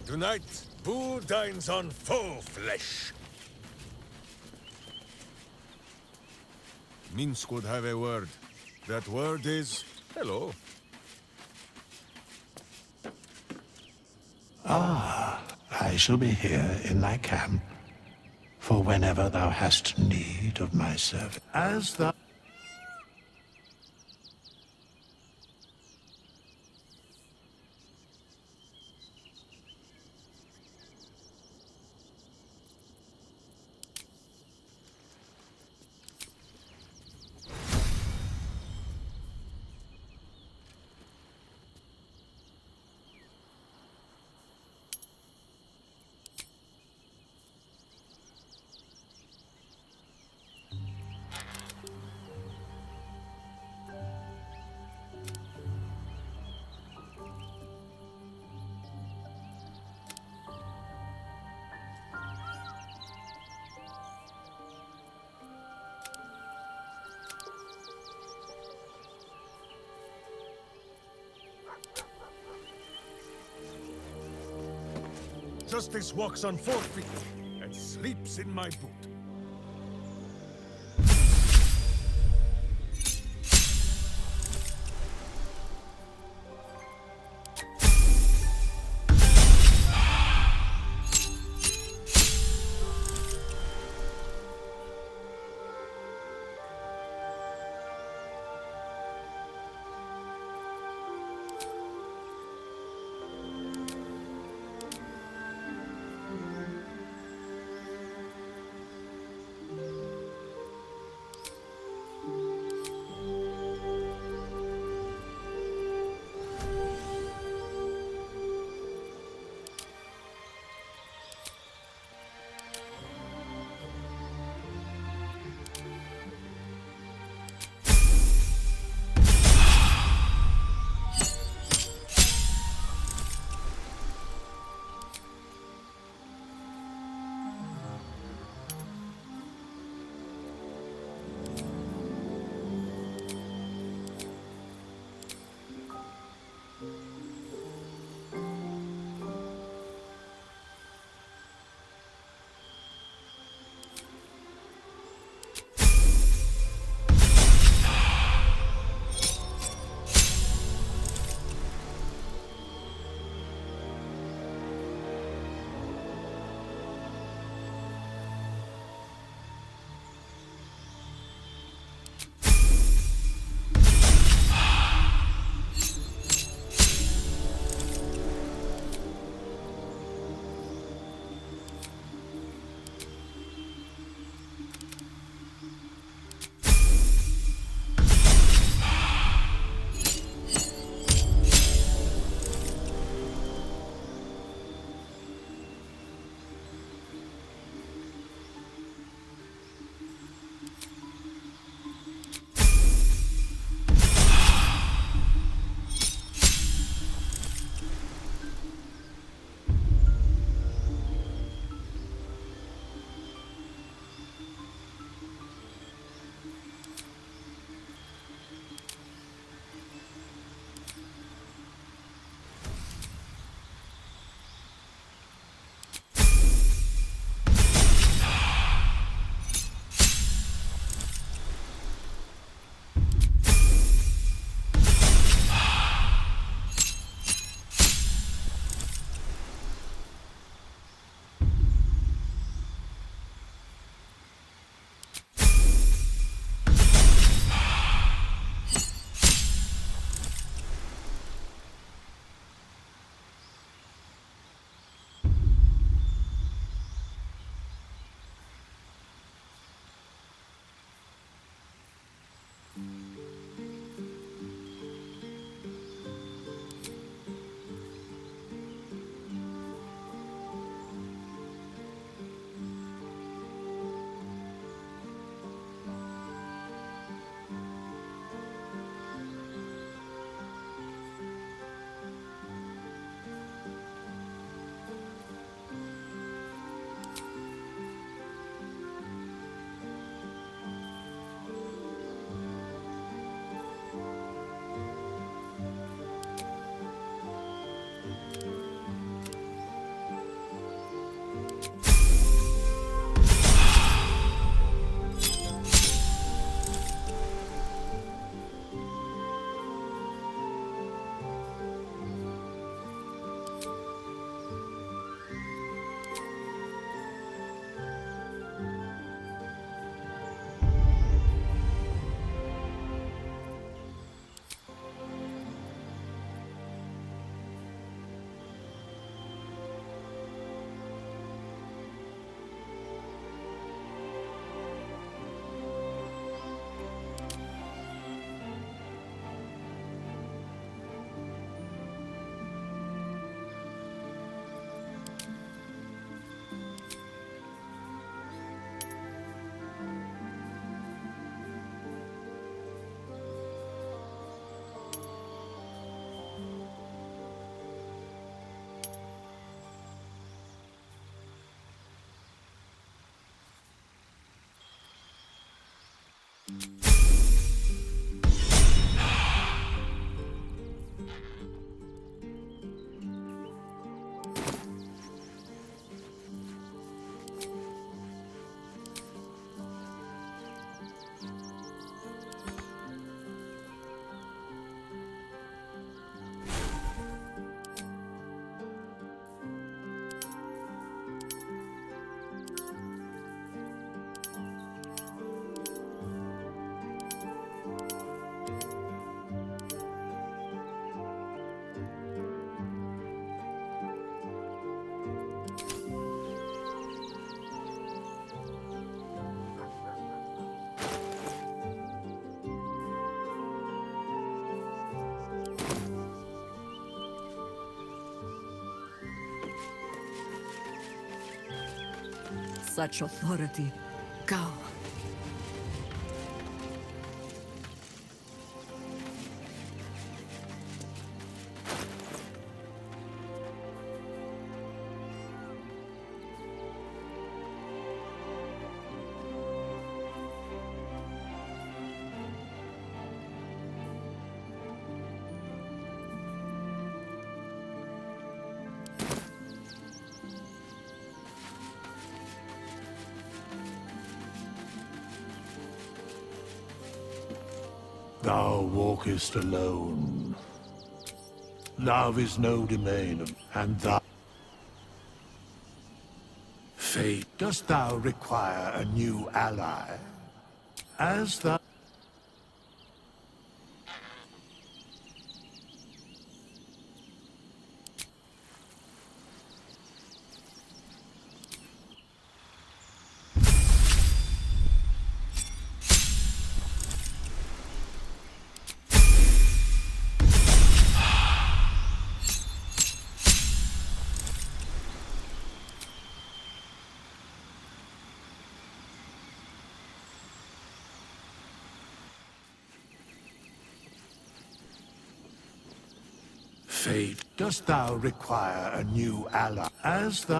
Tonight, who dines on foe flesh? Minsk would have a word. That word is hello. Ah, I shall be here in thy camp, for whenever thou hast need of my service. As thou... Justice walks on 4 feet and sleeps in my boot. such authority. Go. Thou walkest alone. Love is no domain of, and thou... Fate, dost thou require a new ally? As thou... Fate, dost thou require a new ally? As thou...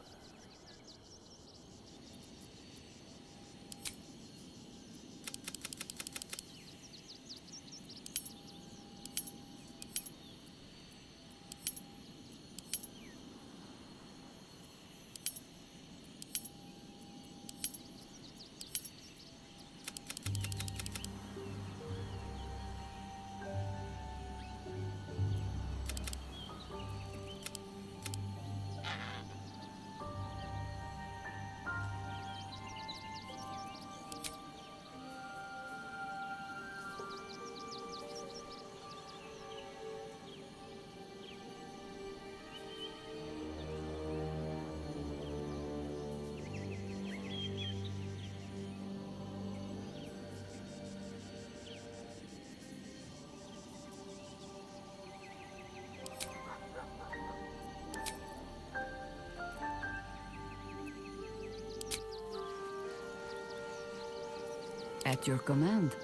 At your command.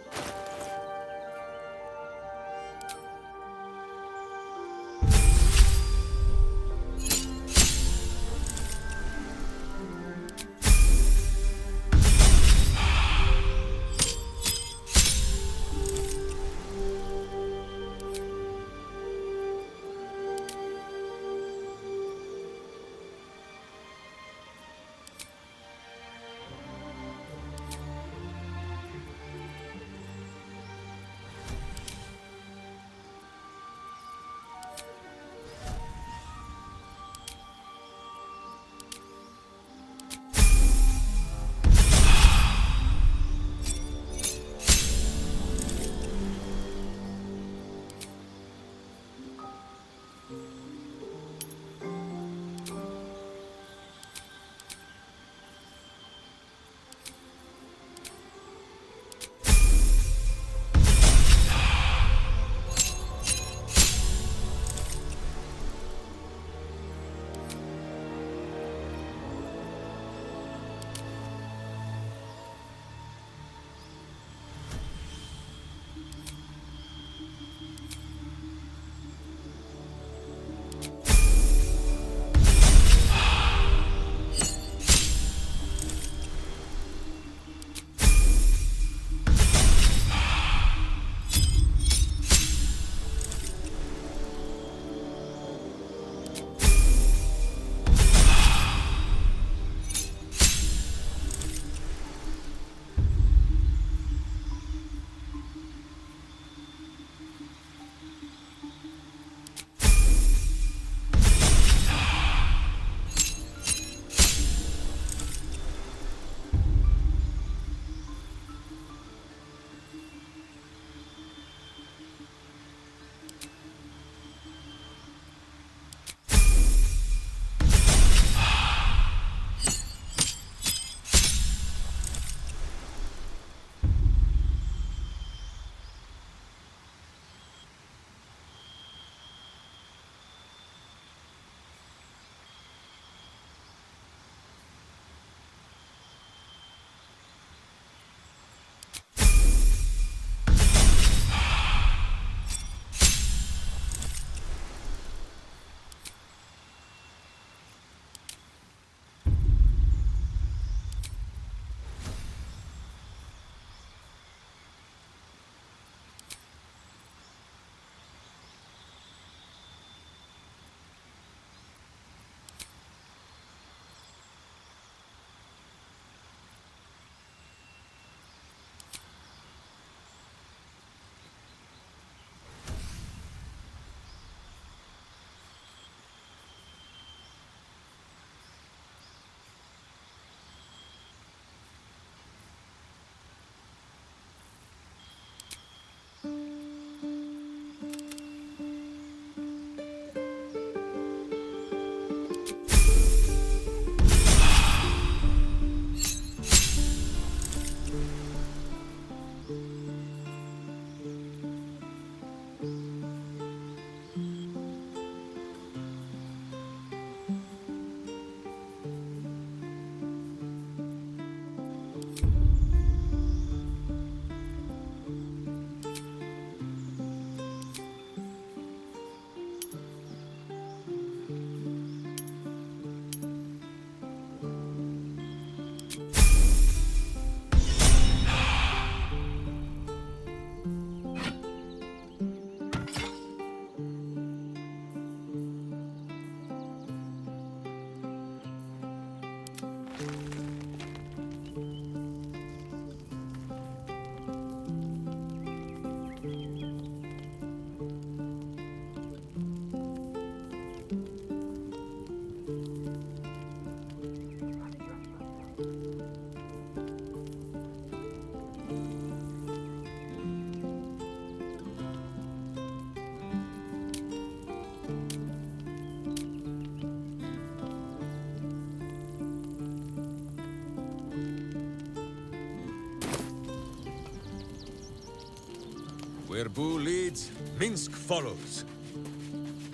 Where Boo leads, Minsk follows.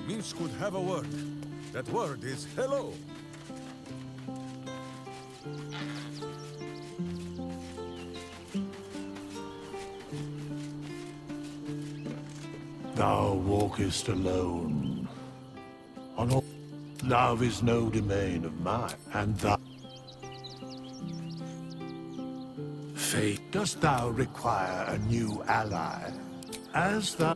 Minsk would have a word. That word is hello. Thou walkest alone. On all love is no domain of mine, and thou... Fate, dost thou require a new ally? As thou...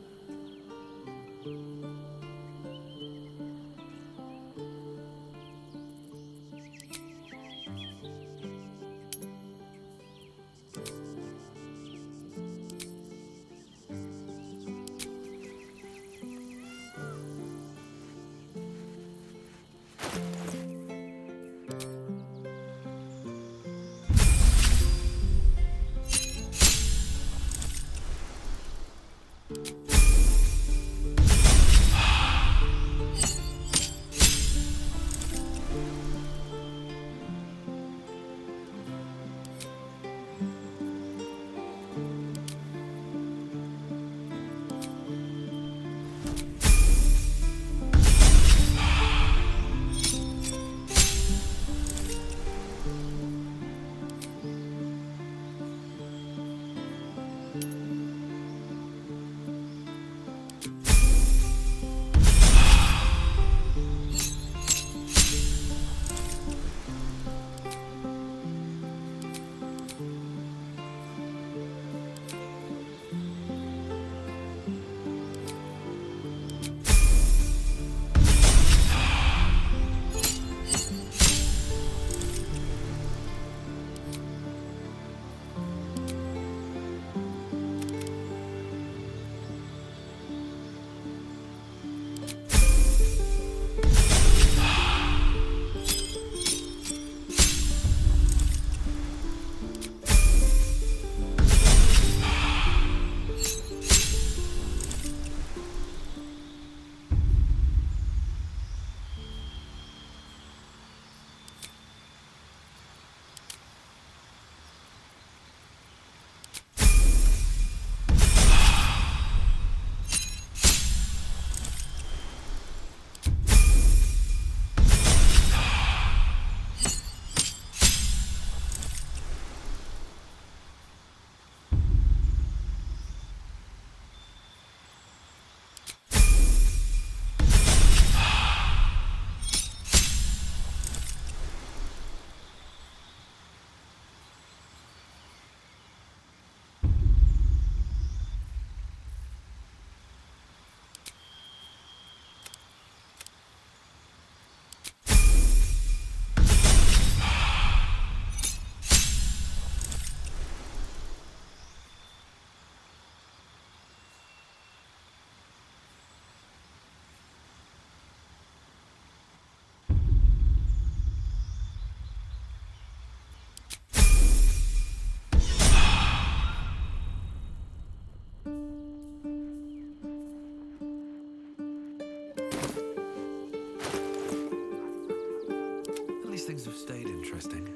At least things have stayed interesting.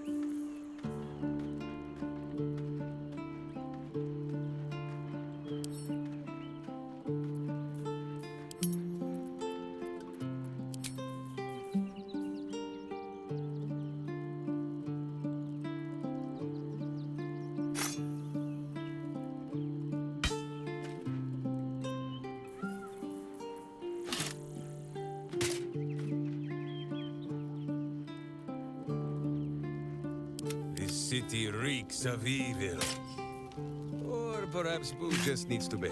This city reeks of evil. Or perhaps Boo just needs to bathe.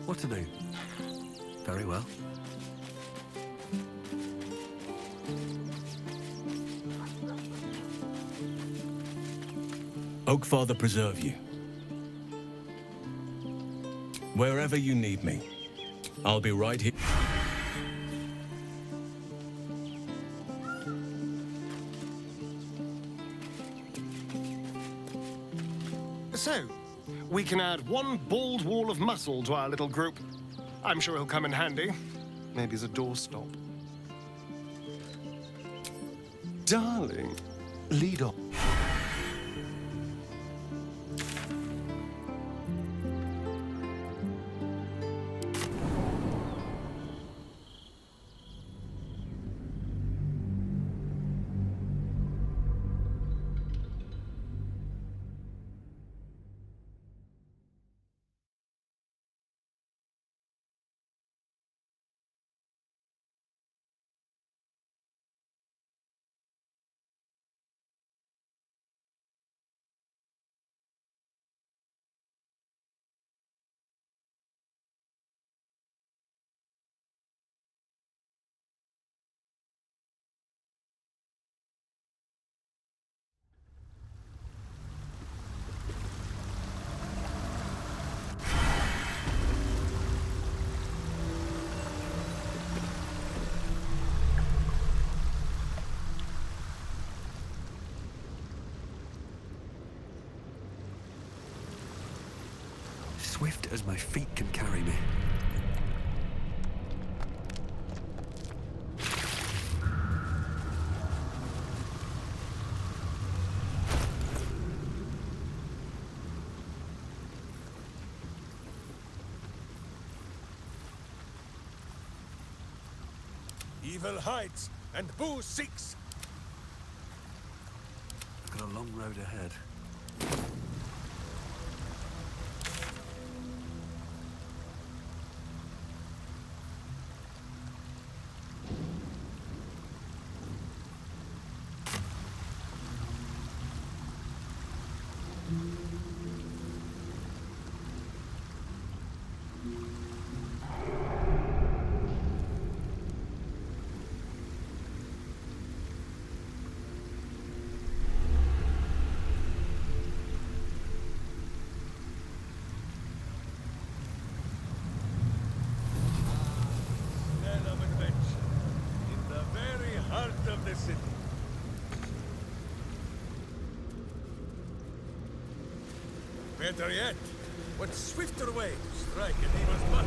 What to do? Very well. Oakfather preserve you. Wherever you need me, I'll be right here. So, we can add one bald wall of muscle to our little group. I'm sure he'll come in handy. Maybe as a doorstop. Darling, lead on. Swift as my feet can carry me. Evil hides and Boo seeks. I've got a long road ahead. Smell of adventure in the very heart of the city. Better yet, what swifter way to strike an evil's butt?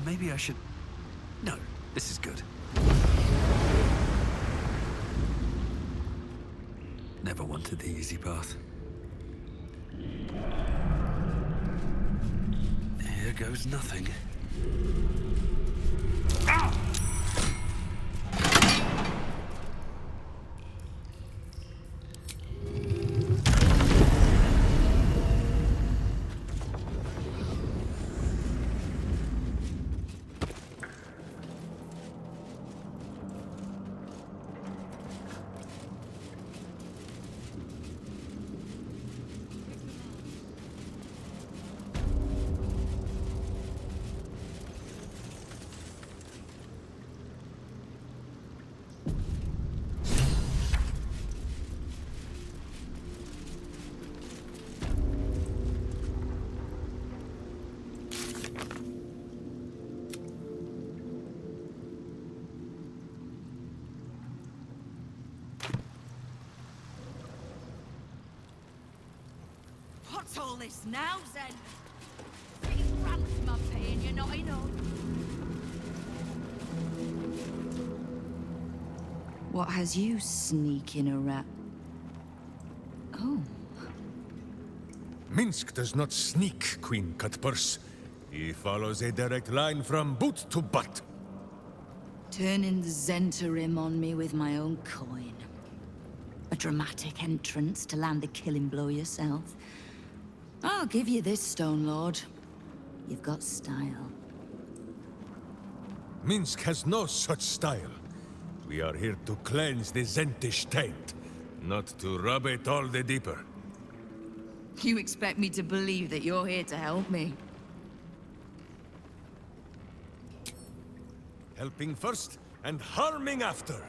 Maybe I should... No, this is good. Never wanted the easy path. Here goes nothing. What's all this now, Zen? Pretty ransom I'm paying you, not enough. What has you sneaking around? Oh. Minsk does not sneak, Queen Cutpurse. He follows a direct line from boot to butt. Turning the Zentarim on me with my own coin. A dramatic entrance to land a killing blow yourself. I'll give you this, Stone Lord. You've got style. Minsk has no such style. We are here to cleanse the Zentish taint, not to rub it all the deeper. You expect me to believe that you're here to help me? Helping first and harming after.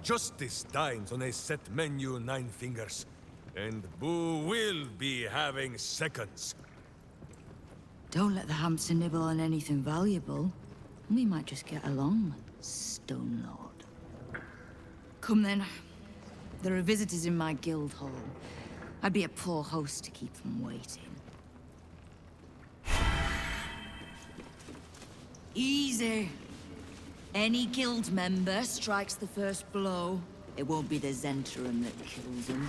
Justice dines on a set menu, 9 fingers. And Boo will be having seconds. Don't let the hamster nibble on anything valuable. We might just get along, Stone Lord. Come then. There are visitors in my guild hall. I'd be a poor host to keep them waiting. Easy. Any guild member strikes the first blow, it won't be the Zentarim that kills him.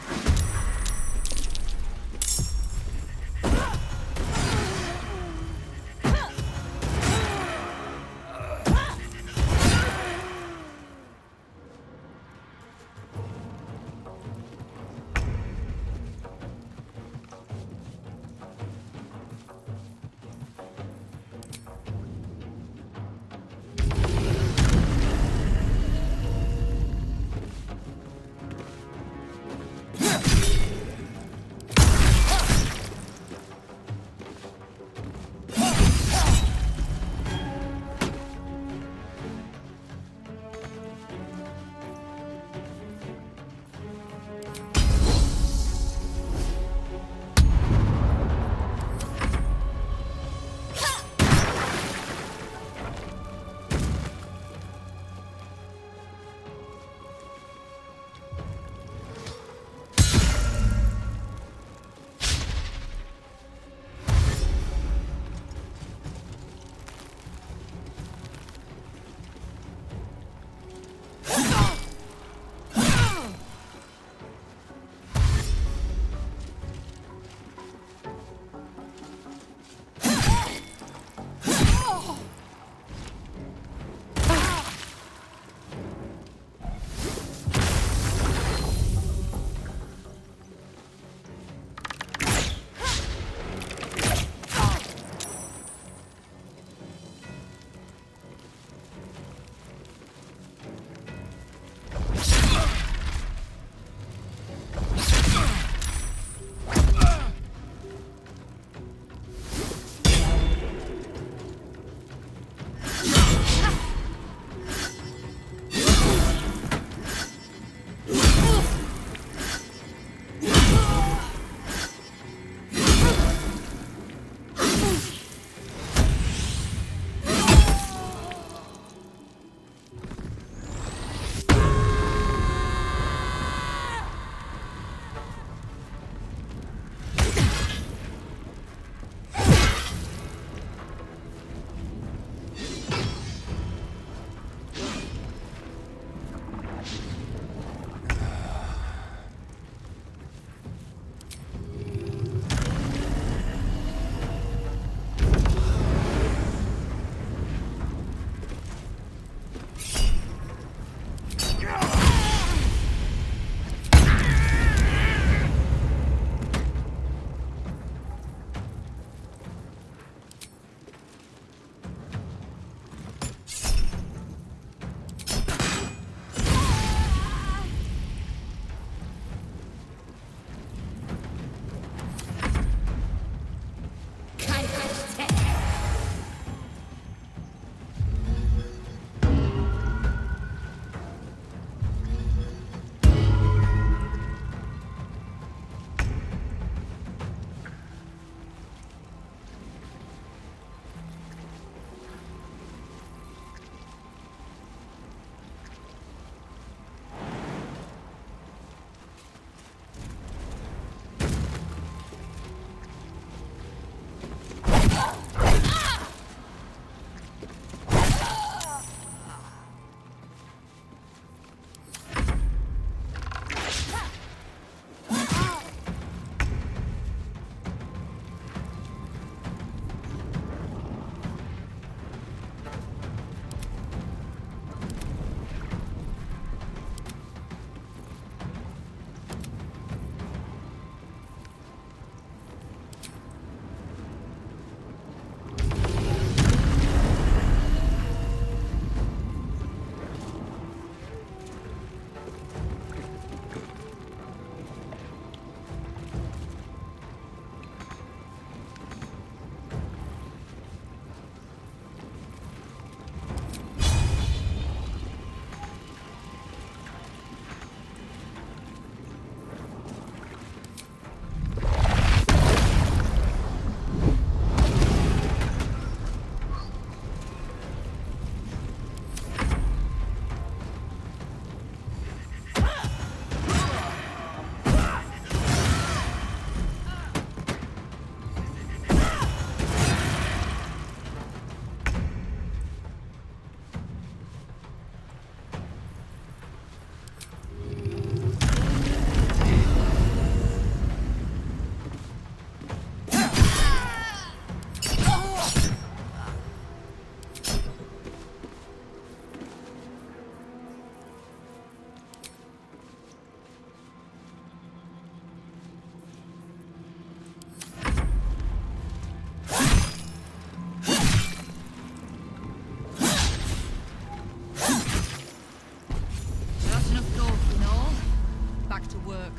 work.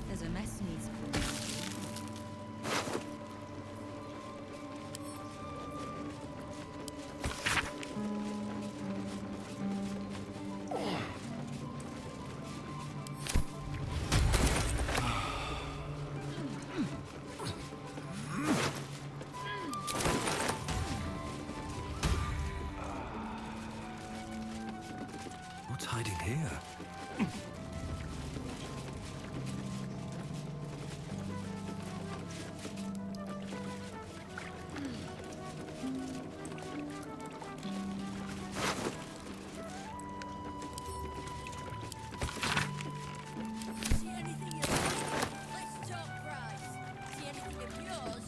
There's a mess needs cleaning. What's hiding here? See anything you like? Let's talk price. See anything of yours?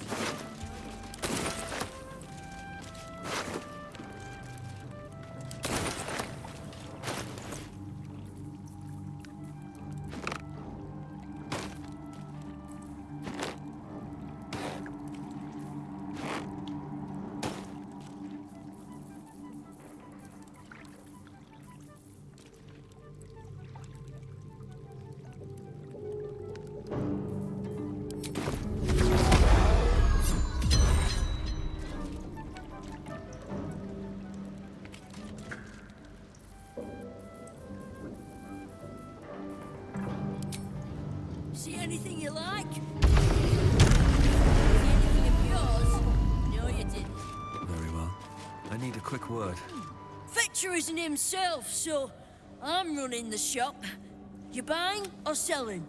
See anything you like? See anything of yours? No, you didn't. Very well. I need a quick word. Fetcher isn't himself, so I'm running the shop. You buying or selling?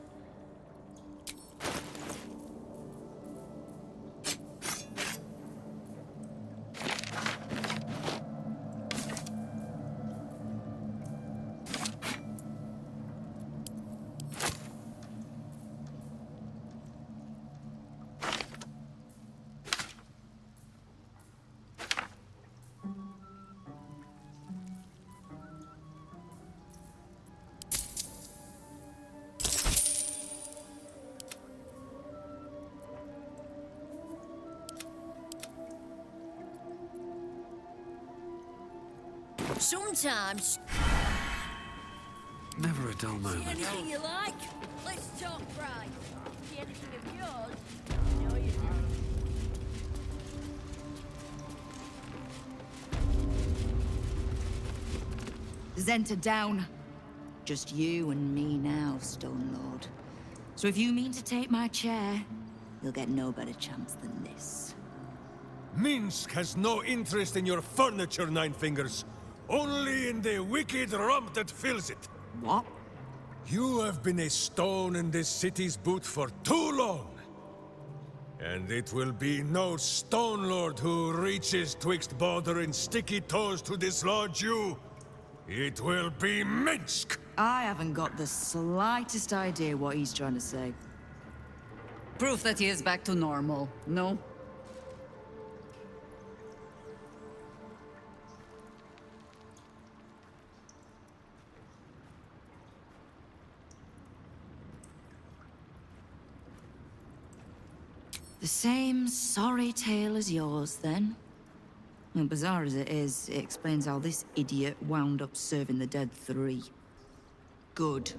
Sometimes. Never a dull See moment. anything you like? Let's talk price. See anything of yours? No, you didn't. Zenta down. Just you and me now, Stone Lord. So if you mean to take my chair, you'll get no better chance than this. Minsk has no interest in your furniture, Nine Fingers. Only in the wicked rump that fills it. What? You have been a stone in this city's boot for too long. And it will be no Stone Lord who reaches twixt Baldur and sticky toes to dislodge you. It will be Minsk! I haven't got the slightest idea what he's trying to say. Proof that he is back to normal, no? The same sorry tale as yours, then? Well, bizarre as it is, it explains how this idiot wound up serving the dead three. Good.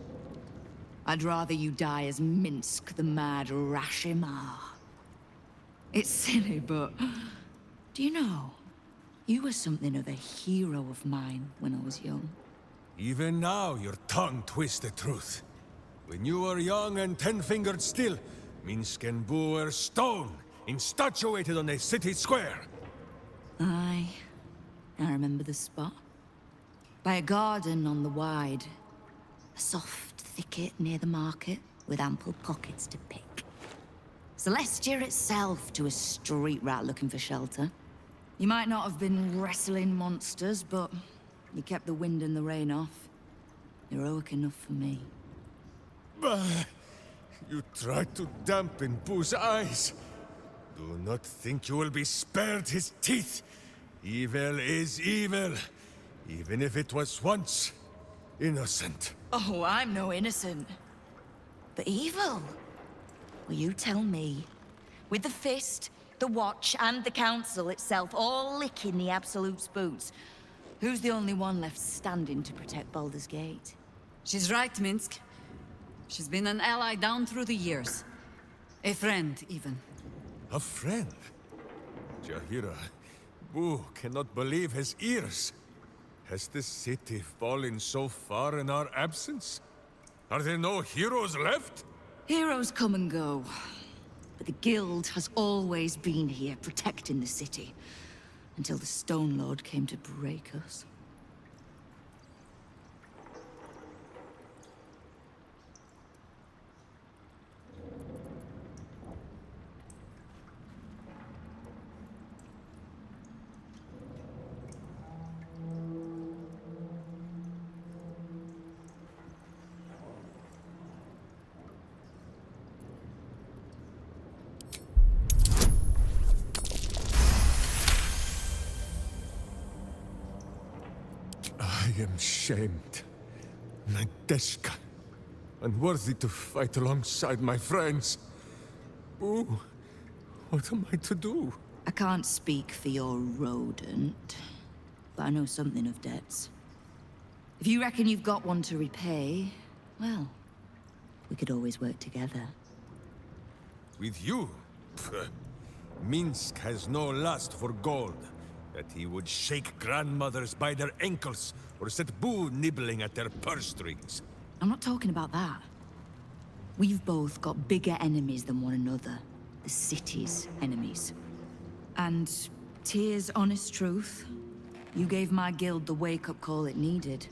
I'd rather you die as Minsk, the mad Rashimar. It's silly, but... Do you know? You were something of a hero of mine when I was young. Even now, your tongue twists the truth. When you were young and ten-fingered still, Minsk and Boo were stone, infatuated on a city square. Aye. I remember the spot. By a garden on the Wide. A soft thicket near the market, with ample pockets to pick. Celestia itself to a street rat looking for shelter. You might not have been wrestling monsters, but you kept the wind and the rain off. Heroic enough for me. Bah! You tried to dampen Boo's eyes. Do not think you will be spared his teeth. Evil is evil, even if it was once innocent. Oh, I'm no innocent. But evil? Will you tell me? With the Fist, the Watch, and the Council itself all licking the Absolute's boots, who's the only one left standing to protect Baldur's Gate? She's right, Minsk. She's been an ally down through the years. A friend, even. A friend? Jahira, Boo cannot believe his ears. Has this city fallen so far in our absence? Are there no heroes left? Heroes come and go. But the Guild has always been here, protecting the city. Until the Stone Lord came to break us. I am shamed. Nadeshka. Unworthy to fight alongside my friends. Boo, what am I to do? I can't speak for your rodent, but I know something of debts. If you reckon you've got one to repay, well, we could always work together. With you? Pfft. Minsk has no lust for gold. That he would shake grandmothers by their ankles, or set Boo nibbling at their purse strings. I'm not talking about that. We've both got bigger enemies than one another. The city's enemies. And Tyr's honest truth, you gave my guild the wake-up call it needed.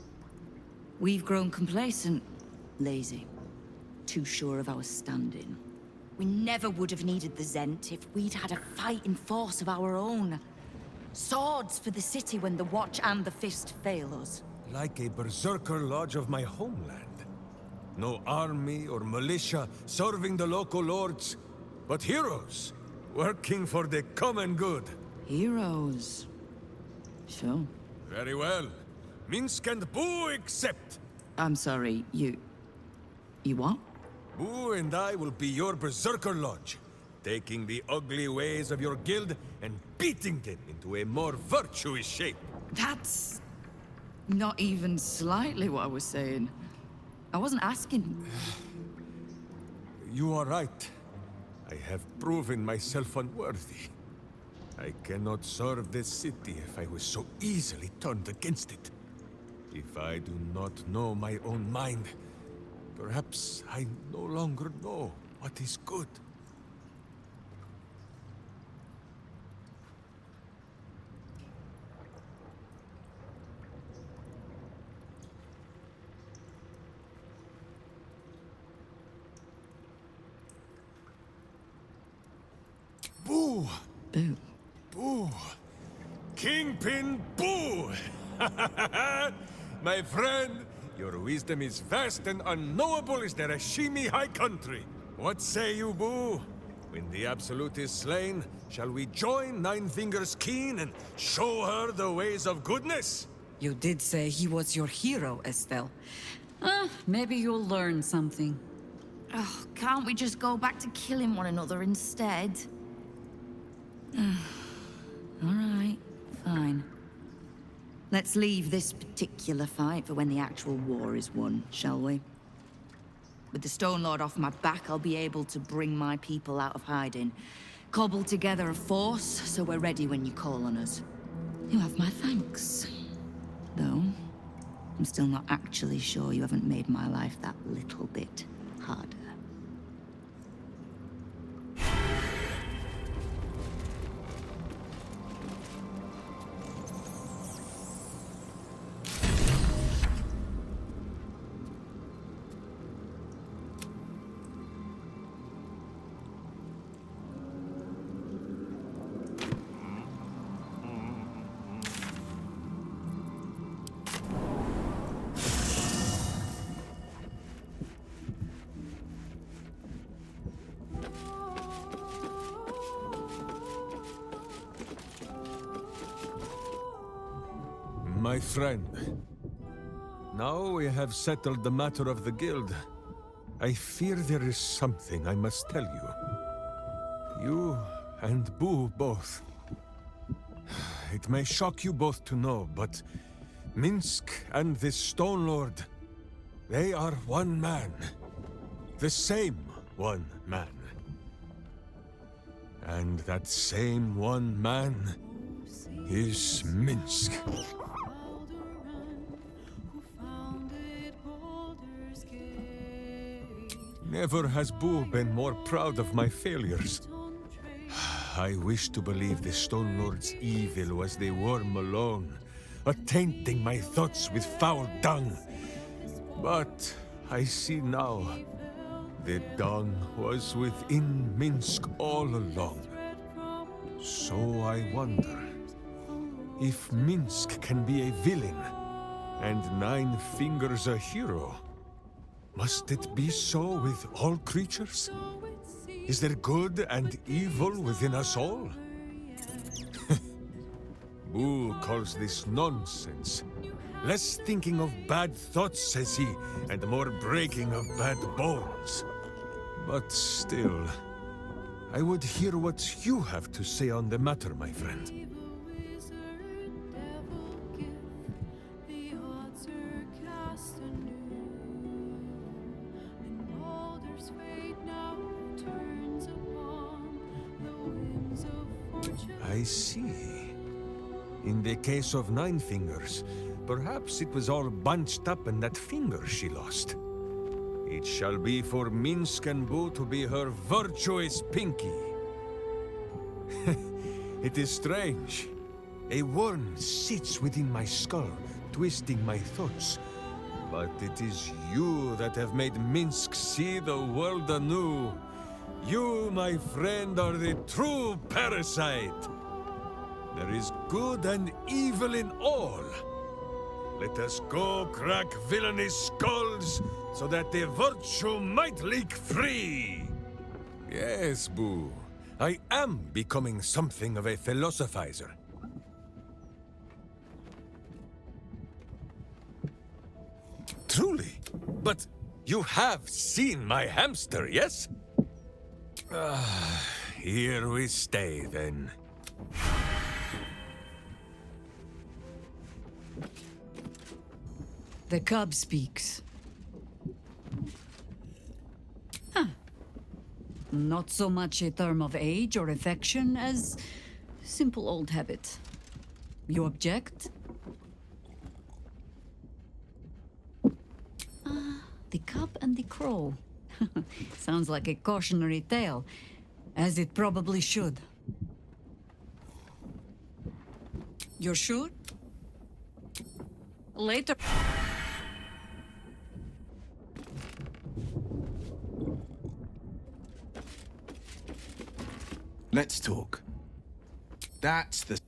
We've grown complacent, lazy, too sure of our standing. We never would have needed the Zent if we'd had a fighting force of our own. Swords for the city when the Watch and the Fist fail us. Like a berserker lodge of my homeland. No army or militia serving the local lords, but heroes working for the common good. Heroes. Sure. Very well. Minsk and Boo accept. I'm sorry, you what? Boo and I will be your berserker lodge, taking the ugly ways of your guild and beating them into a more virtuous shape. That's not even slightly what I was saying. I wasn't asking. You are right. I have proven myself unworthy. I cannot serve this city if I was so easily turned against it. If I do not know my own mind, perhaps I no longer know what is good. Boo! Boo. Boo! Kingpin Boo! My friend, your wisdom is vast and unknowable as the Rashimi High Country. What say you, Boo? When the Absolute is slain, shall we join Nine Fingers Keen and show her the ways of goodness? You did say he was your hero, Estelle. Maybe you'll learn something. Oh, can't we just go back to killing one another instead? Alright, fine. Let's leave this particular fight for when the actual war is won, shall we? With the Stone Lord off my back, I'll be able to bring my people out of hiding. Cobble together a force, so we're ready when you call on us. You have my thanks. Though, I'm still not actually sure you haven't made my life that little bit harder. My friend, now we have settled the matter of the guild. I fear there is something I must tell you. You and Boo both. It may shock you both to know, but Minsk and this Stone Lord, they are one man. The same one man. And that same one man is Minsk. Never has Boo been more proud of my failures. I wish to believe the Stone Lord's evil was the worm alone, tainting my thoughts with foul dung. But I see now, the dung was within Minsk all along. So I wonder, if Minsk can be a villain, and Nine Fingers a hero, must it be so with all creatures? Is there good and evil within us all? Boo calls this nonsense. Less thinking of bad thoughts, says he, and more breaking of bad bones. But still, I would hear what you have to say on the matter, my friend. I see. In the case of Nine Fingers, perhaps it was all bunched up in that finger she lost. It shall be for Minsk and Boo to be her virtuous pinky. It is strange. A worm sits within my skull, twisting my thoughts. But it is you that have made Minsk see the world anew. You, my friend, are the true parasite. There is good and evil in all. Let us go crack villainous skulls, so that the virtue might leak free. Yes, Boo. I am becoming something of a philosophizer. Truly? But you have seen my hamster, yes? Here we stay, then. The cub speaks. Huh. Not so much a term of age or affection as simple old habit. You object? The cub and the crow. Sounds like a cautionary tale, as it probably should. You're sure? Later. Let's talk. That's the...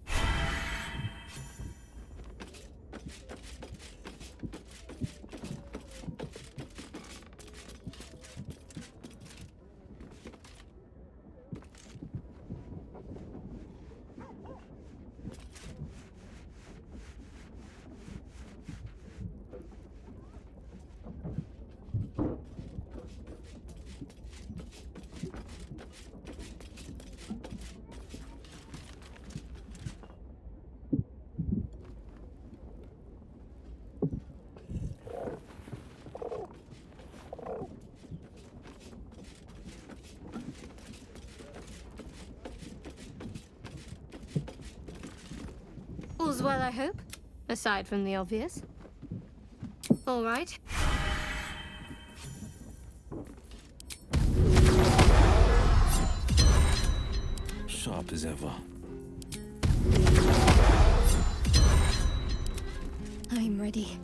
All's well, I hope, aside from the obvious. All right. Sharp as ever. I'm ready.